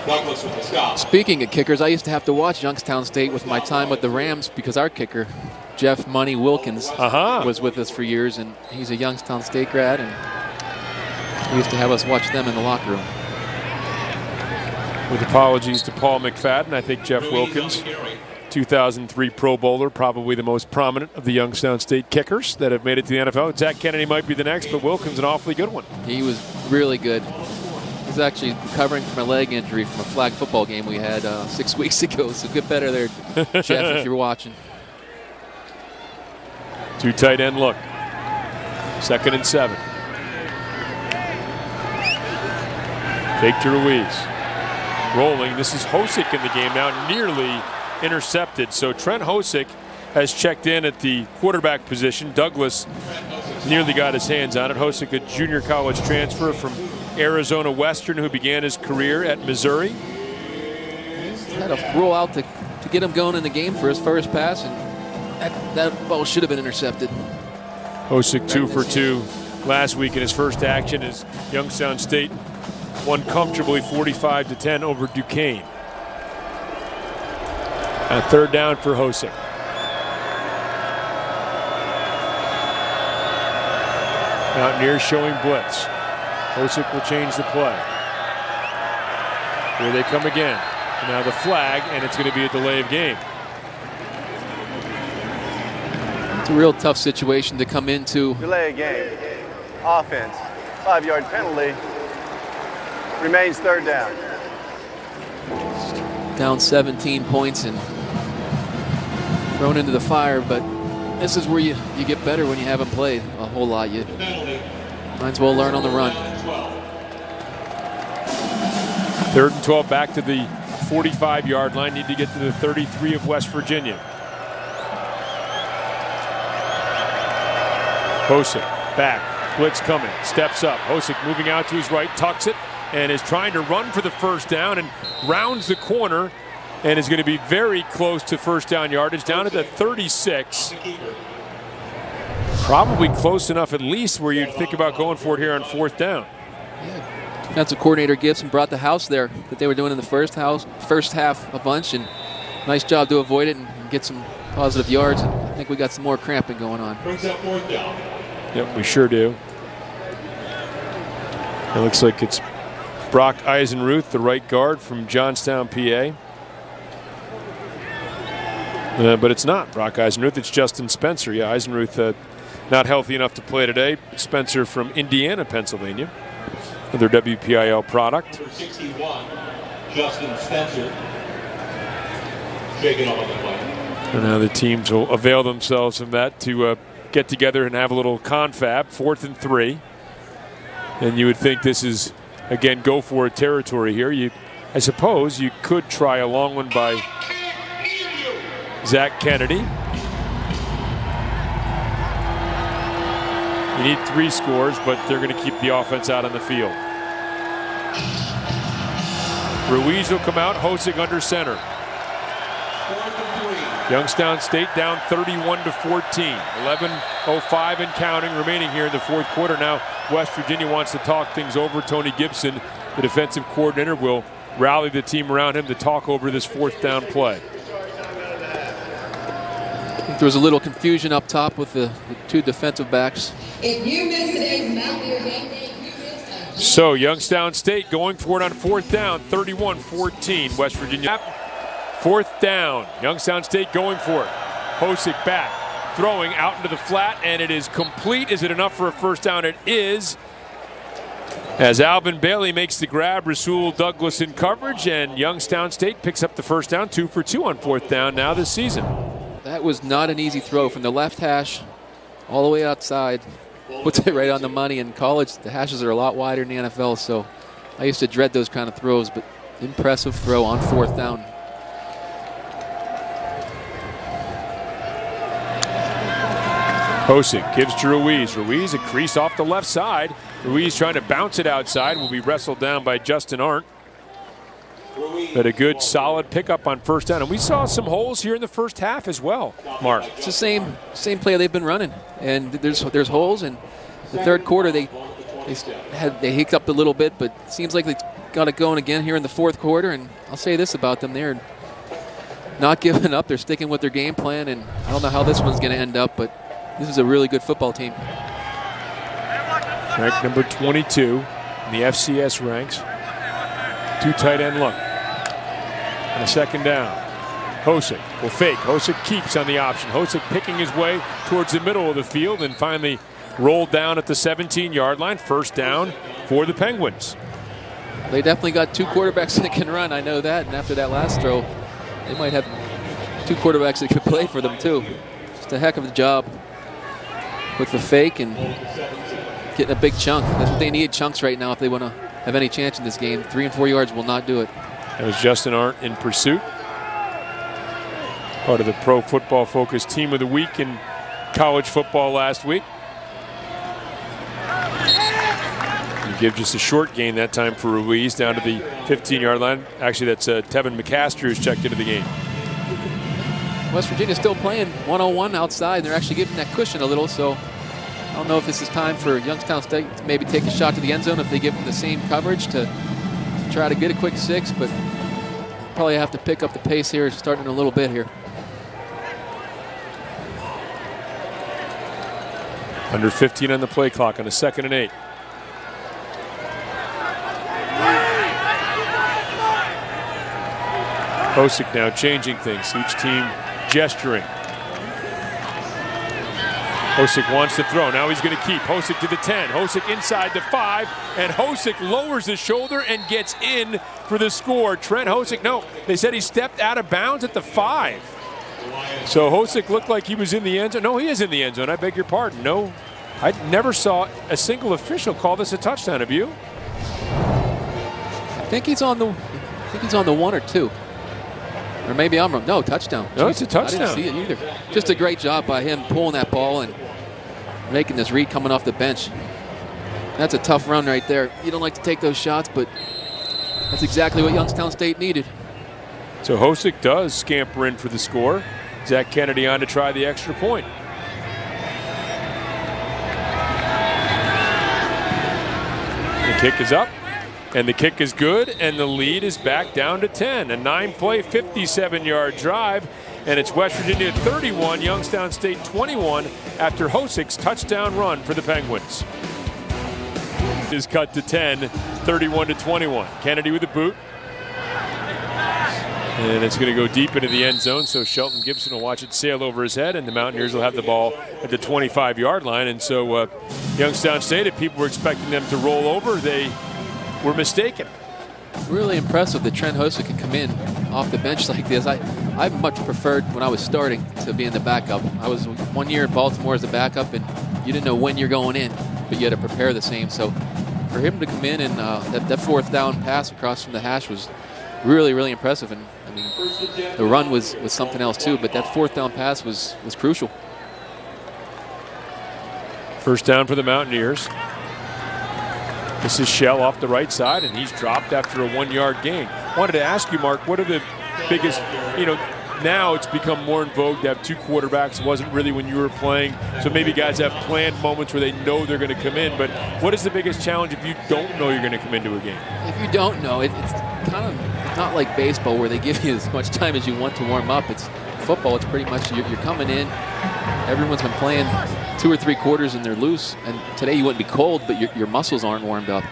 Douglas with the stop. Speaking of kickers, I used to have to watch Youngstown State with my time with the Rams because our kicker, Jeff Money Wilkins, was with us for years, and he's a Youngstown State grad, and he used to have us watch them in the locker room. With apologies to Paul McFadden, I think Jeff Wilkins, 2003 Pro Bowler, probably the most prominent of the Youngstown State kickers that have made it to the NFL. Zach Kennedy might be the next, but Wilkins an awfully good one. He was really good. He's actually recovering from a leg injury from a flag football game we had 6 weeks ago, so get better there, Jeff, if you're watching. 2 tight end look. 2nd and 7. Fake to Ruiz. Rolling. This is Hosick in the game now, nearly intercepted. So Trent Hosick has checked in at the quarterback position. Douglas nearly got his hands on it. Hosick, a junior college transfer from Arizona Western, who began his career at Missouri. Had a roll out to get him going in the game for his first pass, and that ball should have been intercepted. Hosick 2 for 2 last week in his first action as Youngstown State won comfortably 45-10 over Duquesne. A 3rd down for Hosick. Mountaineers showing blitz. Hosick will change the play. Here they come again. And now the flag, and it's going to be a delay of game. It's a real tough situation to come into. Delay a game. Offense. 5-yard penalty. Remains third down. Down 17 points and thrown into the fire, but this is where you get better when you haven't played a whole lot. You might as well learn on the run. 3rd and 12 back to the 45-yard line. Need to get to the 33 of West Virginia. Hosick back. Blitz coming. Steps up. Hosick moving out to his right. Tucks it and is trying to run for the first down and rounds the corner and is going to be very close to first down yardage. Down at the 36. Probably close enough at least where you'd think about going for it here on 4th down. Yeah. Defensive coordinator Gibson brought the house there that they were doing in the first half a bunch, and nice job to avoid it and get some positive yards. And I think we got some more cramping going on. Brings up 4th down. Yep, we sure do. It looks like it's Brock Eisenruth, the right guard from Johnstown, PA. But it's not Brock Eisenruth, it's Justin Spencer. Yeah, Eisenruth not healthy enough to play today. Spencer from Indiana, Pennsylvania. Another WPIL product. Number 61, Justin Spencer. Shaking up on the play. And now the teams will avail themselves from that to get together and have a little confab. 4th and 3. And you would think this is, again, go for it territory here. I suppose you could try a long one by Zach Kennedy. You need 3 scores, but they're going to keep the offense out on the field. Ruiz will come out, Hosick under center. Youngstown State down 31-14. 11:05 and counting remaining here in the 4th quarter. Now West Virginia wants to talk things over. Tony Gibson, the defensive coordinator, will rally the team around him to talk over this 4th down play. I think there was a little confusion up top with the 2 defensive backs. If you missed today's Mountaineer game day, you missed a So Youngstown State going for it on 4th down, 31-14. West Virginia. 4th down. Youngstown State going for it. Hosick back, throwing out into the flat, and it is complete. Is it enough for a first down? It is. As Alvin Bailey makes the grab, Rasul Douglas in coverage, and Youngstown State picks up the first down, 2 for 2 on 4th down now this season. That was not an easy throw from the left hash all the way outside. Puts it right on the money. In college, the hashes are a lot wider in the NFL, so I used to dread those kind of throws, but impressive throw on 4th down. Hosick gives to Ruiz. Ruiz a crease off the left side. Ruiz trying to bounce it outside. Will be wrestled down by Justin Arndt. But a good solid pickup on first down. And we saw some holes here in the first half as well, Mark. It's the same play they've been running. And there's holes. In the 3rd quarter, they hiccuped up a little bit, but it seems like they got it going again here in the 4th quarter. And I'll say this about them. They're not giving up. They're sticking with their game plan. And I don't know how this one's going to end up, but this is a really good football team. Ranked number 22 in the FCS ranks. 2 tight end look. And a 2nd down. Hosick will fake. Hosick keeps on the option. Hosick picking his way towards the middle of the field and finally rolled down at the 17-yard line. First down for the Penguins. They definitely got 2 quarterbacks that can run. I know that. And after that last throw, they might have 2 quarterbacks that could play for them too. Just a heck of a job with the fake and getting a big chunk. That's what they need, chunks right now if they want to have any chance in this game. 3 and 4 yards will not do it. That was Justin Arndt in pursuit. Part of the Pro Football Focus Team of the Week in college football last week. You give just a short gain that time for Ruiz down to the 15-yard line. Actually, that's Tevin McCaster who's checked into the game. West Virginia's still playing 1-on-1 outside. They're actually giving that cushion a little, so I don't know if this is time for Youngstown State to maybe take a shot to the end zone if they give them the same coverage to try to get a quick 6, but probably have to pick up the pace here starting in a little bit here. Under 15 on the play clock on a 2nd and 8. Hosick now changing things. Each team gesturing. Hosick wants to throw. Now he's going to keep. Hosick to the 10. Hosick inside the 5. And Hosick lowers his shoulder and gets in for the score. Trent Hosick, no, they said he stepped out of bounds at the 5. So Hosick looked like he was in the end zone. No, he is in the end zone. I beg your pardon. No, I never saw a single official call this a touchdown. Have you? I think he's on the 1 or 2. Or maybe I'm wrong. No, touchdown. No, it's a touchdown. I didn't see it either. Just a great job by him pulling that ball and making this read coming off the bench. That's a tough run right there. You don't like to take those shots, but that's exactly what Youngstown State needed. So Hosick does scamper in for the score. Zach Kennedy on to try the extra point. The kick is up, and the kick is good, and the lead is back down to 10. A 9-play, 57-yard drive, and it's West Virginia 31, Youngstown State 21 after Hosick's touchdown run for the Penguins. Is cut to 10, 31-21. Kennedy with the boot. And it's going to go deep into the end zone, so Shelton Gibson will watch it sail over his head, and the Mountaineers will have the ball at the 25-yard line. And so Youngstown State, if people were expecting them to roll over, they were mistaken. Really impressive that Trent Hosick can come in off the bench like this. I much preferred when I was starting to be in the backup. I was 1 year in Baltimore as a backup, and you didn't know when you're going in, but you had to prepare the same. So for him to come in and that fourth down pass across from the hash was really, really impressive. And I mean, the run was something else too, but that fourth down pass was crucial. First down for the Mountaineers. This is Shell off the right side, and he's dropped after a 1-yard gain. Wanted to ask you, Mark, what are the biggest, now it's become more in vogue to have 2 quarterbacks. It wasn't really when you were playing. So maybe guys have planned moments where they know they're going to come in. But what is the biggest challenge if you don't know you're going to come into a game? If you don't know, it's kind of not like baseball where they give you as much time as you want to warm up. It's football. It's pretty much you're coming in. Everyone's been playing 2 or 3 quarters and they're loose. And today you wouldn't be cold, but your muscles aren't warmed up.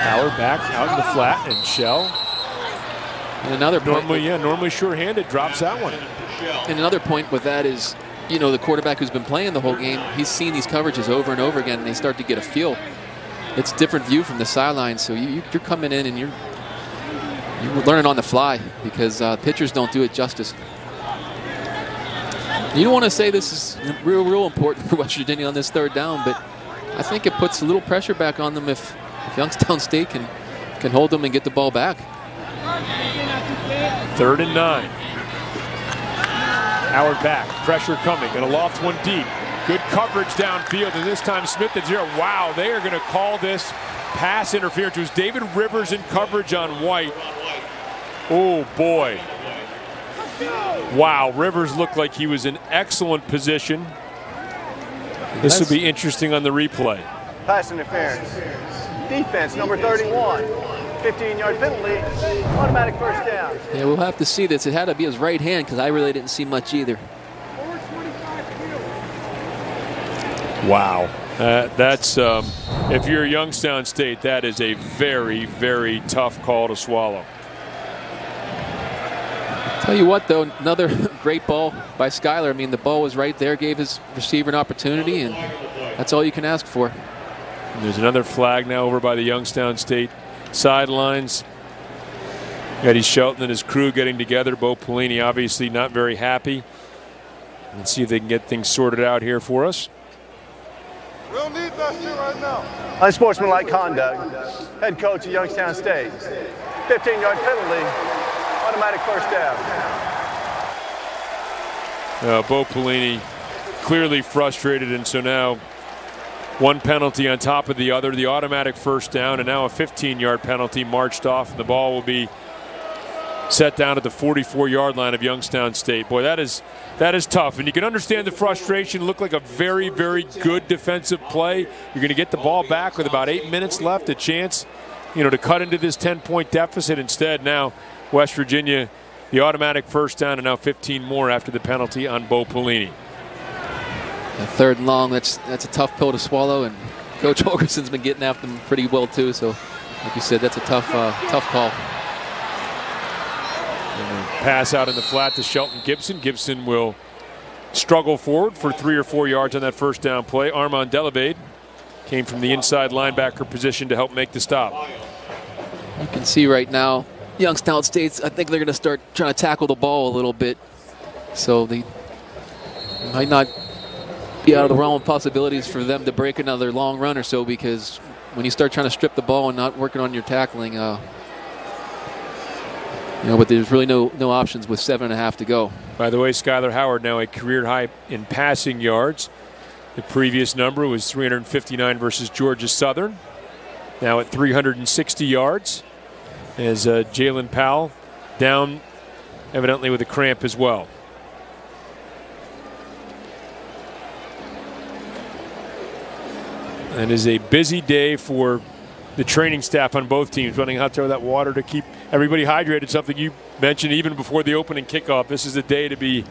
Howard back out in the flat, and Shell. And another point. Normally sure-handed, drops that one. And another point with that is, the quarterback who's been playing the whole game, he's seen these coverages over and over again, and they start to get a feel. It's a different view from the sideline, so you're coming in and you're learning on the fly because pitchers don't do it justice. You don't want to say this is real important for West Virginia on this third down, but I think it puts a little pressure back on them if Youngstown State can hold them and get the ball back. 3rd and 9. Howard back, pressure coming, going to loft one deep. Good coverage downfield, and this time Smith is here. Wow, they are going to call this pass interference. It was David Rivers in coverage on White. Oh, boy. Wow, Rivers looked like he was in excellent position. This will be interesting on the replay. Pass interference. Defense, number 31. 15-yard penalty. Automatic first down. Yeah, we'll have to see this. It had to be his right hand because I really didn't see much either. Wow. That's, if you're Youngstown State, that is a very, very tough call to swallow. Tell you what, though, another great ball by Skyler. I mean, the ball was right there, gave his receiver an opportunity, and that's all you can ask for. And there's another flag now over by the Youngstown State sidelines. Eddie Shelton and his crew getting together. Bo Pelini obviously not very happy. Let's see if they can get things sorted out here for us. We don't need that shit right now. Unsportsmanlike conduct. Head coach of Youngstown State. 15-yard penalty. Automatic first down. Bo Pelini clearly frustrated, and so now one penalty on top of the other, the automatic first down, and now a 15-yard penalty marched off, and the ball will be set down at the 44-yard line of Youngstown State. Boy, that is tough, and you can understand the frustration. Looked like a very, very good defensive play. You're going to get the ball back with about 8 minutes left, a chance, to cut into this 10-point deficit. Instead, now West Virginia, the automatic first down, and now 15 more after the penalty on Bo Pelini. Yeah, 3rd and long, that's a tough pill to swallow, and Coach Holgerson's been getting after them pretty well too. So, like you said, that's a tough call. Pass out in the flat to Shelton Gibson. Gibson will struggle forward for 3 or 4 yards on that first down play. Armand Delabade came from the inside linebacker position to help make the stop. You can see right now, Youngstown State's, I think they're going to start trying to tackle the ball a little bit. So they might not be out of the realm of possibilities for them to break another long run or so, because when you start trying to strip the ball and not working on your tackling, but there's really no options with 7.5 to go. By the way, Skylar Howard now a career high in passing yards. The previous number was 359 versus Georgia Southern. Now at 360 yards, as Jalen Powell down evidently with a cramp as well. And it is a busy day for the training staff on both teams, running out there with that water to keep everybody hydrated, something you mentioned even before the opening kickoff. This is the day to be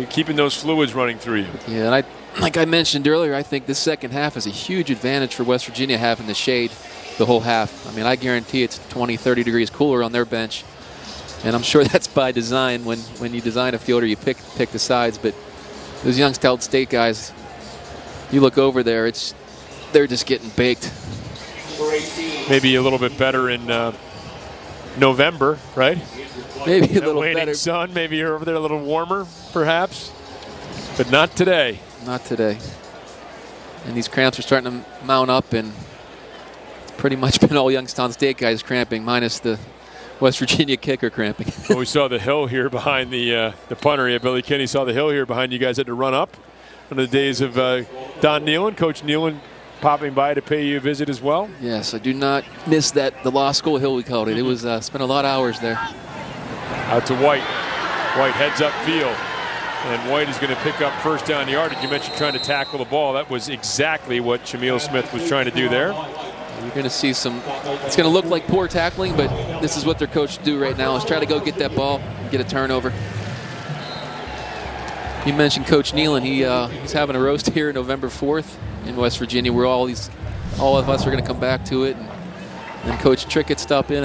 keeping those fluids running through you. Yeah, and like I mentioned earlier, I think this second half is a huge advantage for West Virginia having the shade the whole half. I mean, I guarantee it's 20, 30 degrees cooler on their bench. And I'm sure that's by design. When you design a field or you pick the sides. But those Youngstown State guys, you look over there, they're just getting baked. Maybe a little bit better in November, right? Maybe a little waning better. Sun, maybe you're over there a little warmer, perhaps. But not today. Not today. And these cramps are starting to mount up, and it's pretty much been all Youngstown State guys cramping, minus the West Virginia kicker cramping. Well, we saw the hill here behind the punter. Yeah, Billy Kinney saw the hill here behind you guys. Had to run up. One of the days of Don Nealon, Coach Nealon, popping by to pay you a visit as well. Yes, I do not miss the law school hill, we called it. It was spent a lot of hours there. Out to White. White heads up field. And White is going to pick up first down yardage. You mentioned trying to tackle the ball. That was exactly what Shamil Smith was trying to do there. You're going to see it's going to look like poor tackling, but this is what their coach do right now, is try to go get that ball and get a turnover. You mentioned Coach Nealon. He's having a roast here November 4th in West Virginia, where all of us are going to come back to it. And Coach Trickett stopped in.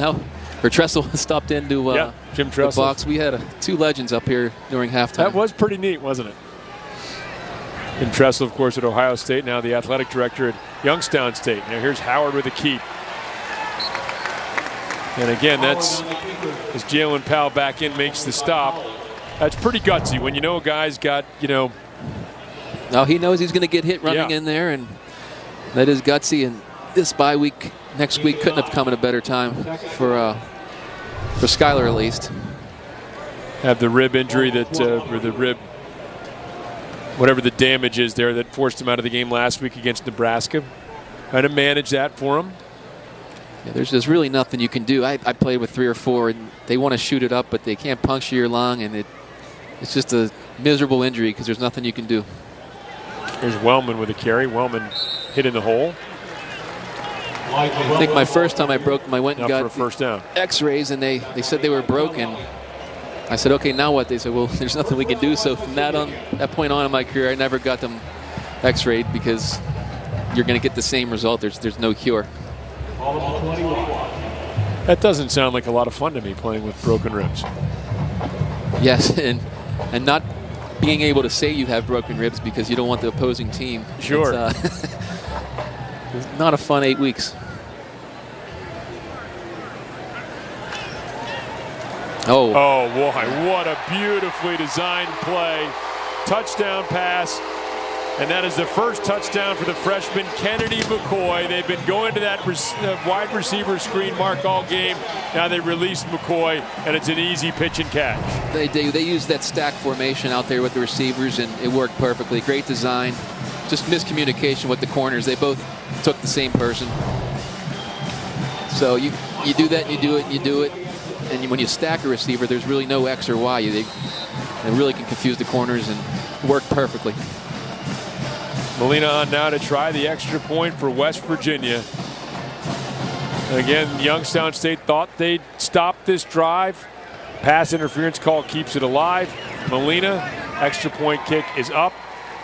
Tressel stopped in to Jim Tressel. the box. We had 2 legends up here during halftime. That was pretty neat, wasn't it? Jim Tressel, of course, at Ohio State, now the athletic director at Youngstown State. Now here's Howard with a keep. And again, that's as Jalen Powell back in makes the stop. That's pretty gutsy when you know a guy's got, Now he knows he's going to get hit running in there, and that is gutsy. And this bye week, next week, couldn't have come at a better time for Skylar, at least. Have the rib injury or the rib, whatever the damage is there that forced him out of the game last week against Nebraska. Trying to manage that for him. Yeah, there's really nothing you can do. I played with 3 or 4, and they want to shoot it up, but they can't puncture your lung, and it's just a miserable injury because there's nothing you can do. There's Wellman with a carry. Wellman hit in the hole. I think my first time I went and got for a first down. X-rays, and they said they were broken. I said, okay, now what? They said, well, there's nothing we can do. So from that point on in my career, I never got them X-rayed because you're going to get the same result. There's no cure. That doesn't sound like a lot of fun to me, playing with broken ribs. Yes, and not being able to say you have broken ribs because you don't want the opposing team. Sure. It's not a fun 8 weeks. Oh, boy, what a beautifully designed play. Touchdown pass. And that is the first touchdown for the freshman, Kennedy McCoy. They've been going to that wide receiver screen mark all game. Now they release McCoy, and it's an easy pitch and catch. They do. They use that stack formation out there with the receivers, and it worked perfectly. Great design. Just miscommunication with the corners. They both took the same person. So you do that, and you do it, and you do it. And when you stack a receiver, there's really no X or Y. They really can confuse the corners and work perfectly. Molina on now to try the extra point for West Virginia. Again, Youngstown State thought they'd stop this drive. Pass interference call keeps it alive. Molina, extra point kick is up.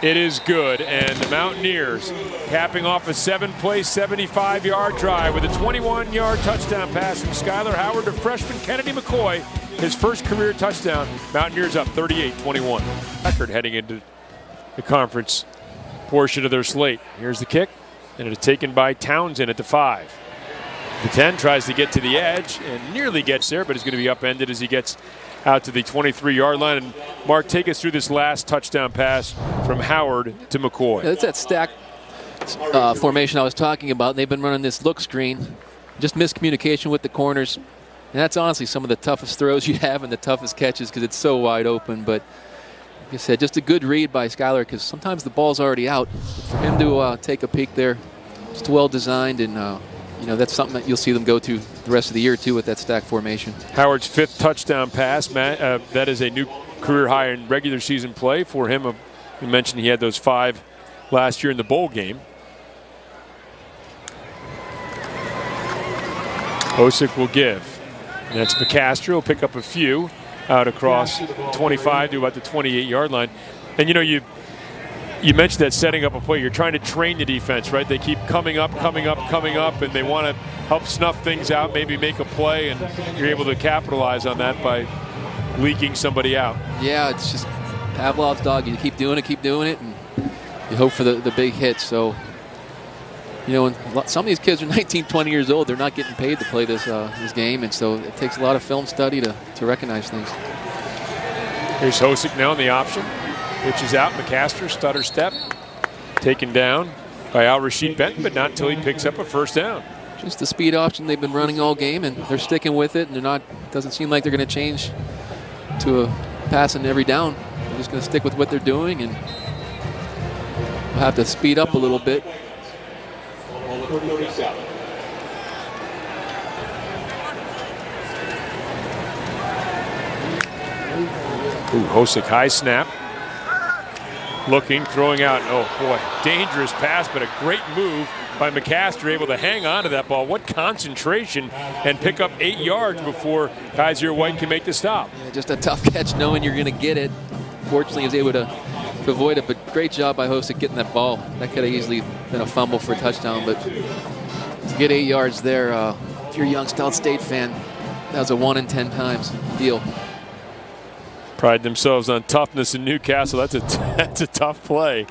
It is good, and the Mountaineers capping off a 7-play, 75-yard drive with a 21-yard touchdown pass from Skylar Howard to freshman Kennedy McCoy his first career touchdown. Mountaineers up 38-21. Record heading into the conference portion of their slate. Here's the kick, and it is taken by Townsend at the 5. The 10 tries to get to the edge and nearly gets there, but is going to be upended as he gets out to the 23-yard line. And Mark, take us through this last touchdown pass from Howard to McCoy. Yeah, it's that stack formation I was talking about. They've been running this look screen, just miscommunication with the corners. And that's honestly some of the toughest throws you have and the toughest catches because it's so wide open. But like I said, just a good read by Skylar because sometimes the ball's already out. For him to take a peek there, just well designed, and that's something that you'll see them go to the rest of the year too with that stack formation. Howard's 5th touchdown pass, Matt. That is a new career high in regular season play for him. You mentioned he had those 5 last year in the bowl game. Hosick will give. And that's McCaster. Will pick up a few out across 25 to about the 28-yard line. And you mentioned that setting up a play. You're trying to train the defense, right? They keep coming up, and they want to help snuff things out, maybe make a play, and you're able to capitalize on that by leaking somebody out. Yeah, it's just Pavlov's dog. You keep doing it, and you hope for the big hit. So, when some of these kids are 19, 20 years old, they're not getting paid to play this game, and so it takes a lot of film study to recognize things. Here's Hosick now in the option. Which is out. McCaster, stutter step, taken down by Al-Rashid Benton, but not until he picks up a first down. Just the speed option they've been running all game, and they're sticking with it, and doesn't seem like they're going to change to a passing every down. They're just going to stick with what they're doing, and we'll have to speed up a little bit. Hosick, high snap. Looking, throwing out. Oh, boy. Dangerous pass, but a great move by McCaster, able to hang on to that ball. What concentration, and pick up 8 yards before Kaiser White can make the stop. Yeah, just a tough catch knowing you're going to get it. Fortunately, he was able to avoid it, but great job by Hosick getting that ball. That could have easily been a fumble for a touchdown, but to get 8 yards there, if you're a Youngstown State fan, that was a 1 in 10 times deal. Pride themselves on toughness in Newcastle. That's a tough play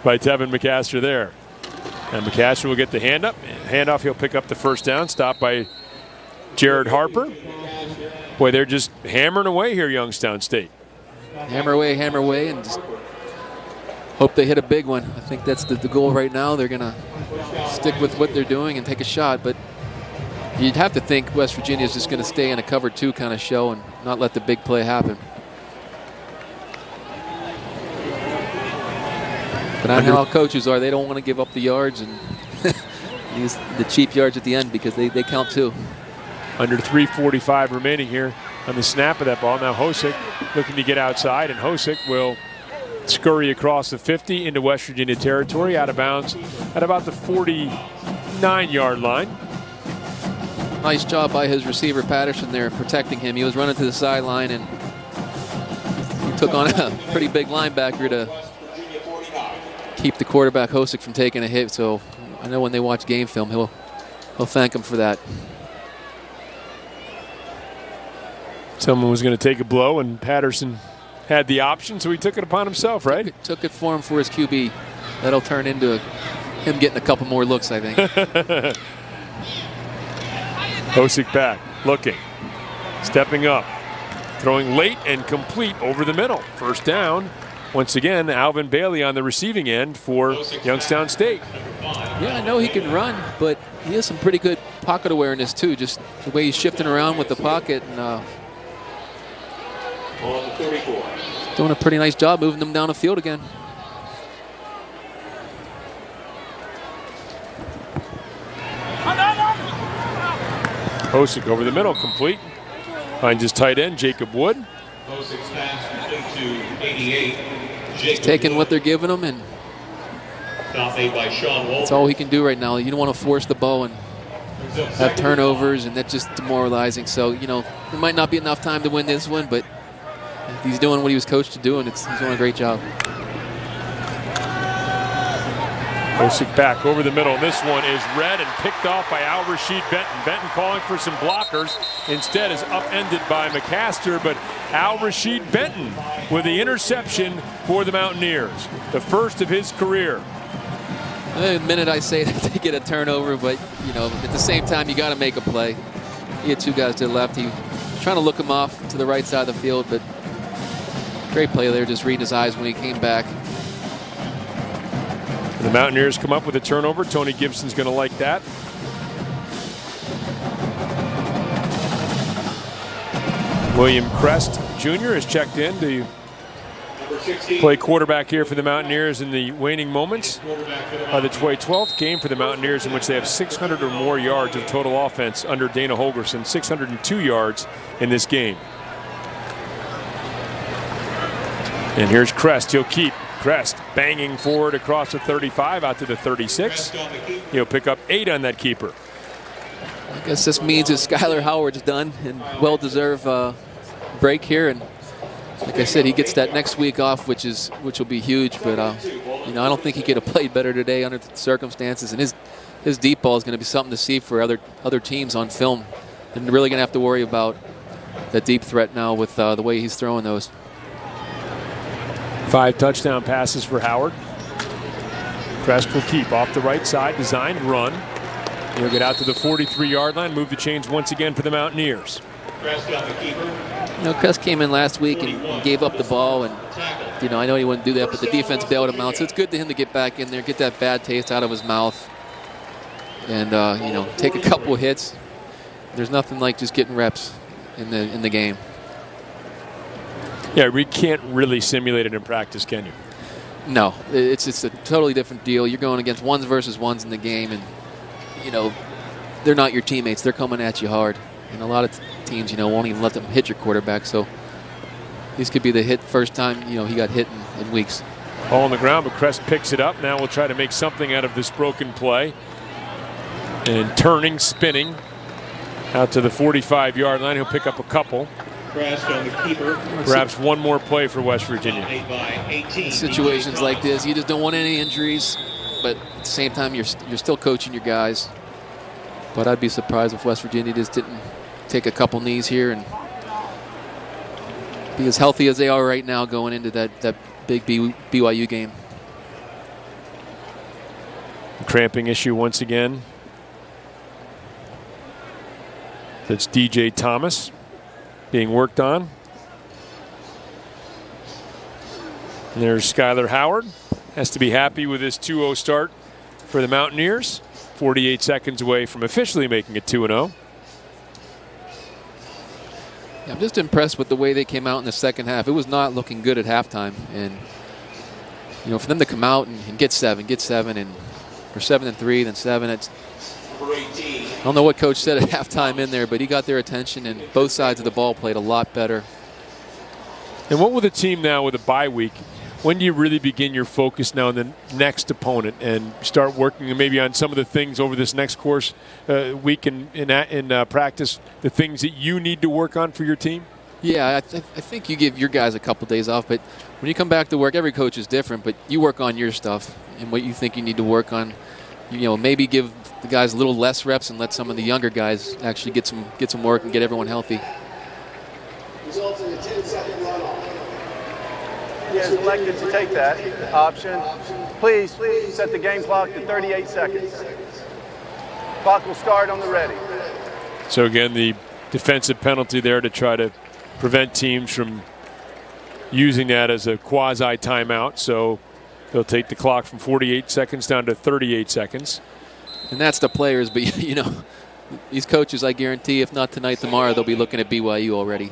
by Tevin McCaster there. And McCaster will get the handoff. He'll pick up the first down. Stopped by Jared Harper. Boy, they're just hammering away here, Youngstown State. Hammer away, and just hope they hit a big one. I think that's the goal right now. They're going to stick with what they're doing and take a shot, but you'd have to think West Virginia is just going to stay in a cover 2 kind of show and not let the big play happen. But I know how coaches are. They don't want to give up the yards and use the cheap yards at the end because they count too. Under 3:45 remaining here on the snap of that ball. Now Hosick looking to get outside, and Hosick will scurry across the 50 into West Virginia territory, out of bounds at about the 49-yard line. Nice job by his receiver Patterson there protecting him. He was running to the sideline, and he took on a pretty big linebacker to keep the quarterback Hosick from taking a hit. So I know when they watch game film, he'll thank him for that. Someone was going to take a blow, and Patterson had the option, so he took it upon himself, right? Took it for him for his QB. That'll turn into him getting a couple more looks, I think. Hosick back, looking, stepping up, throwing late and complete over the middle. First down. Once again, Alvin Bailey on the receiving end for Youngstown State. Yeah, I know he can run, but he has some pretty good pocket awareness too. Just the way he's shifting around with the pocket and doing a pretty nice job moving them down the field again. Hosick over the middle, complete. Finds his tight end, Jacob Wood. He's taking what they're giving him, and that's all he can do right now. You don't want to force the ball and have turnovers, and that's just demoralizing. So, there might not be enough time to win this one, but he's doing what he was coached to do, and he's doing a great job. Osick back over the middle. This one is read and picked off by Al-Rashid Benton. Benton calling for some blockers. Instead is upended by McCaster, but Al-Rashid Benton with the interception for the Mountaineers. The first of his career. The minute I say that they get a turnover, but at the same time you got to make a play. He had two guys to the left. He was trying to look him off to the right side of the field, but great play there, just reading his eyes when he came back. The Mountaineers come up with a turnover. Tony Gibson's going to like that. William Crest Jr. has checked in to play quarterback here for the Mountaineers in the waning moments of the 12th game for the Mountaineers, in which they have 600 or more yards of total offense under Dana Holgorsen, 602 yards in this game. And here's Crest. He'll keep. Crest banging forward across the 35 out to the 36. He'll pick up 8 on that keeper. I guess this means that Skylar Howard's done, and well-deserved break here. And like I said, he gets that next week off, which will be huge. But I don't think he could have played better today under the circumstances. And his deep ball is going to be something to see for other teams on film. And really going to have to worry about that deep threat now with the way he's throwing those. 5 touchdown passes for Howard. Crest will keep off the right side, designed run. He'll get out to the 43-yard line, move the chains once again for the Mountaineers. Crest came in last week and gave up the ball, and I know he wouldn't do that, but the defense bailed him out. So it's good to him to get back in there, get that bad taste out of his mouth, and take a couple hits. There's nothing like just getting reps in the game. Yeah, we can't really simulate it in practice, can you? No, it's a totally different deal. You're going against ones versus ones in the game, and they're not your teammates. They're coming at you hard, and a lot of teams won't even let them hit your quarterback. So this could be the first time he got hit in weeks. Ball on the ground, but Crest picks it up. Now we'll try to make something out of this broken play, and turning, spinning out to the 45-yard line. He'll pick up a couple. On the keeper. Perhaps one more play for West Virginia. Situations like this, you just don't want any injuries, but at the same time, you're still coaching your guys. But I'd be surprised if West Virginia just didn't take a couple knees here and be as healthy as they are right now going into that big BYU game. Cramping issue once again. That's DJ Thomas being worked on. And there's Skylar Howard. Has to be happy with his 2-0 start for the Mountaineers. 48 seconds away from officially making it 2-0. I'm just impressed with the way they came out in the second half. It was not looking good at halftime. And, for them to come out and get 7, or 7-3, then 7, it's, I don't know what coach said at halftime in there, but he got their attention, and both sides of the ball played a lot better. And what will the team now with a bye week? When do you really begin your focus now on the next opponent and start working maybe on some of the things over this next week in practice, the things that you need to work on for your team? Yeah, I think you give your guys a couple days off, but when you come back to work, every coach is different, but you work on your stuff and what you think you need to work on. Maybe give the guys a little less reps and let some of the younger guys actually get some work and get everyone healthy. Results in a 10-second runoff. He has elected to take that option. Please set the game clock to 38 seconds. Clock will start on the ready. So again, the defensive penalty there to try to prevent teams from using that as a quasi timeout. So they'll take the clock from 48 seconds down to 38 seconds. And that's the players, but these coaches, I guarantee, if not tonight, tomorrow, they'll be looking at BYU already.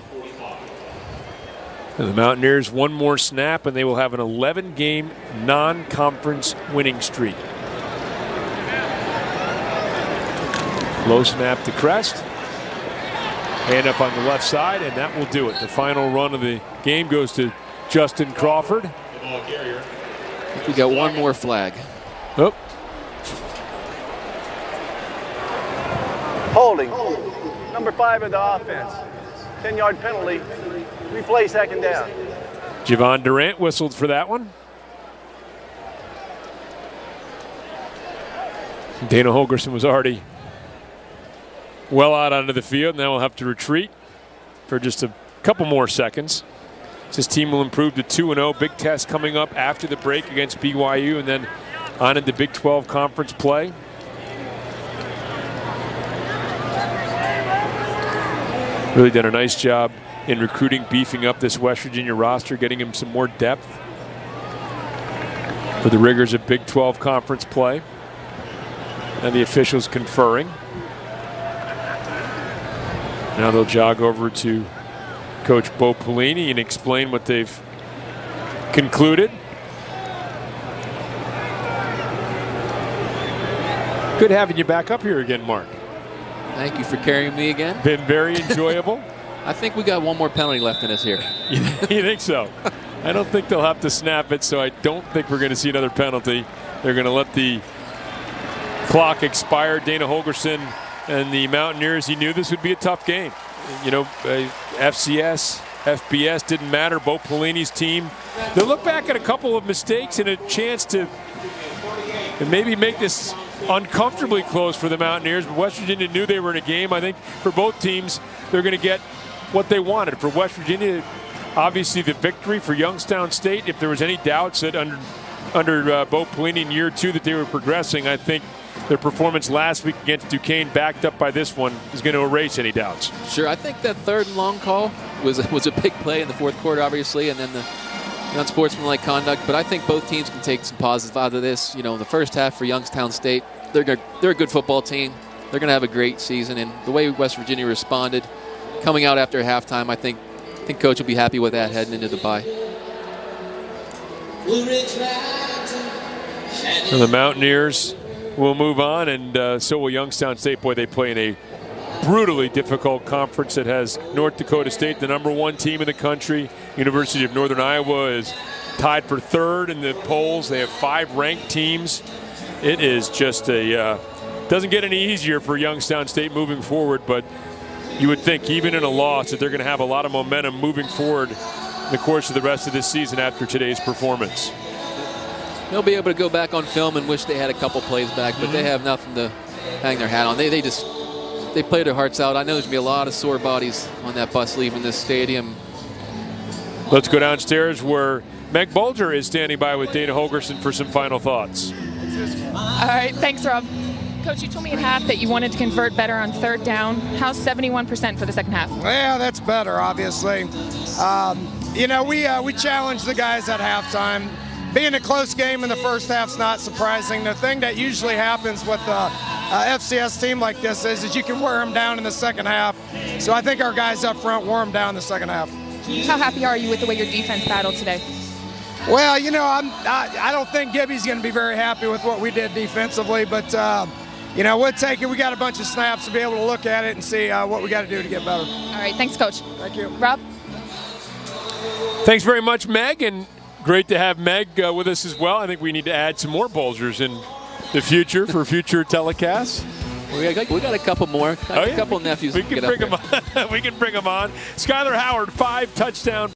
And the Mountaineers, one more snap, and they will have an 11-game non-conference winning streak. Low snap to Crest. Hand up on the left side, and that will do it. The final run of the game goes to Justin Crawford. I think we got one more flag. Oh. Holding. Number 5 of the offense. 10-yard penalty. Replay second down. Javon Durant whistled for that one. Dana Holgerson was already well out onto the field. Now we'll have to retreat for just a couple more seconds. His team will improve to 2-0. Big test coming up after the break against BYU, and then on into Big 12 conference play. Really done a nice job in recruiting, beefing up this West Virginia roster, getting him some more depth for the rigors of Big 12 conference play. And the officials conferring. Now they'll jog over to Coach Bo Pelini and explain what they've concluded. Good having you back up here again, Mark. Thank you for carrying me again. Been very enjoyable. I think we got one more penalty left in us here. You think so? I don't think they'll have to snap it, so I don't think we're going to see another penalty. They're going to let the clock expire. Dana Holgerson and the Mountaineers, he knew this would be a tough game. You know, FCS, FBS didn't matter. Bo Pelini's team, they'll look back at a couple of mistakes and a chance to maybe make this uncomfortably close for the Mountaineers, but West Virginia knew they were in a game. I think for both teams, they're going to get what they wanted. For West Virginia, obviously the victory. For Youngstown State, if there was any doubts that under Bo Pelini in year 2 that they were progressing, I think their performance last week against Duquesne, backed up by this one, is going to erase any doubts. Sure, I think that third and long call was a big play in the fourth quarter, obviously, and then the unsportsmanlike conduct. But I think both teams can take some positive out of this. You know, the first half for Youngstown State, they're a good football team. They're going to have a great season, and the way West Virginia responded, coming out after halftime, I think Coach will be happy with that heading into the bye. And the Mountaineers will move on, and so will Youngstown State. Boy, they play in a brutally difficult conference that has North Dakota State, the #1 team in the country. University of Northern Iowa is tied for 3rd in the polls. They have 5 ranked teams. It is just doesn't get any easier for Youngstown State moving forward, but you would think even in a loss that they're going to have a lot of momentum moving forward in the course of the rest of this season after today's performance. They'll be able to go back on film and wish they had a couple plays back, but they have nothing to hang their hat on. They play their hearts out. I know there's going to be a lot of sore bodies on that bus leaving this stadium. Let's go downstairs where Meg Bulger is standing by with Dana Holgerson for some final thoughts. All right, thanks, Rob. Coach, you told me at half that you wanted to convert better on 3rd down. How's 71% for the second half? Yeah, that's better, obviously. You know, we challenged the guys at halftime. Being a close game in the first half's not surprising. The thing that usually happens with a FCS team like this is you can wear them down in the second half. So I think our guys up front wore them down in the second half. How happy are you with the way your defense battled today? Well, you know, I don't think Gibby's going to be very happy with what we did defensively, but you know, we'll take it. We got a bunch of snaps to be able to look at it and see what we got to do to get better. All right, thanks, Coach. Thank you. Rob? Thanks very much, Meg, and great to have Meg with us as well. I think we need to add some more Bulgers in the future for future telecasts. We got a couple more. A couple nephews. We can bring them on. We can bring them on. Skylar Howard, 5 touchdown